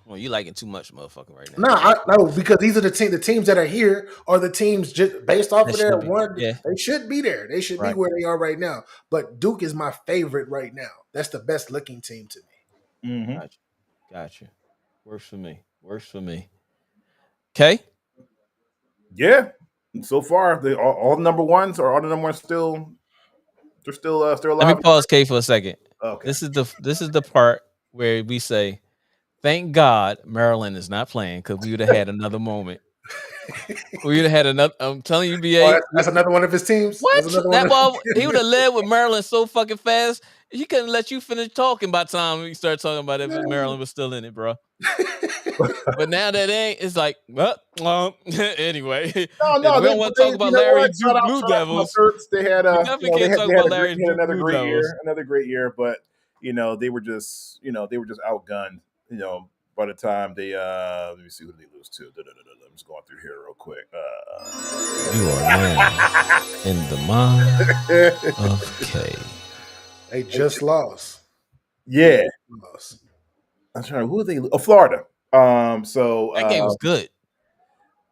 Well, you liking too much, motherfucker, right now. No, because these are the teams that are here are the teams just based off of their one. Yeah. They should be there. They should be where they are right now. But Duke is my favorite right now. That's the best looking team to me. Mm-hmm. Gotcha. Works for me. Okay. Yeah. So far, all the number ones are all the number ones still. They're still alive. Let me pause K for a second. Okay. This is the part where we say, thank God Maryland is not playing because we would have had another moment. We would have had another. I'm telling you, BA. That's another one of his teams. What? That ball, he would have led with Maryland so fucking fast. He couldn't let you finish talking by the time we start talking about if Maryland was still in it, bro. But now that ain't, it's like, anyway. No, we don't want to talk about Larry Blue Devils. They had another great year, but they were just outgunned. By the time they let me see who they lose to. I'm just going through here real quick. You are now in the mind of K. They just lost. Yeah. I'm trying. Who are they? Oh, Florida. So That game was good.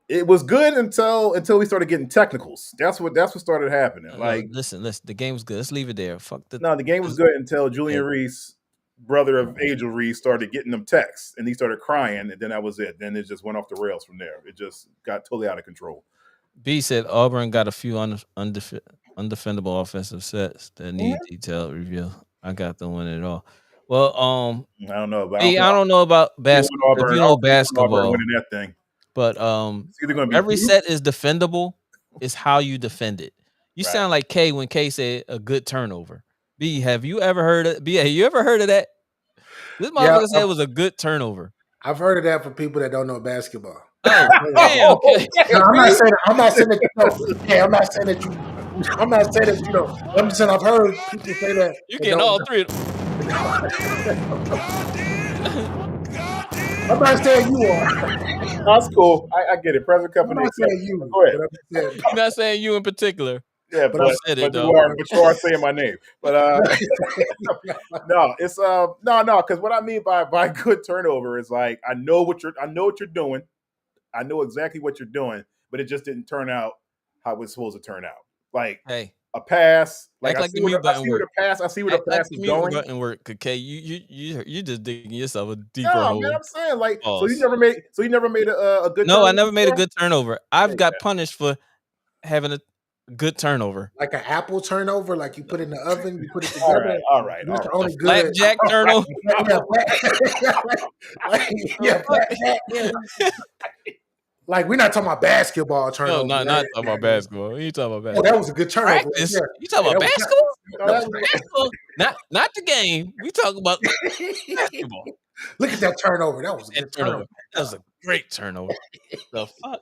it was good until we started getting technicals. That's what started happening. No, Like, listen. The game was good. Let's leave it there. Fuck the. no, the game was good until Julian Reese, brother of Angel Reese, started getting them texts, and he started crying, and then that was it. Then it just went off the rails from there. It just got totally out of control. B said Auburn got a few undefendable offensive sets that need detailed review. I got them winning it all. Well, I don't know, but B, I don't know about I basketball. If you know don't want Auburn basketball, winning that thing. but It's either going to be every Duke. set is defendable. It's how you defend it. You Right. sound like K when K said a good turnover. B, have you ever heard of B? Have you ever heard of that? This motherfucker said it was a good turnover. I've heard of that from people that don't know basketball. Oh, damn. Okay. No, I'm not saying that you know. Hey, I'm not saying that you know. I'm just saying I've heard people say that. You getting all three of them. I'm not saying you are. That's cool. I get it. Present company. I'm not saying you. Go ahead. But I'm saying, I'm not saying you in particular. Yeah, but I said it though. You are saying my name. But no, it's no, because what I mean by good turnover is like I know what you're doing. I know exactly what you're doing, but it just didn't turn out how it was supposed to turn out. Like a pass, like I see where the pass is going. Button work, okay? You just digging yourself a deeper No, hole. man, I'm saying like so you never made a good. No, turnover I never made a before? good turnover. I've got punished for having a good turnover. like an apple turnover, like you put it in the oven, you put it together. All right. That's the only good Flapjack turnover. Like we're not talking about basketball turnover. No, not talking about basketball. You talking about basketball? Oh, that was a good turnover. Practice. Yeah. You talking about basketball? Basketball. Not the game. We talking about basketball. Look at that turnover. That was a good turnover. That was a great turnover. The fuck?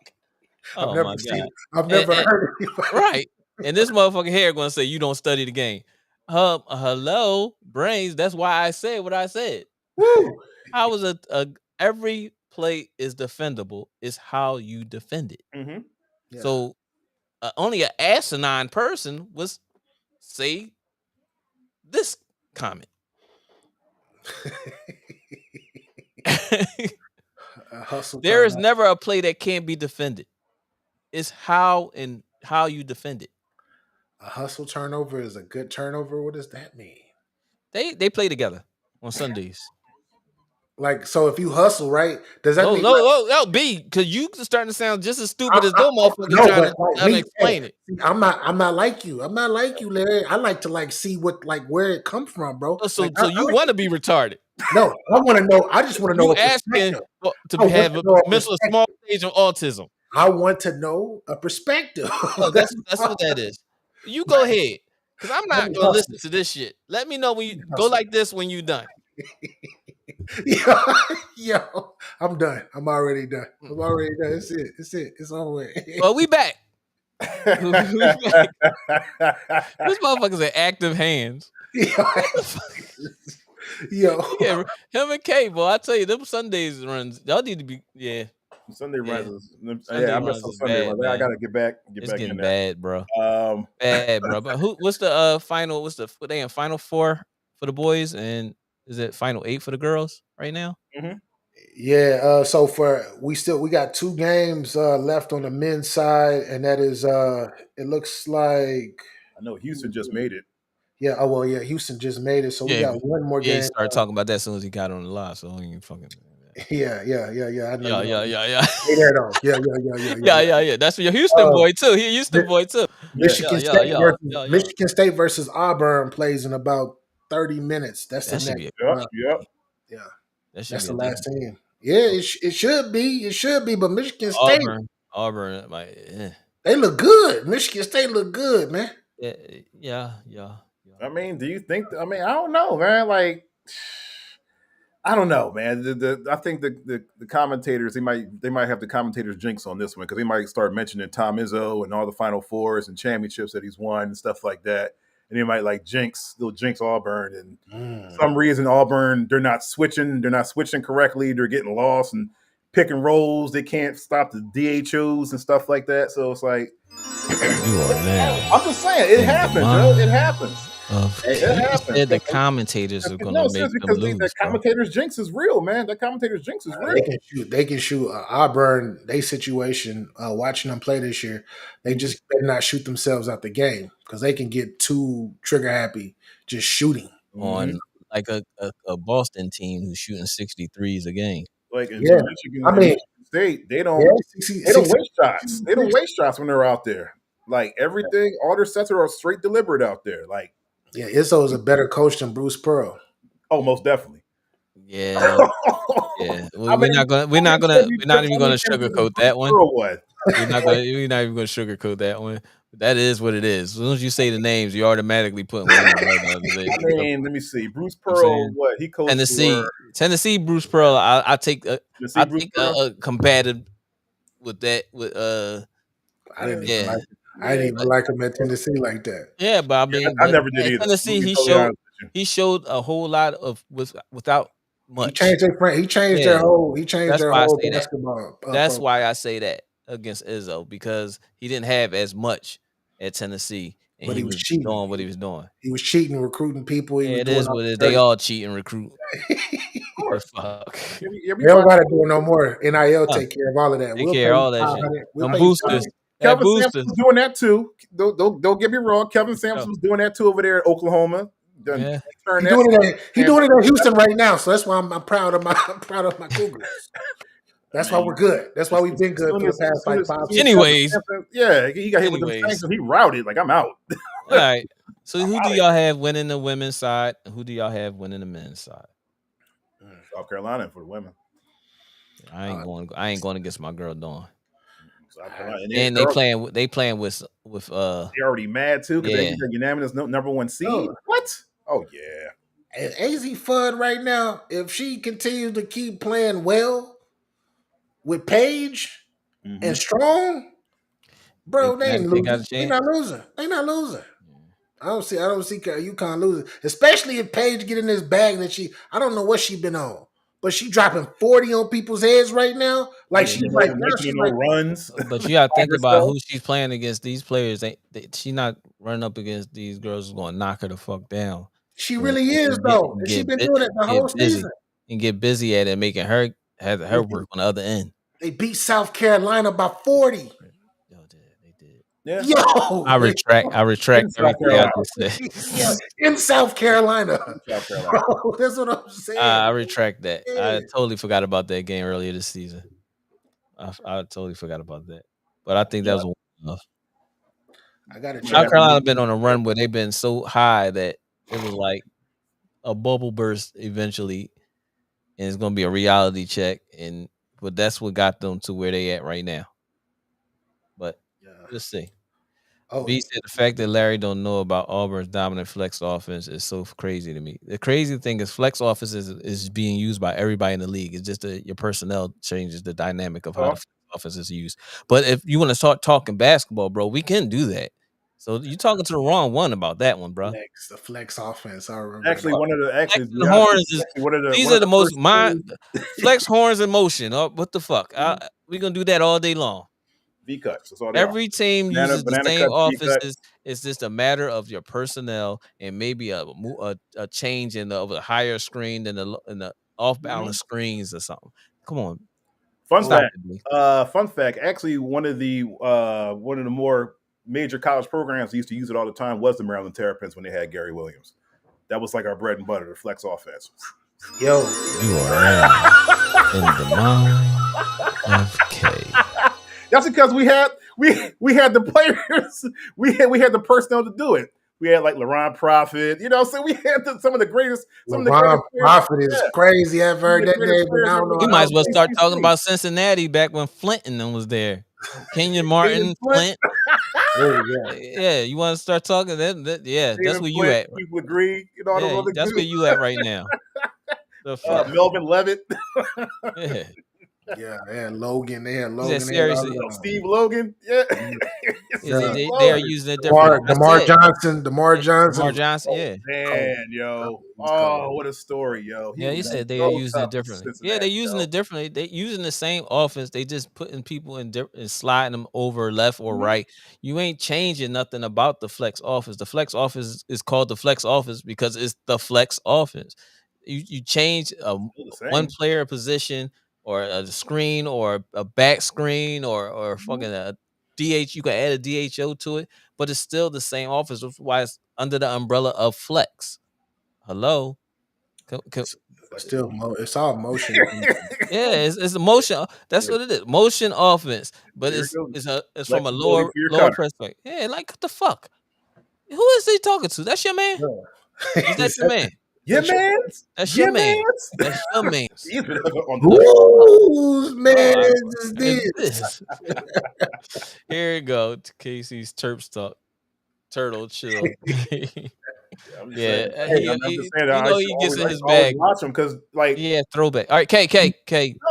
I've Oh never my seen god! it. I've never heard it. Right. And this motherfucker here going to say you don't study the game. Hello, brains. That's why I said what I said. Woo! How was every play is defendable? Is how you defend it. Mm-hmm. Yeah. So only an asinine person was say this comment. There is never a play that can't be defended. It's how you defend it. A hustle turnover is a good turnover. What does that mean? They play together on Sundays. Like, so if you hustle, right? Does that mean no, B, because you starting to sound just as stupid as those motherfuckers trying to explain it. I'm not like you. I'm not like you, Larry. I like to see what where it come from, bro. So you want to be retarded? No, I want to know. I just want to know. You asking to have a mental small stage of autism. I want to know a perspective. That's what that is. You go ahead, because I'm not gonna listen to this shit. Let me know when you go like this when you done. Yo, I'm done. I'm already done. It's it. It's over with. Well, we back. This motherfucker's at active hands. Yo. Yeah, him and K, boy, I tell you, them Sundays runs, y'all need to be, Sunday runs. Sunday I missed on Sunday runs. I gotta get back. It's getting in bad, bro. Bad, bro. But what's the final? They in final 4 for the boys, and is it final 8 for the girls right now? Mm-hmm. Yeah. So we got 2 games left on the men's side, and that is it looks like I know Houston just made it. Yeah. Oh well. Yeah. Houston just made it, so we got one more game. He started talking about that as soon as he got on the live, so he ain't fucking. Yeah. I know. Yeah. Hey there, though. Yeah. That's your Houston boy too. He a Houston boy too. Michigan State versus Auburn plays in about 30 minutes. That's the next. Yep. Yeah. That's the last game. Yeah, it should be. It should be, but Michigan State. Auburn, they look good. Michigan State look good, man. Yeah. I mean, do you think? I don't know, man. Like, I don't know, man. I think the commentators they might have the commentators jinx on this one because they might start mentioning Tom Izzo and all the Final Fours and championships that he's won and stuff like that, and they might they'll jinx Auburn and some reason Auburn they're not switching correctly, they're getting lost, and pick and rolls. They can't stop the DHOs and stuff like that. So it's like, You are now. I'm just saying, it happens, yo. It happens. It You happens. said the commentators are going to No, make seriously, them because lose, the bro. commentator's jinx is real, man. The commentator's jinx is real. They can shoot. Auburn, they situation. Watching them play this year, they just better not shoot themselves out the game because they can get too trigger happy just shooting On like a Boston team who's shooting 63s a game. Like in Yeah. Michigan, I in mean, Michigan State, they don't Yeah, they don't waste shots. They don't waste shots when they're out there. Like everything, all their sets are straight deliberate out there. Like, Yeah, Izzo is a better coach than Bruce Pearl. oh, most definitely. Yeah, yeah. We're not even gonna sugarcoat that one. We're not even gonna sugarcoat that one. That is what it is. As soon as you say the names, you automatically put one right out of it. I mean, let me see. Bruce Pearl, what he coached Tennessee. Bruce Pearl. I take a combative with that. With I didn't even like him at Tennessee like that. Yeah, but I mean, I never did either. Tennessee, he showed a whole lot of without much. He changed their whole basketball. That's why I say that against Izzo, because he didn't have as much at Tennessee, and but he was cheating. doing what he was doing. He was cheating, recruiting people. It is what it is. They all cheat and recruit. Fuck. They don't got to do no more. NIL take care of all of that. Take care of all that shit. Them boosters. Kevin Sampson was doing that too. Don't get me wrong. Kevin Sampson was doing that too over there at Oklahoma. Yeah. He's doing it at Houston right now. So that's why I'm proud of my Cougars. That's why we're good. That's why we've been good for the past 5 years. Anyways, yeah, he got hit with the sanctions. He routed. Like, I'm out. All right. So who do y'all have winning the women's side? And who do y'all have winning the men's side? South Carolina for the women. I ain't going against my girl Dawn. And they playing with they're already mad too because they're unanimous number 1 seed. What? Oh yeah. And AZ Fudd right now, if she continues to keep playing well with Paige and Strong, bro, they ain't losing. They not losing. They not losing. I don't see UConn losing, especially if Paige get in this bag that I don't know what she been on. But she dropping 40 on people's heads right now. Like she's like runs. But you gotta think about who she's playing against. These players, she not running up against these girls who's gonna knock her the fuck down. She really is though. And she's been doing it the whole season. And get busy at it, making her have her work on the other end. They beat South Carolina by 40. They did. Yeah. Yo, I retract everything I just said. In South Carolina. Bro, that's what I'm saying. I retract that. I totally forgot about that game earlier this season. I totally forgot about that. But I think that was enough. South Carolina been on a run where they've been so high that it was like a bubble burst eventually, and it's gonna be a reality check. But that's what got them to where they at right now. But let's see. B said the fact that Larry don't know about Auburn's dominant flex offense is so crazy to me. The crazy thing is flex offense is being used by everybody in the league. It's just that your personnel changes the dynamic of how the flex offense is used. But if you want to start talking basketball, bro, we can do that. So you're talking to the wrong one about that one, bro. The flex offense. I remember. Actually, the horns is these are the most flex horns in motion. Oh, what the fuck? We're gonna do that all day long. V cuts. Every team uses the same offenses. It's just a matter of your personnel and maybe a change in the higher screen than the off balance screens or something. Come on. Fun fact. Actually, one of the more major college programs that used to use it all the time was the Maryland Terrapins when they had Gary Williams. That was like our bread and butter, the flex offense. Yo, you are right in the mind of K. That's because we had the players, we had the personnel to do it. We had like LaRon Prophet, so we had some of the greatest. LaRon Prophet is crazy. I've heard that name, but I don't know. You might as well start talking about Cincinnati back when Flint and them was there. Kenyon Martin, Flint. Yeah, you want to start talking? That's where you at. People agree. That's where you at right now. Melvin Levitt. Yeah. Yeah, they had Logan. They had He Logan. said They had all seriously. Steve Logan. Yeah. Yeah, Steve they are Logan. using it differently. I Demar said Johnson. Demar Johnson Lamar was Johnson. cold. Yeah, Cold. Man, yo. He was Oh, cold. what a story, yo. He yeah. You was said they are so using tough it in differently. Yeah, they're Cincinnati, using yo. it differently. They using the same offense. They just putting people in and sliding them over left or Mhm. right. You ain't changing nothing about the flex offense. The flex offense is called the flex offense because it's the flex offense. You change Still the one same. player position or a screen or a back screen or Mhm. fucking a DH. You can add a DHO to it, but it's still the same offense. That's why it's under the umbrella of flex. Hello. It's still, it's all motion. Yeah, it's a motion. That's Here what it is. Motion offense, but it goes. it's from a Flexibility for your lower cutter. perspective. Yeah, like what the fuck? Who is he talking to? That's your man. Is that your man? Yeah, That's your man. That's your Yeah, man. man. That's your man's. He's been on the The fuck? Whose man Oh, is is this? this? Here we go. To Casey's Terp talk. Turtle chill. I'm just saying. Yeah, Hey, I'm just saying that you I know used to he gets in I used his to always bag. watch him because, like, Yeah, throwback. All right, K. no, We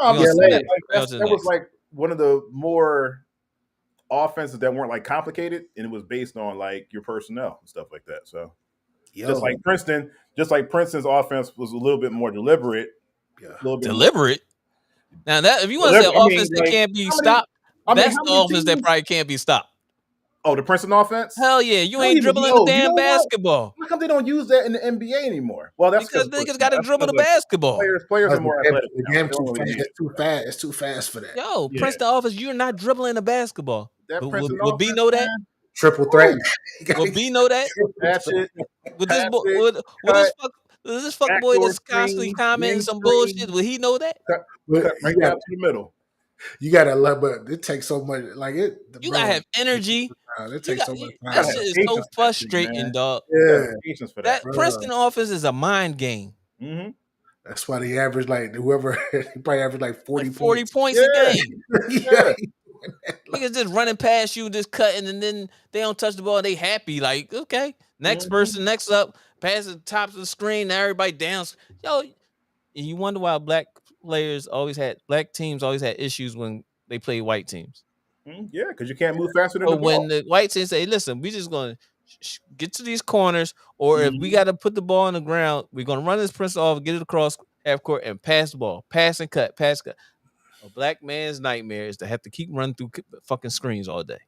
I'm gonna just see saying, that. like, We on to the that was next. like one of the more offenses that weren't like complicated, and it was based on like your personnel and stuff like that. So just Yo, like Princeton's offense was a little bit more deliberate, yeah. a little bit more Deliberate. Now that if you want to say deliberate. I offense mean, that like can't be how many? stopped, I mean, that's how the many offense that teams? probably can't be stopped. Oh, the Princeton offense. Hell yeah, you I don't ain't even dribbling the know. You damn know what? basketball How come they don't use that in the NBA anymore? Well, that's because because niggas got to that's dribble because the like basketball. players are more athletic The now, so game they don't too really fast. need it. It's too fast. It's too fast for that. Yo, Yeah, Princeton offense, you're not dribbling the basketball. that But Princeton would B offense, know that? man. Triple threat. Woo! You gotta Would get B know that? triple Pass threat. it, Would this pass boy it, would cut, this fuck boy backdoor that's constantly screen, commenting wing some bullshit? screen, Would he know that? cut, But cut right down to the middle. you gotta love, but it takes so much. Like You gotta bro. have energy. It You takes got so much You that gotta time. have shit is so patience for that thing, frustrating, man. dog. You gotta Yeah, have patience for that. That bro. Princeton offense is a mind game. Mm-hmm. That's why they average like whoever he probably averaged like Like 40 40 points. points a Yeah, game. Yeah. yeah. Niggas just running past you, just cutting, and then they don't touch the ball. They happy, like okay, next Mm-hmm. person, next up, pass the top of the screen. Now everybody down. Yo, and you wonder why black teams always had issues when they played white teams. Yeah, because you can't move faster than the But when ball. the white team say, "Listen, we just gonna get to these corners, or if we Mm-hmm. got to put the ball on the ground, we're gonna run this Prince off, get it across half court, and pass the ball, pass and cut, pass cut." A black man's nightmare is to have to keep running through fucking screens all day.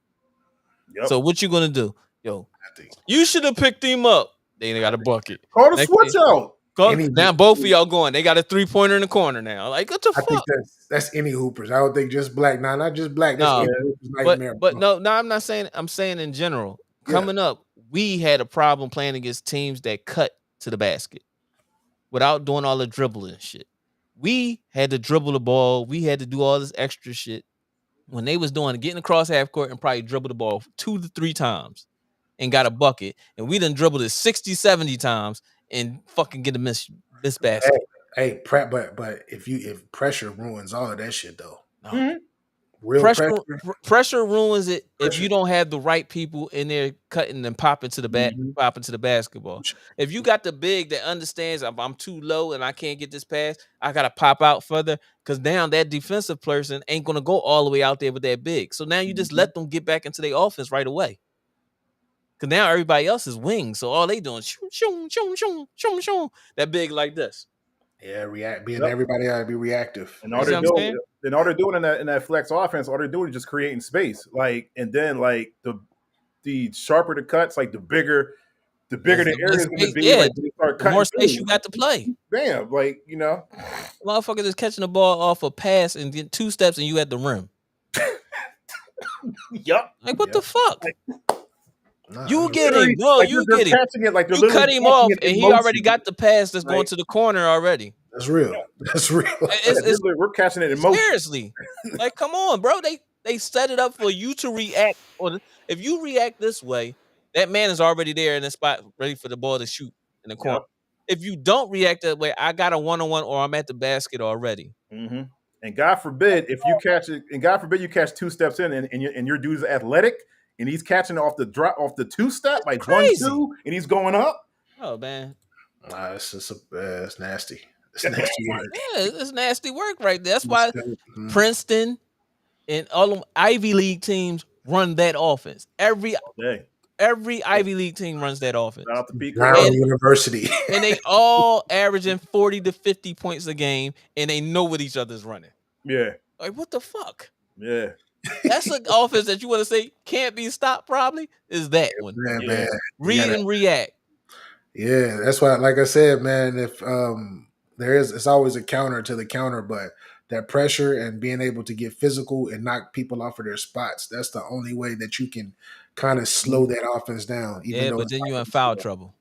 Yep. So what you gonna do? Yo, I think you should have picked him up. They got a bucket. Call the Next switch thing, out. any now both of y'all going. They got a 3-pointer in the corner now. Like what the I think fuck? that's any hoopers. I don't think just black. Nah, not just black. That's No, any Yeah. hoopers nightmare, but bro. no, I'm not saying. I'm saying in general. Yeah. Coming up, we had a problem playing against teams that cut to the basket without doing all the dribbling and shit. We had to dribble the ball. We had to do all this extra shit when they was doing getting across half court and probably dribble the ball 2 to 3 times and got a bucket. And we done dribbled it 60, 70 times and fucking get a miss Hey, basket. hey, prep, but if pressure ruins all of that shit though. No. Mhm. Real pressure. Pressure ruins it if Pressure. you don't have the right people in there cutting and popping to the Mhm. popping to the basketball. If you got the big that understands I'm too low and I can't get this pass, I gotta pop out further because now that defensive person ain't gonna go all the way out there with that big. So now you just Mhm. let them get back into their offense right away. Cause now everybody else is wings, so all they doing shoo, shoo, shoo, shoo, shoo, shoo, that big like this. Yeah, being Yep. everybody gotta be reactive. And You all see they're what I'm doing, saying? and all they're doing in that flex offense, all they're doing is just creating space. Like, and then like the sharper the cuts, like the bigger the area is going to be. Yeah, Like when they start the more cutting space you through, got to play. bam! Like Motherfucker just catching the ball off a pass and get 2 steps and you at the rim. yup. Like what the fuck? Nah, You I- get Literally, him. No, like you they're get him. catching it, like they're You literally cut him catching off it and in he already motion. got the pass that's going Like, to the corner already. that's real. That's real. It's we're catching it in motion. seriously. Like come on, bro. They set it up for you to react if you react this way, that man is already there in the spot ready for the ball to shoot in the corner. Yep. If you don't react that way, I got a one-on-one or I'm at the basket already. Mm-hmm. And God forbid if you catch it, and God forbid you catch 2 steps in, and your dude's athletic, and he's catching off the drop off the 2 step, like Crazy. 1-2, and he's going up. Oh man. Nah, it's nasty. It's nasty work. Yeah, it's nasty work right there. That's It's why mm. Princeton and all them Ivy League teams run that offense. Every Hey, Ivy League team runs that shout offense. out to Pete Brown Carroll. And University. they all averaging 40 to 50 points a game, and they know what each other's running. Yeah, Like, what the fuck? yeah, That's an offense that you want to say can't be stopped, probably, is that one. yeah. Man. Read and react. Yeah, that's why, like I said, man, if it's always a counter to the counter, but that pressure and being able to get physical and knock people off of their spots, that's the only way that you can kind of slow that offense down, even Yeah, though but it's then not you're in gonna be foul slow. trouble.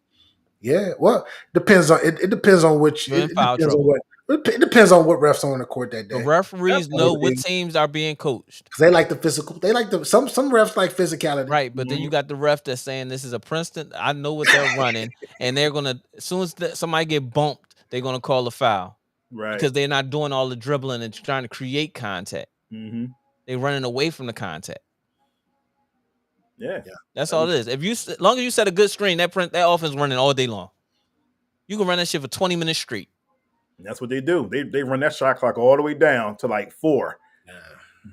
Yeah, well, depends on it depends on which You're in it foul depends on trouble. it depends on what refs on the court that The day. referees That's the know only what thing. teams are being coached. Because they like the physical. They like the some refs like physicality. Right, but then you got the ref that's saying this is a Princeton. I know what they're running, and they're gonna as soon as somebody get bumped, they're gonna call a foul Right. because they're not doing all the dribbling and trying to create contact. Mm-hmm. They're running away from the contact. Yeah. That's all it is. If you as long as you set a good screen, that offense running all day long. You can run that shit for 20 minutes straight. And that's what they do. They run that shot clock all the way down to like 4.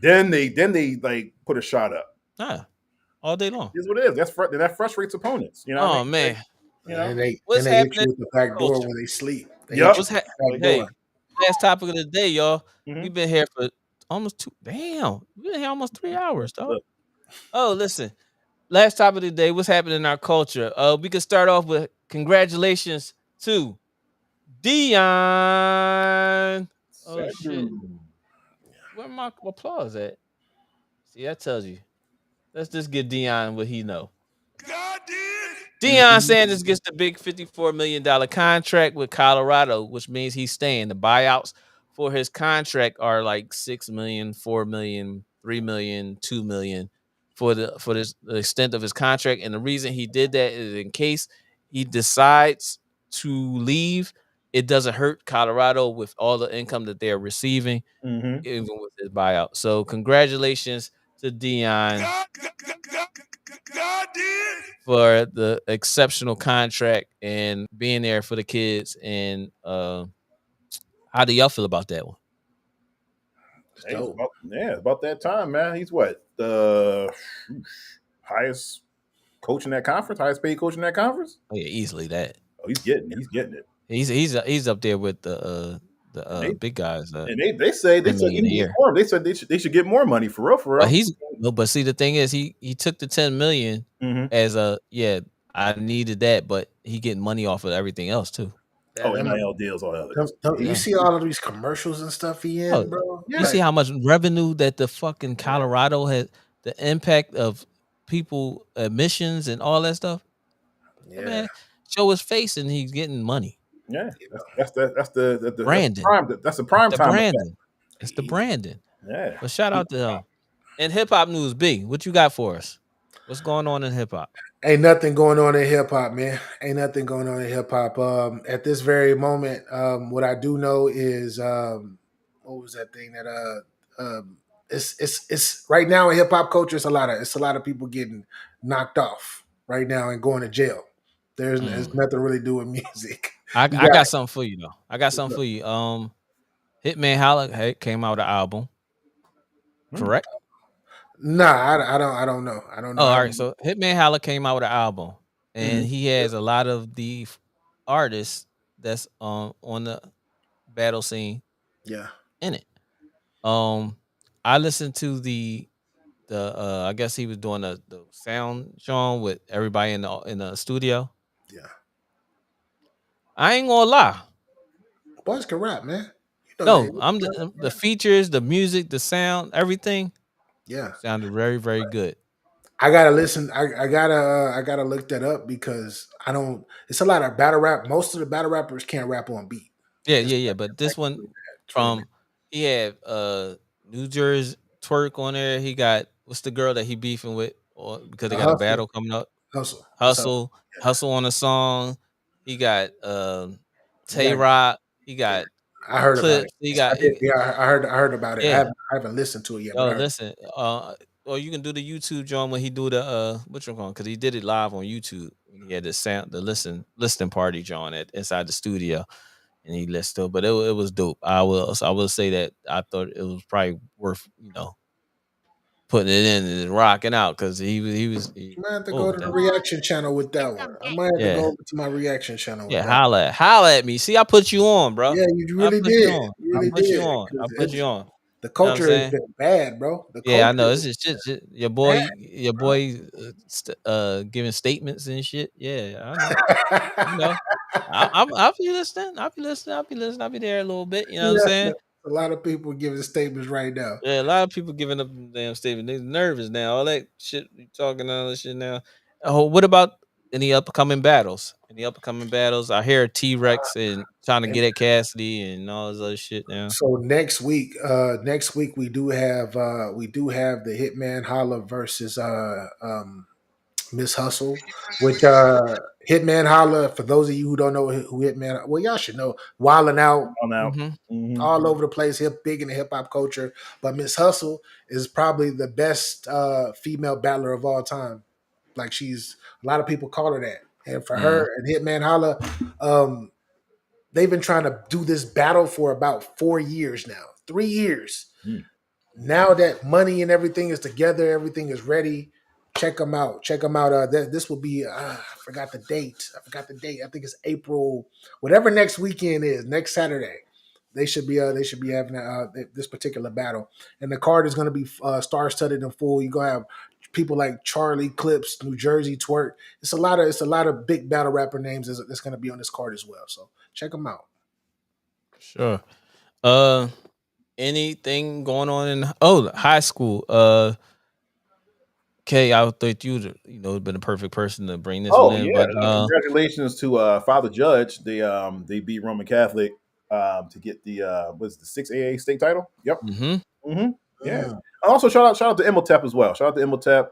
Then they like put a shot up. All day long. Here's what it is. That frustrates opponents. You know what I mean? Man. And they What's hit happening you with the back door culture? when they sleep. They Yep. hit you with the back Hey, door. last topic of the day, y'all. Mhm. We've been here for almost 2. Damn, we've been here almost 3 hours, dog. Look. Oh, listen. Last topic of the day. What's happening in our culture? We can start off with congratulations to Deion. Oh shit. Where my applause at? See, that tells you. Let's just give Deion what he know. Deion Sanders gets the big $54 million contract with Colorado, which means he's staying. The buyouts for his contract are like $6 million, $4 million, $3 million, $2 million for the extent of his contract. And the reason he did that is in case he decides to leave, it doesn't hurt Colorado with all the income that they're receiving, even with his buyout. So congratulations to Deion for the exceptional contract and being there for the kids. And how do y'all feel about that one? Hey, it's about that time, man. He's what? The highest coach in that conference, highest paid coach in that conference? Oh yeah, easily that. Oh, he's getting it. He's up there with the big guys. And they said $10 million a year. more. They said they should get more money for real. But see, the thing is, he took the $10 million as I needed that, but he getting money off of everything else too. NIL deals, all that. Don't you see all of these commercials and stuff he in, bro? You see how much revenue that the fucking Colorado has, the impact of people admissions and all that stuff. Yeah. Man, show his face and he's getting money. Yeah, that's the branding. That's the prime time. Branding. It's the branding. Yeah. But shout out to him. And hip hop news, B, what you got for us? What's going on in hip hop? Ain't nothing going on in hip hop, man. Ain't nothing going on in hip hop. At this very moment, what I do know is what was that thing that it's right now in hip hop culture. It's a lot of people getting knocked off right now and going to jail. There's nothing really to do with music. I got something for you though. I got something for you. Hitman Holla came out with an album. Correct? Nah, I don't know. I don't know. Oh, all right. So Hitman Holla came out with an album, and he has a lot of the artists that's on the battle scene. Yeah. In it. I listened to the I guess he was doing the sound Sean with everybody in the studio. Yeah. I ain't gonna lie. Boys can rap, man. I'm the features, the music, the sound, everything. Yeah, sounded very, very good. I gotta listen. I gotta look that up because I don't. It's a lot of battle rap. Most of the battle rappers can't rap on beat. Yeah. But this one he had New Jersey Twerk on there. He got what's the girl that he beefing with because they got a battle coming up. Hustle on a song. He got Tay Rock. He got I heard Clips. about it. He got I heard about it. Yeah. I haven't listened to it yet. Oh, listen. Or you can do the YouTube John when he do the what you call because he did it live on YouTube. He had the listening party John inside the studio. and he let still, but it was dope. I will say that I thought it was probably worth putting it in and rocking out because I might have to go oh to the that reaction channel with that one. I might have to yeah go over to my reaction channel with yeah that. holla at me. See, I put you on, bro. Yeah, you I really put you did. on. You I really put you did. on. I 'Cause put you on. the You know what I'm culture has saying? been bad, bro. The Yeah, I culture know. It's is just your bad, boy, giving statements and shit. Yeah, I know. You know, I'll be listening. I'll be listening. I'll be listening. I'll be there a little bit. You know what I'm Yeah, saying? a lot of people giving statements right now. Yeah, a lot of people giving up them damn statement. They're nervous now. All that shit you talking all this shit now. Oh, what about any upcoming battles? Any upcoming battles? I hear T Rex and trying to And get at Cassidy and all this other shit now. so next week we do have the Hitman Holla versus Miss Hustle, which Hitman Holla, for those of you who don't know who Hitman, well, y'all should know, wilding out On out. Mm-hmm. all over the place, big in the hip hop culture. But Miss Hustle is probably the best female battler of all time. Like she's a lot of people call her that. And for Mm-hmm. her and Hitman Holla, um, they've been trying to do this battle for about 4 years now, 3 years. Mm. Now that money and everything is together, everything is ready. Check them out. Check them out. This will be. I forgot the date. I forgot the date. I think it's April. Whatever next weekend is, next Saturday. They should be. They should be having this particular battle, and the card is going to be star studded and full. You're gonna have people like Charlie Clips, New Jersey Twerk. It's a lot of big battle rapper names that's going to be on this card as well. So check them out. Sure. Uh, anything going on in high school? Kay, I thought been a perfect person to bring this one Oh in, yeah! but Congratulations to Father Judge. They beat Roman Catholic to get the was the 6AA state title. Yep. mm-hmm. Hmm. Yeah. Mm. Also, shout out to Imhotep as well. Shout out to Imhotep.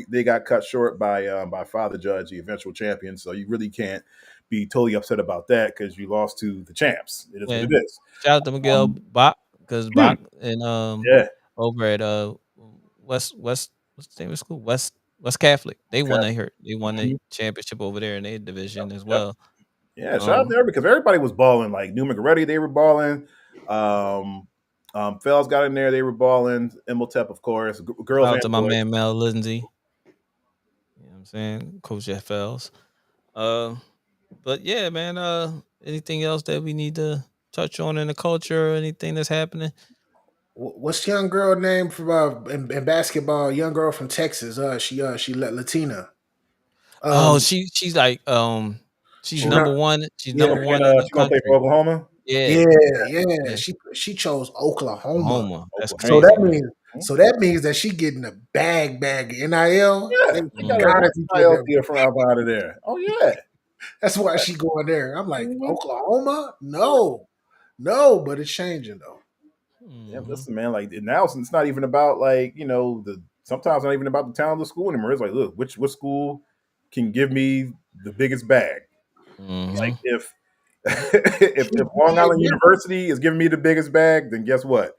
They got cut short by Father Judge, the eventual champion. So you really can't be totally upset about that because you lost to the champs. It is what it And is. shout out to Miguel Um, Bach because hmm, Bach and yeah. over at West what's the name of school West Catholic Okay. they won the Mhm. championship over there in their division as Yep. well. Yeah, shout out Um, there because everybody was balling. Like New McReady, they were balling. Um, Fells got in there, they were balling. Imhotep, of course, girls Shout out and to my boys. man Mel Lindsay. You know what I'm saying? Coach FLs. Uh, but yeah, man. Anything else that we need to touch on in the culture or anything that's happening? What's the young girl name from in basketball? Young girl from Texas. She Latina. Oh, Um, she's like she's she not. number one. She's Yeah, number one in the She gonna play for country. Oklahoma. Yeah, yeah, yeah, yeah. yeah. She chose Oklahoma. Oklahoma. That's Oklahoma. So crazy, that man. means that she getting a bag NIL. Yeah, They they got a Hmm. gotta bunch be of getting IL them. deal from out of there. Oh yeah. That's why she going there. I'm like Mhm. Oklahoma. No, no, but it's changing though. Yeah, Hmm. listen, man. Like now, it's not even about like the sometimes not even about the talent of the school anymore. It's like, look, which school can give me the biggest bag? Like Hmm. if if Long Island Yeah. University is giving me the biggest bag, then guess what?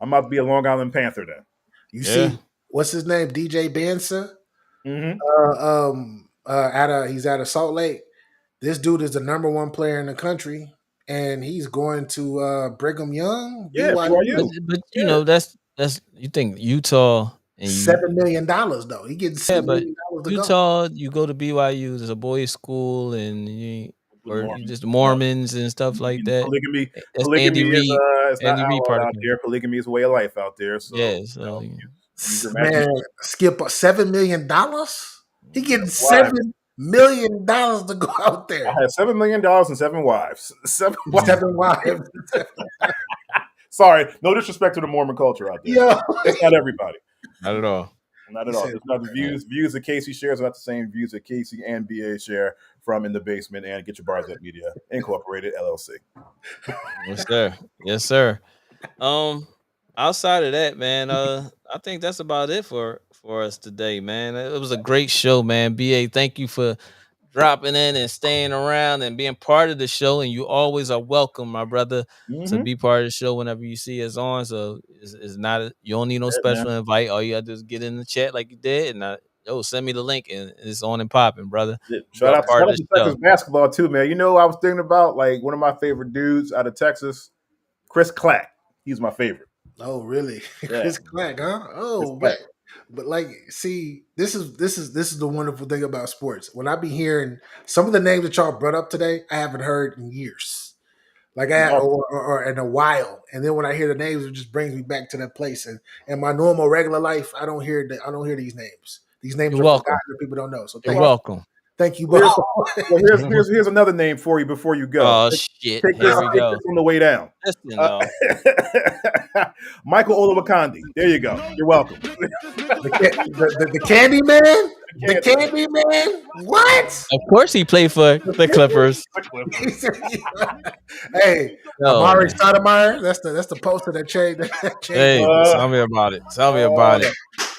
I'm about to be a Long Island Panther then. You Yeah. see, what's his name? DJ Bansa. Mm-hmm. He's out of Salt Lake. This dude is the number one player in the country, and he's going to Brigham Young, Yeah, But BYU. BYU. Yeah, that's you think Utah and $7 million though. He getting yeah, seven but million dollars to go. Utah, you go to BYU, there's a boys' school, and with or Mormons. just No, Mormons and stuff like that. polygamy. That's Polygamy is it's not Andy Reid outlawed part of out it. there. Polygamy is a way of life out there. So Yeah, so use your Man, imagination. Skip $7 million. He getting Wives. $7 million to go out I there. had $7 million and 7 wives. Seven wives. Seven wives. Sorry, no disrespect to the Mormon culture out there. Yo, It's not everybody. not at all. Not he at all. said, It's not the views that Casey shares are not the same views that Casey and BA share from In the Basement and Get Your Bars Up Media Incorporated LLC. Yes, sir. Yes, sir. Um, outside of that, man, I think that's about it for us today, man. It was a great show, man. BA, thank you for dropping in and staying around and being part of the show. And you always are welcome, my brother, to Mm-hmm. be part of the show whenever you see us on. So it's not you don't need no Yeah, man. special invite. All you gotta do is get in the chat like you did, and yo, send me the link and it's on and popping, brother. Yeah, You are part shout of out the to show. Texas basketball too, man. You know, I was thinking about like one of my favorite dudes out of Texas, Chris Clack. He's my favorite. Oh, really? Yeah, Chris Clack, huh? Chris Oh, Clack. but like, see, this is the wonderful thing about sports. When I be hearing some of the names that y'all brought up today, I haven't heard in years, like or in a while. And then when I hear the names, it just brings me back to that place. And in my normal regular life, I don't hear these names. These names You're are welcome. forgotten that people don't know. So You're Well, welcome. thank you, well, bro. here's another name for you before you go. Oh shit. Take Here we go. this on the way down. Listen, though. Michael Olowokandi. There you go. You're welcome. The Candy Man, the Candy Man. What? Of course he played for the Clippers. Hey, Oh, Amari man. Stoudemire. That's the poster that changed. Hey, tell me about it. Tell me about it.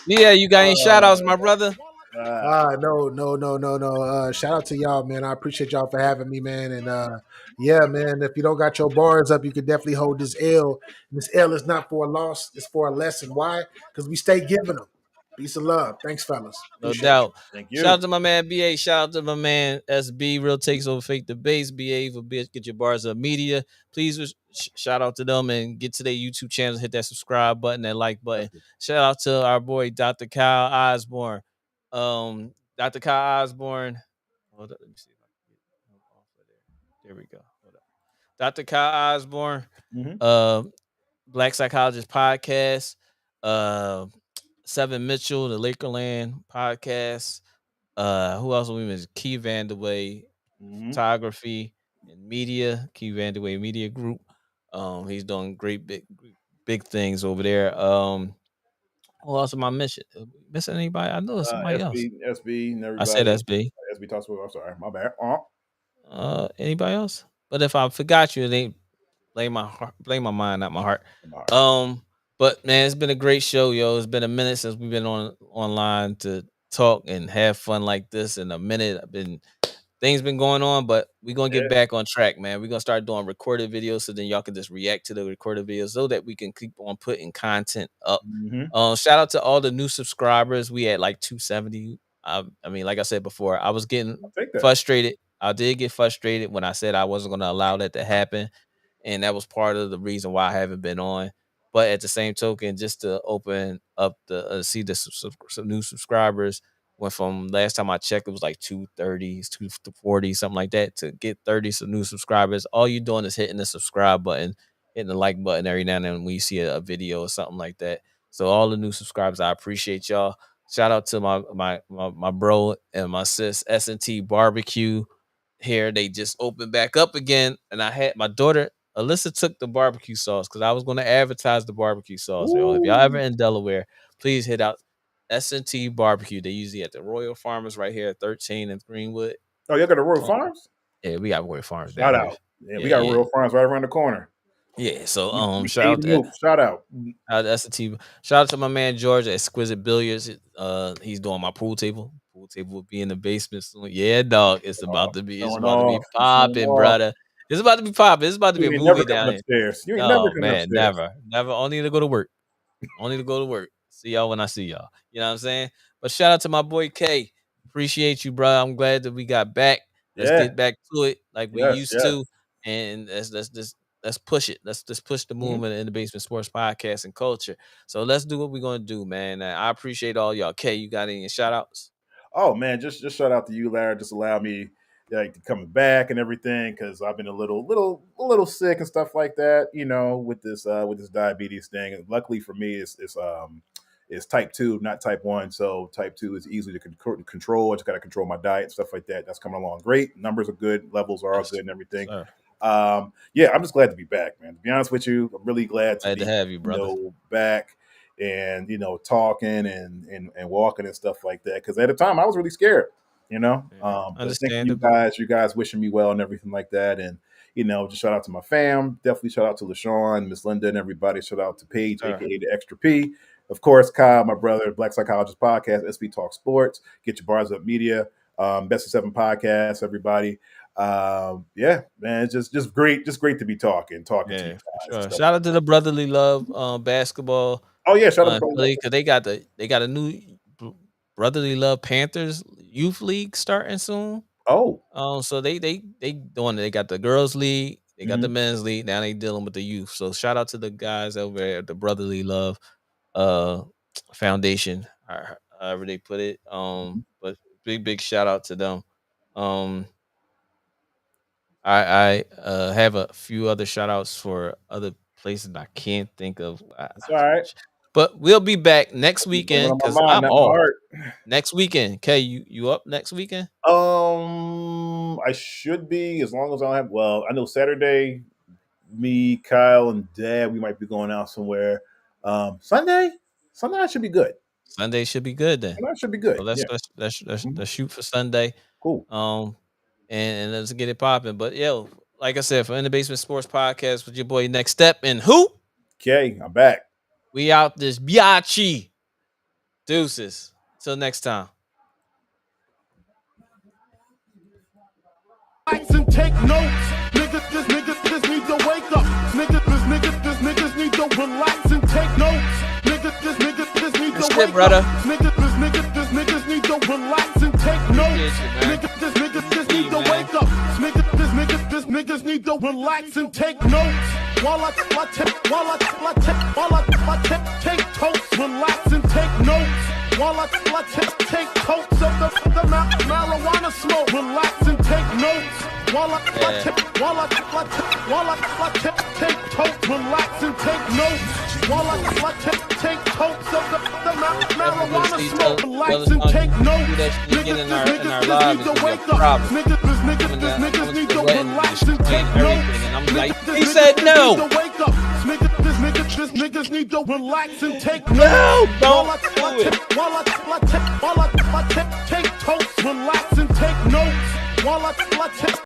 Yeah, you got any shout outs, my brother? No. Shout out to y'all, man. I appreciate y'all for having me, man. And yeah, man, if you don't got your bars up, you can definitely hold this L. And this L is not for a loss, it's for a lesson. Why? Because we stay giving them. Peace and love. Thanks, fellas. No Appreciate you. doubt. Thank you. Shout out to my man BA. Shout out to my man SB. Real takes over fake debates. BA for bitch. Get your bars up media. Please shout out to them and get to their YouTube channels. Hit that subscribe button, that like button. Shout out to our boy Dr. Kyle Osborne. Dr. Kyle Osborne. Hold up, let me see if I can get him off of there. There we go. Hold up. Dr. Kyle Osborne. Mhm. Black Psychologist Podcast. Seven Mitchell, the Lakerland podcast. Who else we miss? Key Vanderway Photography and Media, Key Vanderway Media Group. He's doing great big things over there. Who else am I missing anybody? I know it's somebody else. SB, and I said everybody. SB. SB talks about. I'm sorry, my bad. Anybody else? But if I forgot you, they blame my heart, blame my mind, not my heart. All right. But man, it's been a great show, yo. It's been a minute since we've been online to talk and have fun like this. In a minute, things been going on, but we're gonna get back on track, man. We're gonna start doing recorded videos so then y'all can just react to the recorded videos so that we can keep on putting content up. Shout out to all the new subscribers. We had like 270. I mean, like I said before, I was getting frustrated. I did get frustrated when I said I wasn't gonna allow that to happen. And that was part of the reason why I haven't been on. But at the same token, just to open up the see the some new subscribers went from last time I checked, it was like 230, 240, something like that. To get 30 some new subscribers, all you're doing is hitting the subscribe button, hitting the like button every now and then when you see a video or something like that. So all the new subscribers, I appreciate y'all. Shout out to my bro and my sis S&T Barbecue. Here they just opened back up again, and I had my daughter Alyssa took the barbecue sauce because I was going to advertise the barbecue sauce. Yo. If y'all ever in Delaware, please hit out S&T Barbecue. They usually at the Royal Farmers right here at 13 and Greenwood. Oh, y'all got a Royal Farms? Yeah, we got Royal Farms Shout down out. here. Yeah, we got Royal Farms right around the corner. Yeah, so shout out. shout out S&T. Shout out to my man George at Exquisite Billiards. He's doing my pool table. Pool table will be in the basement soon. Yeah, dog. It's about to be popping, brother. It's about to be popping. It's about to be a movie down here. Upstairs. You ain't No, never coming man, upstairs. never. Only to go to work. Only to go to work. See y'all when I see y'all. You know what I'm saying? But shout out to my boy K. Appreciate you, bro. I'm glad that we got back. Let's get back to it like we used to, and let's push it. Let's just push the movement in the Basement Sports Podcast and culture. So let's do what we're gonna do, man. I appreciate all y'all. K, you got any shout outs? Oh man, just shout out to you, Larry. Just allow me like to coming back and everything because I've been a little sick and stuff like that. You know, with this diabetes thing. And luckily for me, it's type 2, not type 1. So type 2 is easy to control. I just got to control my diet and stuff like that. That's coming along great. Numbers are good. Levels are all good and everything. Yeah, I'm just glad to be back, man. To be honest with you, I'm really glad to have you, brother. Back and talking and walking and stuff like that. Because at the time I was really scared, But thank you guys wishing me well and everything like that. And just shout out to my fam. Definitely shout out to LaShawn, Miss Linda, and everybody. Shout out to Paige, aka the Extra P. Of course, Kyle, my brother, Black Psychologist Podcast, SP Talk Sports, Get Your Bars Up Media, Best of 7 Podcast, everybody. Yeah, man, it's just great to be talking to you guys. Sure. Shout out to the Brotherly Love basketball. Oh yeah, shout out to because they got a new Brotherly Love Panthers Youth League starting soon. Oh, So they doing it. They got the girls league, they got the Mhm. men's league. Now they dealing with the youth. So shout out to the guys over at the Brotherly Love Foundation, however they put it. But big shout out to them. Um, I have a few other shout outs for other places I can't think of. It's all right. But we'll be back next Keep thinking weekend on my because mind, I'm not my off heart. next weekend. Okay, you up next weekend? I should be, as long as I don't have. Well, I know Saturday, me, Kyle, and Dad, we might be going out somewhere. Sunday I should be good. Sunday should be good then. Sunday should be good. So Yeah, let's shoot for Sunday. cool. And let's get it popping. But yo, like I said, for In the Basement Sports Podcast with your boy Next Step and who? Okay, I'm back. We out this biatch. Deuces. Till next time. And take notes. Niggas need to wake up. Niggas need to relax and take notes. Niggas need to wake brother. up. Niggas need to relax and take notes. Niggas need to wake up. Niggas need to relax and take notes. While I take totes, relax and take notes. While I take totes of the marijuana smoke, relax and take notes. While I take totes, relax and take notes. While I take totes of the marijuana smoke, relax and take notes. Niggas need to wake up. Niggas need to relax and take notes. And I'm like, he said no. Niggas need to relax and take notes. No, don't do it. While I take totes, relax and take notes. While I take